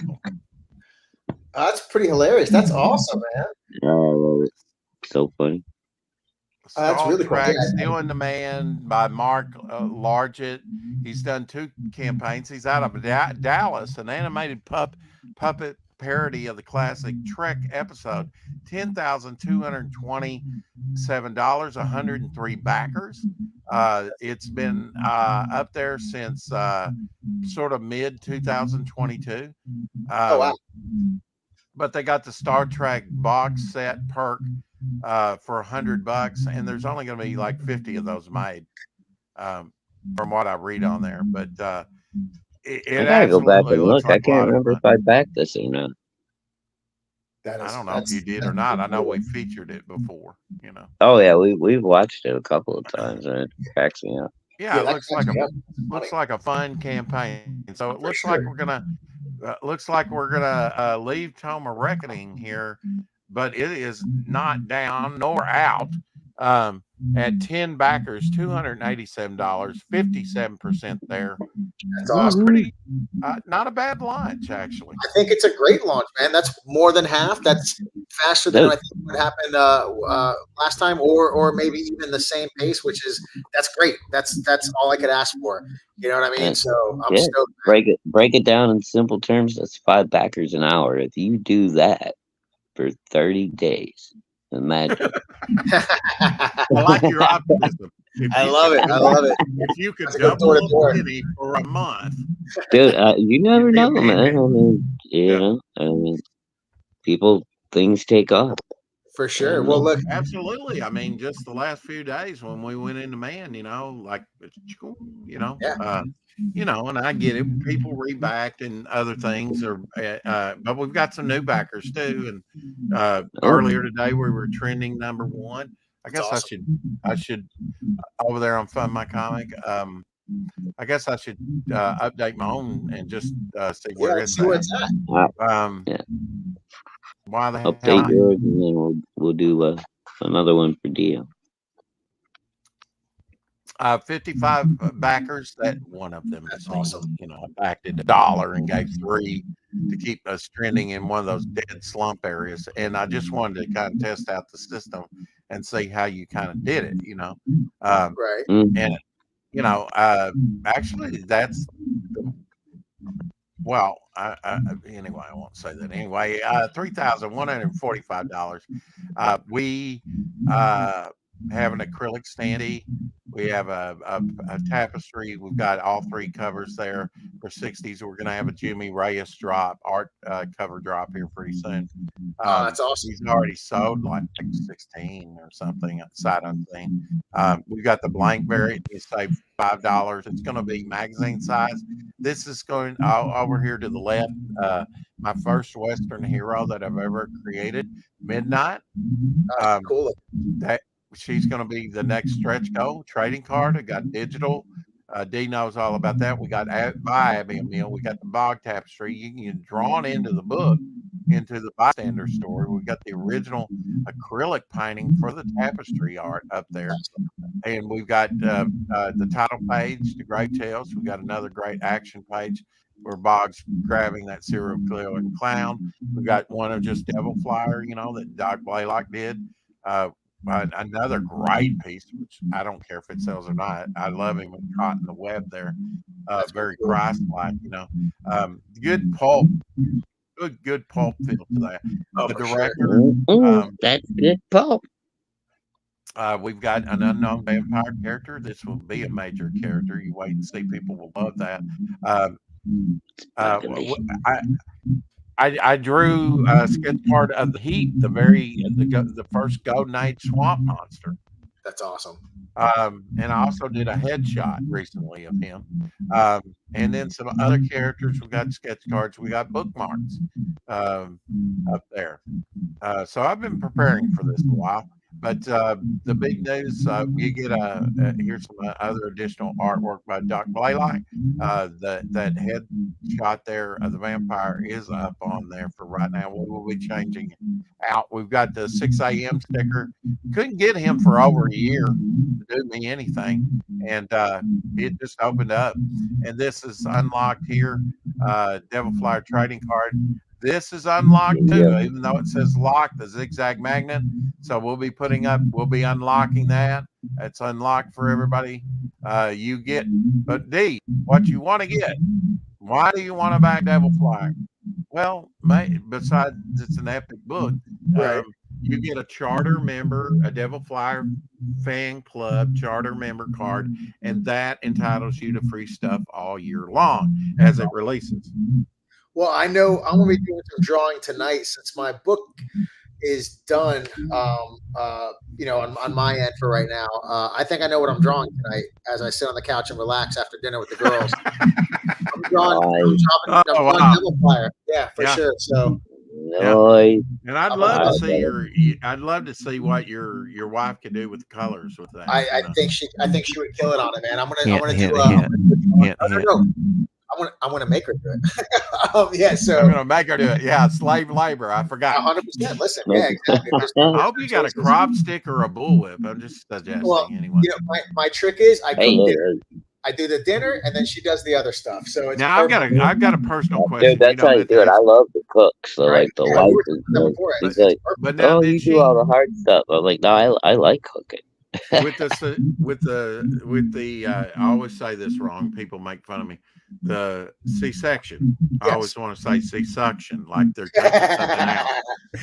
them. That's pretty hilarious. That's awesome, man. I love it. So funny. That's really cool. Track, Yeah. Still in Demand by Mark Largett. He's done 2 campaigns. He's out of Dallas, an animated puppet parody of the classic Trek episode. $10,227, 103 backers. It's been up there since sort of mid 2022. Oh, wow. But they got the Star Trek box set perk for $100, and there's only going to be like 50 of those made, from what I read on there. But it I gotta go back absolutely and looks look. I like a can't lot of remember fun. if I backed this or not. That is, I don't know if you did or not. I know we featured it before. You know. Oh yeah, we've watched it a couple of times, and it cracks me up. Yeah, it that looks like cracks me up. looks like a fun campaign. So it For looks like sure. we're gonna leave Tome Reckoning here, but it is not down nor out. At 10 backers, $287, 57% there. That's awesome. Pretty, not a bad launch actually. I think it's a great launch, man. That's more than half. That's faster than I think what happened last time, or maybe even the same pace, which is that's great. That's all I could ask for. You know what I mean? So I'm Yeah. stoked. Break it down in simple terms. That's 5 backers an hour. If you do that for 30 days, imagine. I like your optimism. I love it. I love it. If you could That's a good double door-to-door. a penny for a month, Dude, you never You'd be know, a man, man. man. I mean, you know, things take off. For sure. Well, look, absolutely. I mean, just the last few days when we went into man, like, Yeah. and I get it. People rebacked and other things but we've got some new backers too. And earlier today we were trending number 1. I guess That's I should over there on Fund My Comic. I guess I should update my own and just see where yeah, it's see where at. it's at. Yeah. Why the hell Update not? yours, and then we'll do another one for Dio. 55 backers. That one of them That's is awesome. I backed it $1 and gave 3 to keep us trending in one of those dead slump areas. And I just wanted to kind of test out the system and see how you kind of did it. Right. And actually that's anyway, I won't say that. Anyway, $3,145. We have an acrylic standee. We have a tapestry. We've got all 3 covers there for 60s. We're going to have a Jimmy Reyes art cover drop here pretty soon. That's awesome. He's already sold like 16 or something sight unseen. We've got the blank variant. You save $5. It's going to be magazine size. This is going over here to the left. My first Western hero that I've ever created, Midnight. Cool. She's going to be the next stretch goal trading card. I got digital. D knows all about that. We got by Abby Emil. We got the bog tapestry. You can get drawn into the book, into the bystander story. We got the original acrylic painting for the tapestry art up there, and we've got the title page, the Great Tales. We got another great action page where Bog's grabbing that serial killer and clown. We got one of just Devil Flyer, that Doc Blaylock did. Another great piece, which I don't care if it sells or not. I love him caught in the web there. Very Christ-like, good pulp. Good pulp feel to that. The director. That's good pulp. We've got an unknown vampire character. This will be a major character. You wait and see. People will love that. I drew a sketch part of the Heat, the first Golden Age swamp monster. That's awesome. And I also did a headshot recently of him. And then some other characters. We got sketch cards. We got bookmarks up there. So I've been preparing for this a while. But the big news, you get here's some other additional artwork by Doc Blaylock. That head shot there of the vampire is up on there for right now. We will be changing it out. We've got the 6 a.m. sticker. Couldn't get him for over a year to do me anything. And it just opened up. And this is unlocked here. Devil Flyer trading card. This is unlocked too, even though it says lock, the zigzag magnet. So we'll be unlocking that. It's unlocked for everybody. You get, but D, what you want to get? Why do you want to buy Devil Flyer? Well, besides it's an epic book, you get a charter member, a Devil Flyer fan club charter member card, and that entitles you to free stuff all year long as it releases. Well, I know I'm going to be doing some drawing tonight since my book is done, on my end for right now. I think I know what I'm drawing tonight as I sit on the couch and relax after dinner with the girls. I'm drawing Devil Flyer. Yeah, for sure. So. And I'd love to see what your wife could do with the colors with that. I think she would kill it on it, man. I'm gonna make her do it. So I'm gonna make her do it. Yeah, slave labor. I forgot. 100%. Listen, yeah, exactly. I hope you got a crop stick or a bullwhip. I'm just suggesting anyway. My trick is I do the dinner and then she does the other stuff. So it's now I've got a personal question. Dude, that's how you do it. I love to cook, so like the wife is like, but now you do all the hard stuff. I'm like, no, I like cooking. with the I always say this wrong. People make fun of me. The C-section. I always want to say C-suction, like they're taking something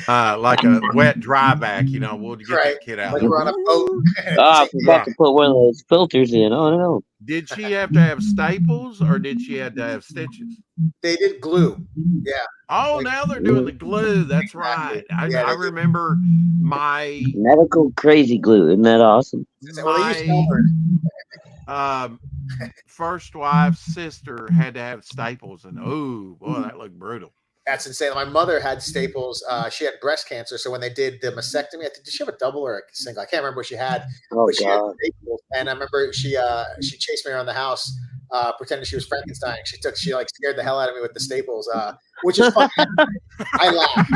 out, like a wet dry vac. We'll get that kid out. Like we're on a boat. I forgot to put one of those filters in. Oh no! Did she have to have staples or did she have to have stitches? They did glue. Yeah. Oh, now they're doing the glue. That's right. I remember my medical crazy glue. Isn't that awesome? First wife's sister had to have staples, and oh boy, that looked brutal. That's insane. My mother had staples. She had breast cancer, so when they did the mastectomy, did she have a double or a single? I can't remember what she had. Oh, she had staples, and I remember she chased me around the house, pretending she was Frankenstein. She scared the hell out of me with the staples, which is funny. I laughed.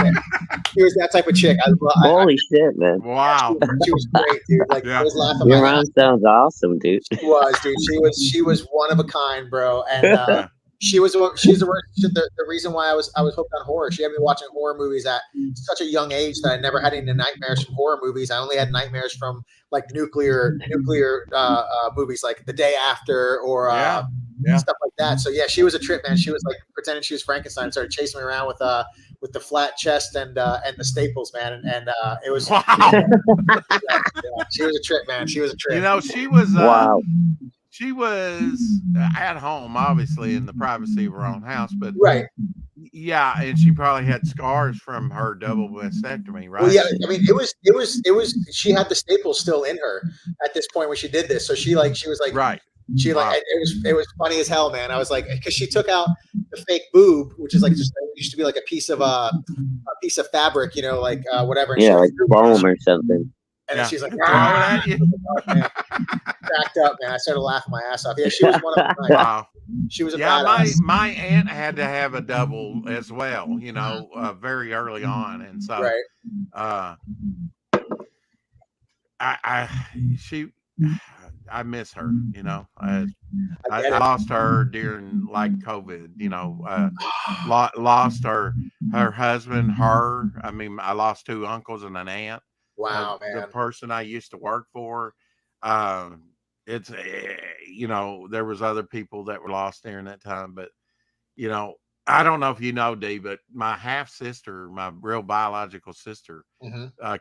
She was that type of chick. Holy shit, man! Wow, she was great, dude. I was laughing. Your mom sounds awesome, dude. She was, dude. She was one of a kind, bro, and. She's the reason why I was hooked on horror. She had me watching horror movies at such a young age that I never had any nightmares from horror movies. I only had nightmares from like nuclear movies like The Day After or stuff like that. So yeah, she was a trip, man. She was like pretending she was Frankenstein and started chasing me around with the flat chest and the staples, man. And it was wow. She was a trip, man. She was a trip. You know, she was Wow. she was at home, obviously in the privacy of her own house, but Right. yeah, and she probably had scars from her double mastectomy, right? Well, yeah, I mean, it was. She had the staples still in her at this point when she did this. So she was like, Right. She like Wow. it was funny as hell, man. I was like, because she took out the fake boob, which is like just it used to be like a piece of fabric, you know, like whatever. And Yeah, she, like foam or something. and Yeah. then she's like, Throw it at you. cracked up, man. I started laughing my ass off. Yeah, she was one of my. Wow. She was a Yeah, badass. my aunt had to have a double as well, you know, very early on, and so Right. I miss her, you know. I lost her during like COVID, you know. Lost her husband, her. I mean, I lost 2 uncles and an aunt. Wow, The man. person I used to work for. It's you know, there was other people that were lost during that time, but you know, I don't know if you know, Dee, but my half sister, my real biological sister,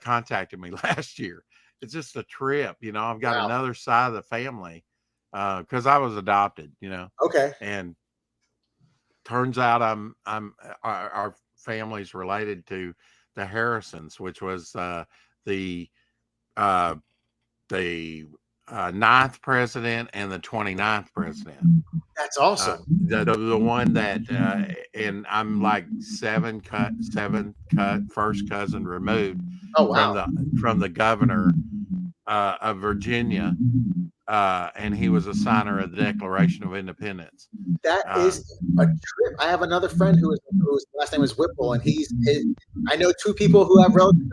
contacted me last year. It's just a trip, you know. I've got another side of the family because I was adopted, you know. Okay. And turns out our family's related to the Harrisons, which was the 9th president and the 29th president. That's awesome. The one that and I'm like first cousin removed from the governor of Virginia, and he was a signer of the Declaration of Independence. That is a trip. I have another friend whose last name is Whipple, and I know 2 people who have relatives.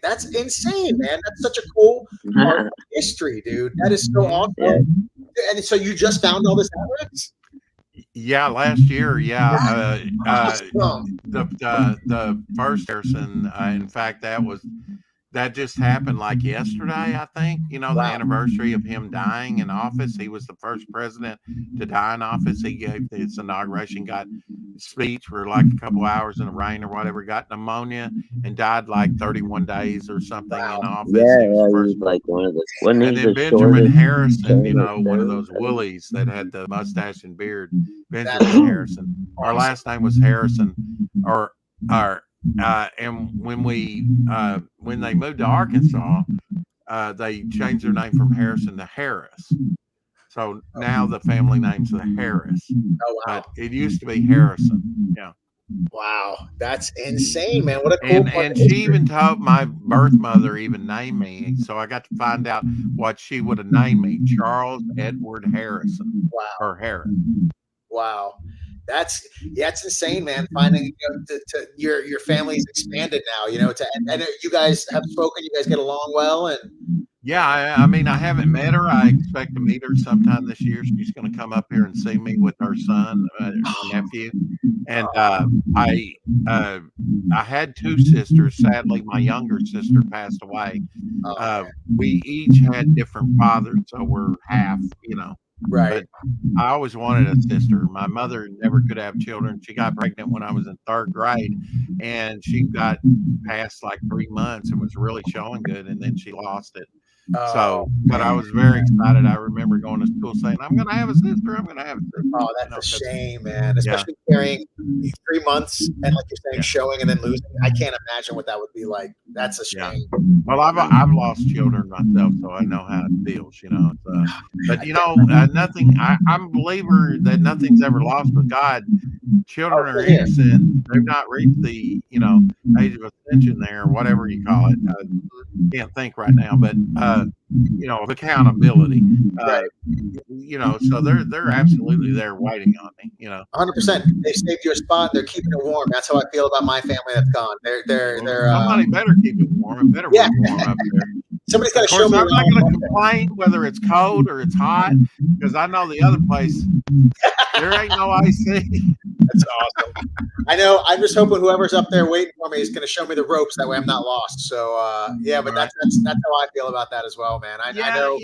That's insane, man. That's such a cool part of history, dude. That is so awesome. Yeah. And so you just found all this evidence? Yeah, last year. Yeah, Awesome. the first Harrison. In fact, that just happened like yesterday, I think. You know, the anniversary of him dying in office. He was the first president to die in office. He gave his inauguration, got speech for like a couple hours in the rain or whatever, got pneumonia and died like 31 days or something in office. Yeah, he was like one of the. And then Benjamin Harrison, you know, one of those woolies that had the mustache and beard. Benjamin Harrison. Our last name was Harrison, and when they moved to Arkansas, they changed their name from Harrison to Harris. So now the family name's the Harris. Oh, wow. But it used to be Harrison. Yeah. Wow, that's insane, man. What a cool and she even told my birth mother even named me, so I got to find out what she would have named me: Charles Edward Harrison. Wow. Or Harris. Wow. That's insane, man. Finding your family's expanded now, you know, and you guys have spoken, you guys get along well, and yeah, I mean, I haven't met her. I expect to meet her sometime this year. She's going to come up here and see me with her son, her nephew. And I had 2 sisters. Sadly, my younger sister passed away. We each had different fathers, so we're half, you know. Right. But I always wanted a sister. My mother never could have children. She got pregnant when I was in 3rd grade, and she got past like 3 months and was really showing good, and then she lost it. But I was very excited. I remember going to school saying, "I'm going to have a sister. I'm going to have a sister." Oh, that's a shame, man. Especially carrying 3 months and, like you're saying, showing and then losing. I can't imagine what that would be like. That's a shame. Well, I've lost children myself, so I know how it feels, you know. But you know, nothing. I'm a believer that nothing's ever lost with God. Children are innocent. They've not reached the, you know, age of ascension there, or whatever you call it. I can't think right now, but you know, of accountability. You know, so they're absolutely there waiting on me. You know, 100%. They saved you a spot. They're keeping it warm. That's how I feel about my family that's gone. They're somebody better keep it warm. It better be warm up there. Somebody's got to show me. I'm not going to complain whether it's cold or it's hot, because I know the other place there ain't no AC. That's awesome. I know. I'm just hoping whoever's up there waiting for me is going to show me the ropes. That way, I'm not lost. So, yeah, but Right. that's how I feel about that as well, man. I Yeah, know.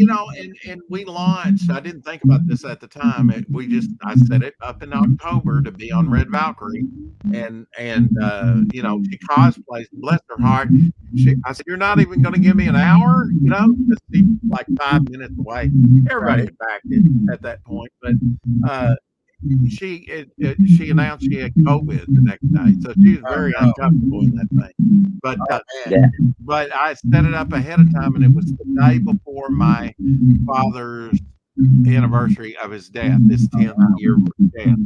and we launched. I didn't think about this at the time. I set it up in October to be on Red Valkyrie, and she cosplays. Bless her heart. I said, "You're not even going to give me an hour," because she's like 5 minutes away. Everybody had backed it at that point, but she announced she had COVID the next day, so she was very uncomfortable in that thing. But but I set it up ahead of time, and it was the day before my father's anniversary of his death, his 10th year of death,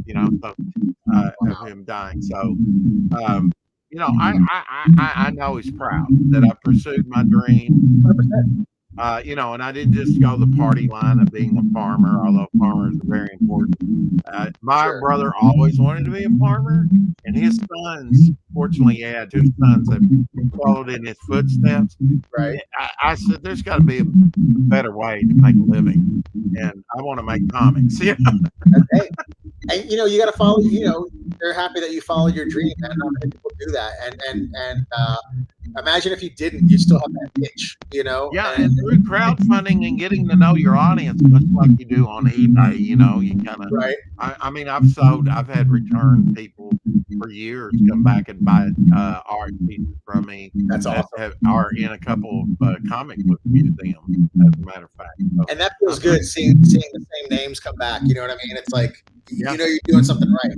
so, of him dying. So, I know he's proud that I pursued my dream. 100%. And I didn't just go the party line of being a farmer, although farmers are very important. My brother always wanted to be a farmer, and his sons, fortunately, he had 2 sons that followed in his footsteps. Right. I said, there's got to be a better way to make a living, and I want to make comics. Okay. And you got to follow. They're happy that you followed your dream, man. Not many people do that, and imagine if you didn't, you still have that itch, Yeah, and through crowdfunding and getting to know your audience, much like you do on eBay, you kind of. Right. I mean, I've had return people for years come back and buy art pieces from me. That's awesome. Are in a couple of comic book museums, as a matter of fact. So, and that feels good, seeing the same names come back. You know what I mean? It's like you're doing something right.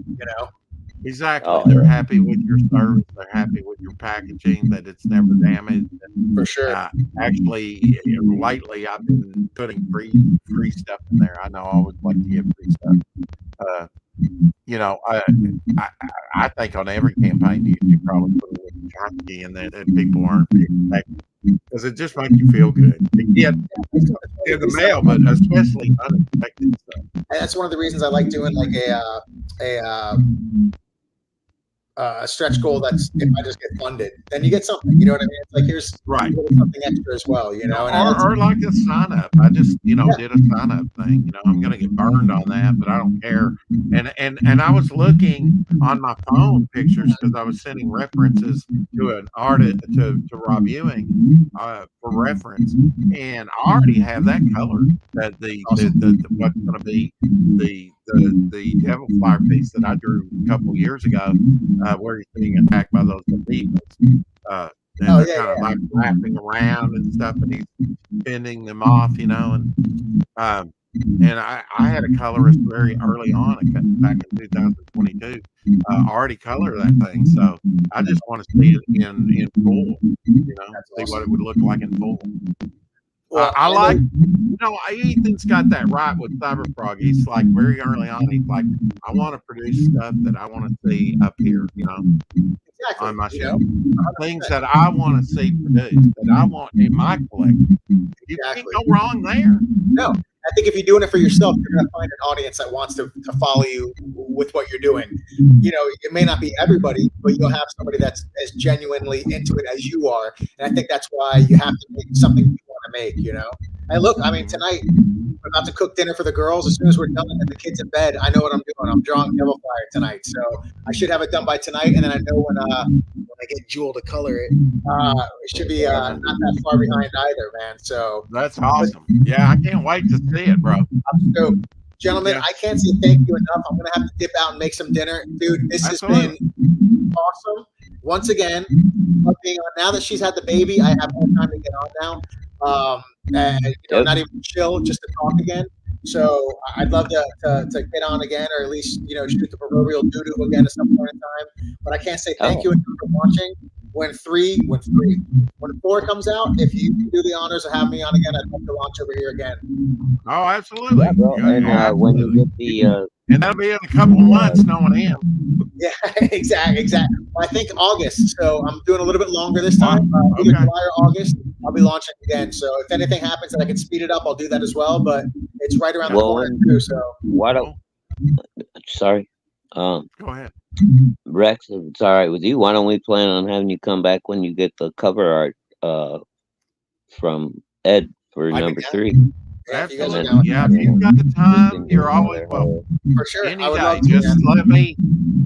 Exactly. They're happy with your service. They're happy with your packaging, that it's never damaged. For sure. Actually, lately I've been putting free stuff in there. I know I always like to get free stuff. I think on every campaign you should probably put a little jockey in there that people aren't expecting, because it just makes you feel good. Yeah, in the mail, but especially unexpected stuff. And that's one of the reasons I like doing like a stretch goal. That's if I just get funded, then you get something. You know what I mean? It's like here's something extra as well. Or like a sign up. I just did a sign up thing. I'm gonna get burned on that, but I don't care. And I was looking on my phone pictures because I was sending references to an artist to Rob Ewing for reference, and I already have that color. That the what's going to be the Devil Flyer piece that I drew a couple years ago, where he's being attacked by those amoebas. And they're kind of like wrapping around and stuff, and he's bending them off, and I had a colorist very early on, back in 2022, already color that thing. So I just want to see it in full, see what it would look like in full. Well, I like, Ethan's got that right with Cyberfrog. He's like very early on. He's like, I want to produce stuff that I want to see up here, on my show. Things that I want to see produced, that I want in my collection. You can't go wrong there. No, I think if you're doing it for yourself, you're going to find an audience that wants to follow you with what you're doing. It may not be everybody, but you'll have somebody that's as genuinely into it as you are. And I think that's why you have to make something you want to make, And look, I mean, tonight, we're about to cook dinner for the girls. As soon as we're done and the kids in bed, I know what I'm doing. I'm drawing Devil Flyer tonight. So I should have it done by tonight. And then I know when I get Jewel to color it, it should be not that far behind either, man. So that's awesome. Yeah, I can't wait to see it, bro. So, gentlemen, I can't say thank you enough. I'm going to have to dip out and make some dinner. Dude, this has been awesome. Once again, now that she's had the baby, I have more time to get on now. And not even chill, just to talk again. So I'd love to get on again, or at least shoot the proverbial doo-doo again at some point in time. But I can't say thank you enough for watching. When 4 comes out, if you can do the honors of having me on again, I'd love to launch over here again. Oh, absolutely. Yeah, bro. And when you get the and that'll be in a couple of months, knowing him. Yeah, exactly. Well, I think August, so I'm doing a little bit longer this time. Either July or August, I'll be launching again. So if anything happens that I can speed it up, I'll do that as well. But it's right around the corner too. So why don't? Sorry. Go ahead. Rex, if it's all right with you, why don't we plan on having you come back when you get the cover art from Ed for number 3? Yeah, if you guys are then down with Yeah, that. if you've got the we time, can do you're always another welcome. whole. For sure. Any I would day. love to, Just man. let me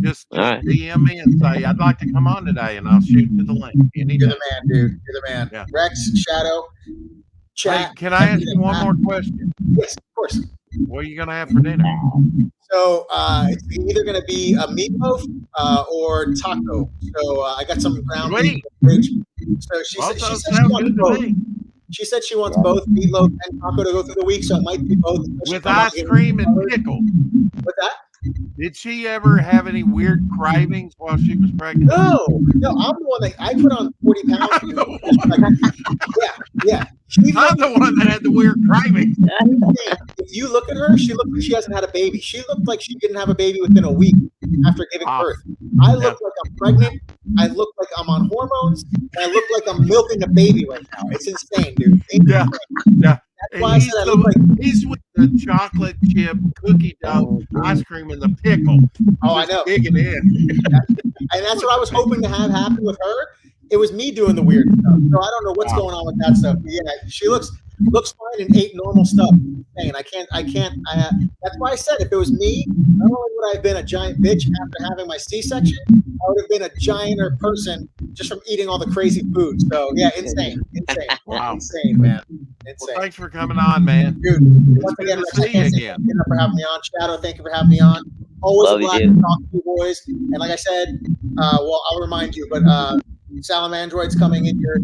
just All right. DM me and say I'd like to come on today, and I'll shoot you the link any You're day. the man, dude. You're the man. Yeah. Rex, Shadow, Hey, chat. can I ask you one more question? Yes, of course. What are you gonna have for dinner? So it's either going to be a meatloaf or taco. So I got some ground beef in Sweet. the fridge. So she Both said she those said she sound wants good to both. me. She said she wants both meatloaf and taco to go through the week, so it might be both. especially With if I'm not ice getting cream and covered. pickle. What's that? Did she ever have any weird cravings while she was pregnant? No, I'm the one that I put on 40 pounds. I'm the one. Yeah. She I'm the one that had the weird cravings. If you look at her, she looked like she hasn't had a baby. She looked like she didn't have a baby within a week after giving birth. I look like I'm pregnant. I look like I'm on hormones. And I look like I'm milking a baby right now. It's insane, dude. Yeah. Yeah. That's why I said I look like. He's with the chocolate chip cookie dough ice cream and the pickle. Oh, I know. Digging in. And that's what I was hoping to have happen with her. It was me doing the weird stuff. So I don't know what's going on with that stuff. But yeah, she looks fine and ate normal stuff. And I can't. That's why I said if it was me, not only would I have been a giant bitch after having my C-section, I would have been a gianter person just from eating all the crazy food. So yeah, insane. Wow. Insane, man. Insane. Well, thanks for coming on, man. Dude, once good again, to Rex, I see can't you say again. thank you for having me on. Shadow, thank you for having me on. Always Love a you, blast dude. to talk to you boys. And like I said, well, I'll remind you, but Salamandroid's coming in your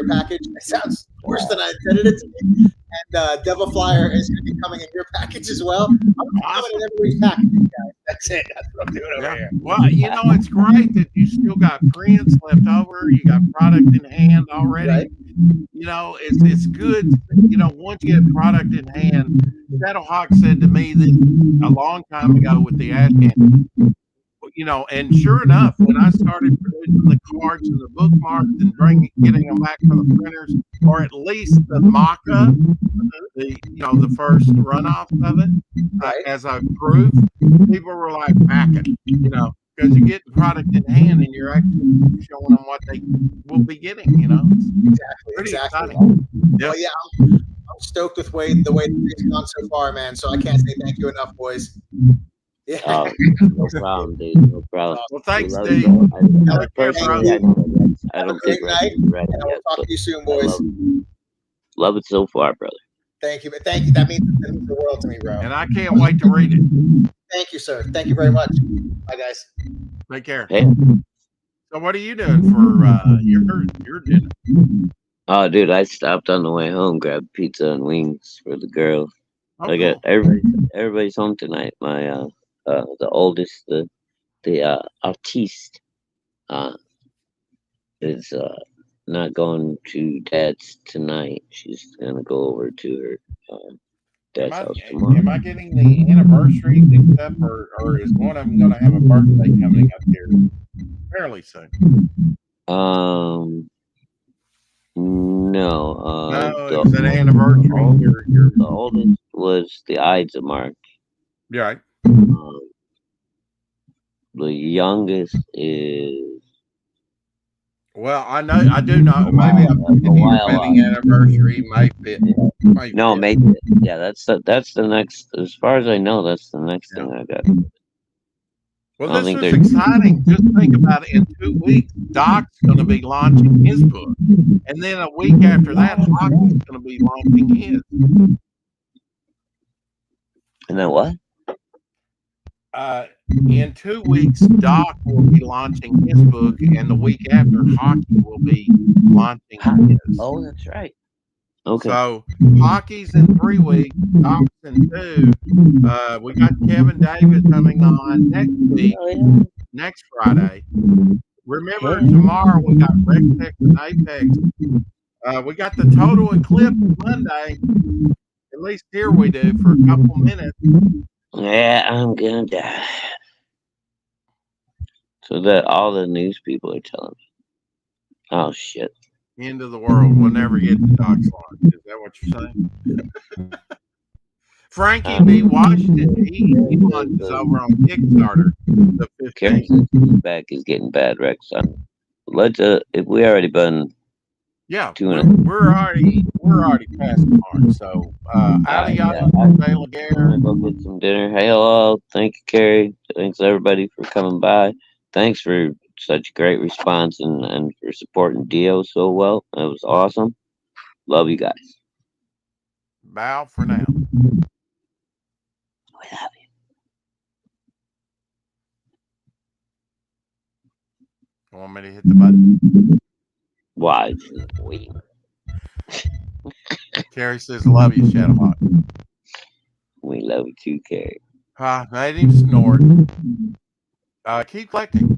package. It sounds worse than I intended it to be. And Devil Flyer is going to be coming in your package as well. I'm coming in everybody's package, guys. That's it. That's what I'm doing over here. Well, it's great that you still got prints left over. You got product in hand already. Right. It's good. Once you get product in hand, Shadowhawk said to me that a long time ago with the ad can, and sure enough, when I started producing the cards and the bookmarks and getting them back from the printers, or at least the mock-up, the first runoff of it, as I proved, people were like, pack it, because you get the product in hand and you're actually showing them what they will be getting, Exactly. Pretty Exactly. exciting. Well, yeah, I'm stoked with the way it's gone so far, man. So I can't say thank you enough, boys. Yeah. Oh, no problem, dude. No problem. Well, thanks, We love Steve. you. Have a great Personally, I Have a don't great think Rex night, is ready and we'll yet, talk but to you soon, I boys. love it so far, brother. Thank you. Thank you. That means the world to me, bro. And I can't wait to read it. Thank you, sir. Thank you very much. Bye, guys. Take care. Hey. So what are you doing for your dinner? Oh, dude, I stopped on the way home, grabbed pizza and wings for the girls. Oh, I got everybody's home tonight. My the oldest, the artiste, is not going to dad's tonight. She's gonna go over to her dad's house tomorrow. Am I getting the anniversary mixed up, or is one of them going to have a birthday coming up here fairly soon? No. No, it's an anniversary. The oldest was the Ides of March. Right. The youngest is. Well, I do know. Maybe I'm thinking your wedding anniversary might fit. No, maybe. Yeah, that's the next. As far as I know, that's the next thing I got. Well, this is exciting. Just think about it. In 2 weeks, Doc's going to be launching his book, and then a week after that, Hockey's going to be launching his. And then what? In 2 weeks, Doc will be launching his book, and the week after, Hockey will be launching his. Oh, that's right. Okay. So Hockey's in 3 weeks, Doc's in 2. We got Kevin Davis coming on next week, next Friday. Remember, tomorrow we got Rex Tech and Apex. We got the Total Eclipse Monday. At least here we do for a couple minutes. Yeah, I'm gonna die. So that all the news people are telling me. Oh shit. End of the world. We'll never get the Doc's launch. Is that what you're saying? Frankie B. Washington, he launches over on Kickstarter the 15th. Karen's back is getting bad, Rex. Let's if we already been Yeah, 2 and we're already past the mark. So Ali, yeah, Taylor, Gare. I'm gonna go get some dinner. Hey, hello. Thank you, Carrie. Thanks everybody for coming by. Thanks for such a great response and for supporting Dio so well. That was awesome. Love you guys. Bow for now. We love you. You want me to hit the button? Why? Waiting. Carrie says, "Love you, Shadowhawk." We love you too, Carrie. Made him snort. Keep collecting.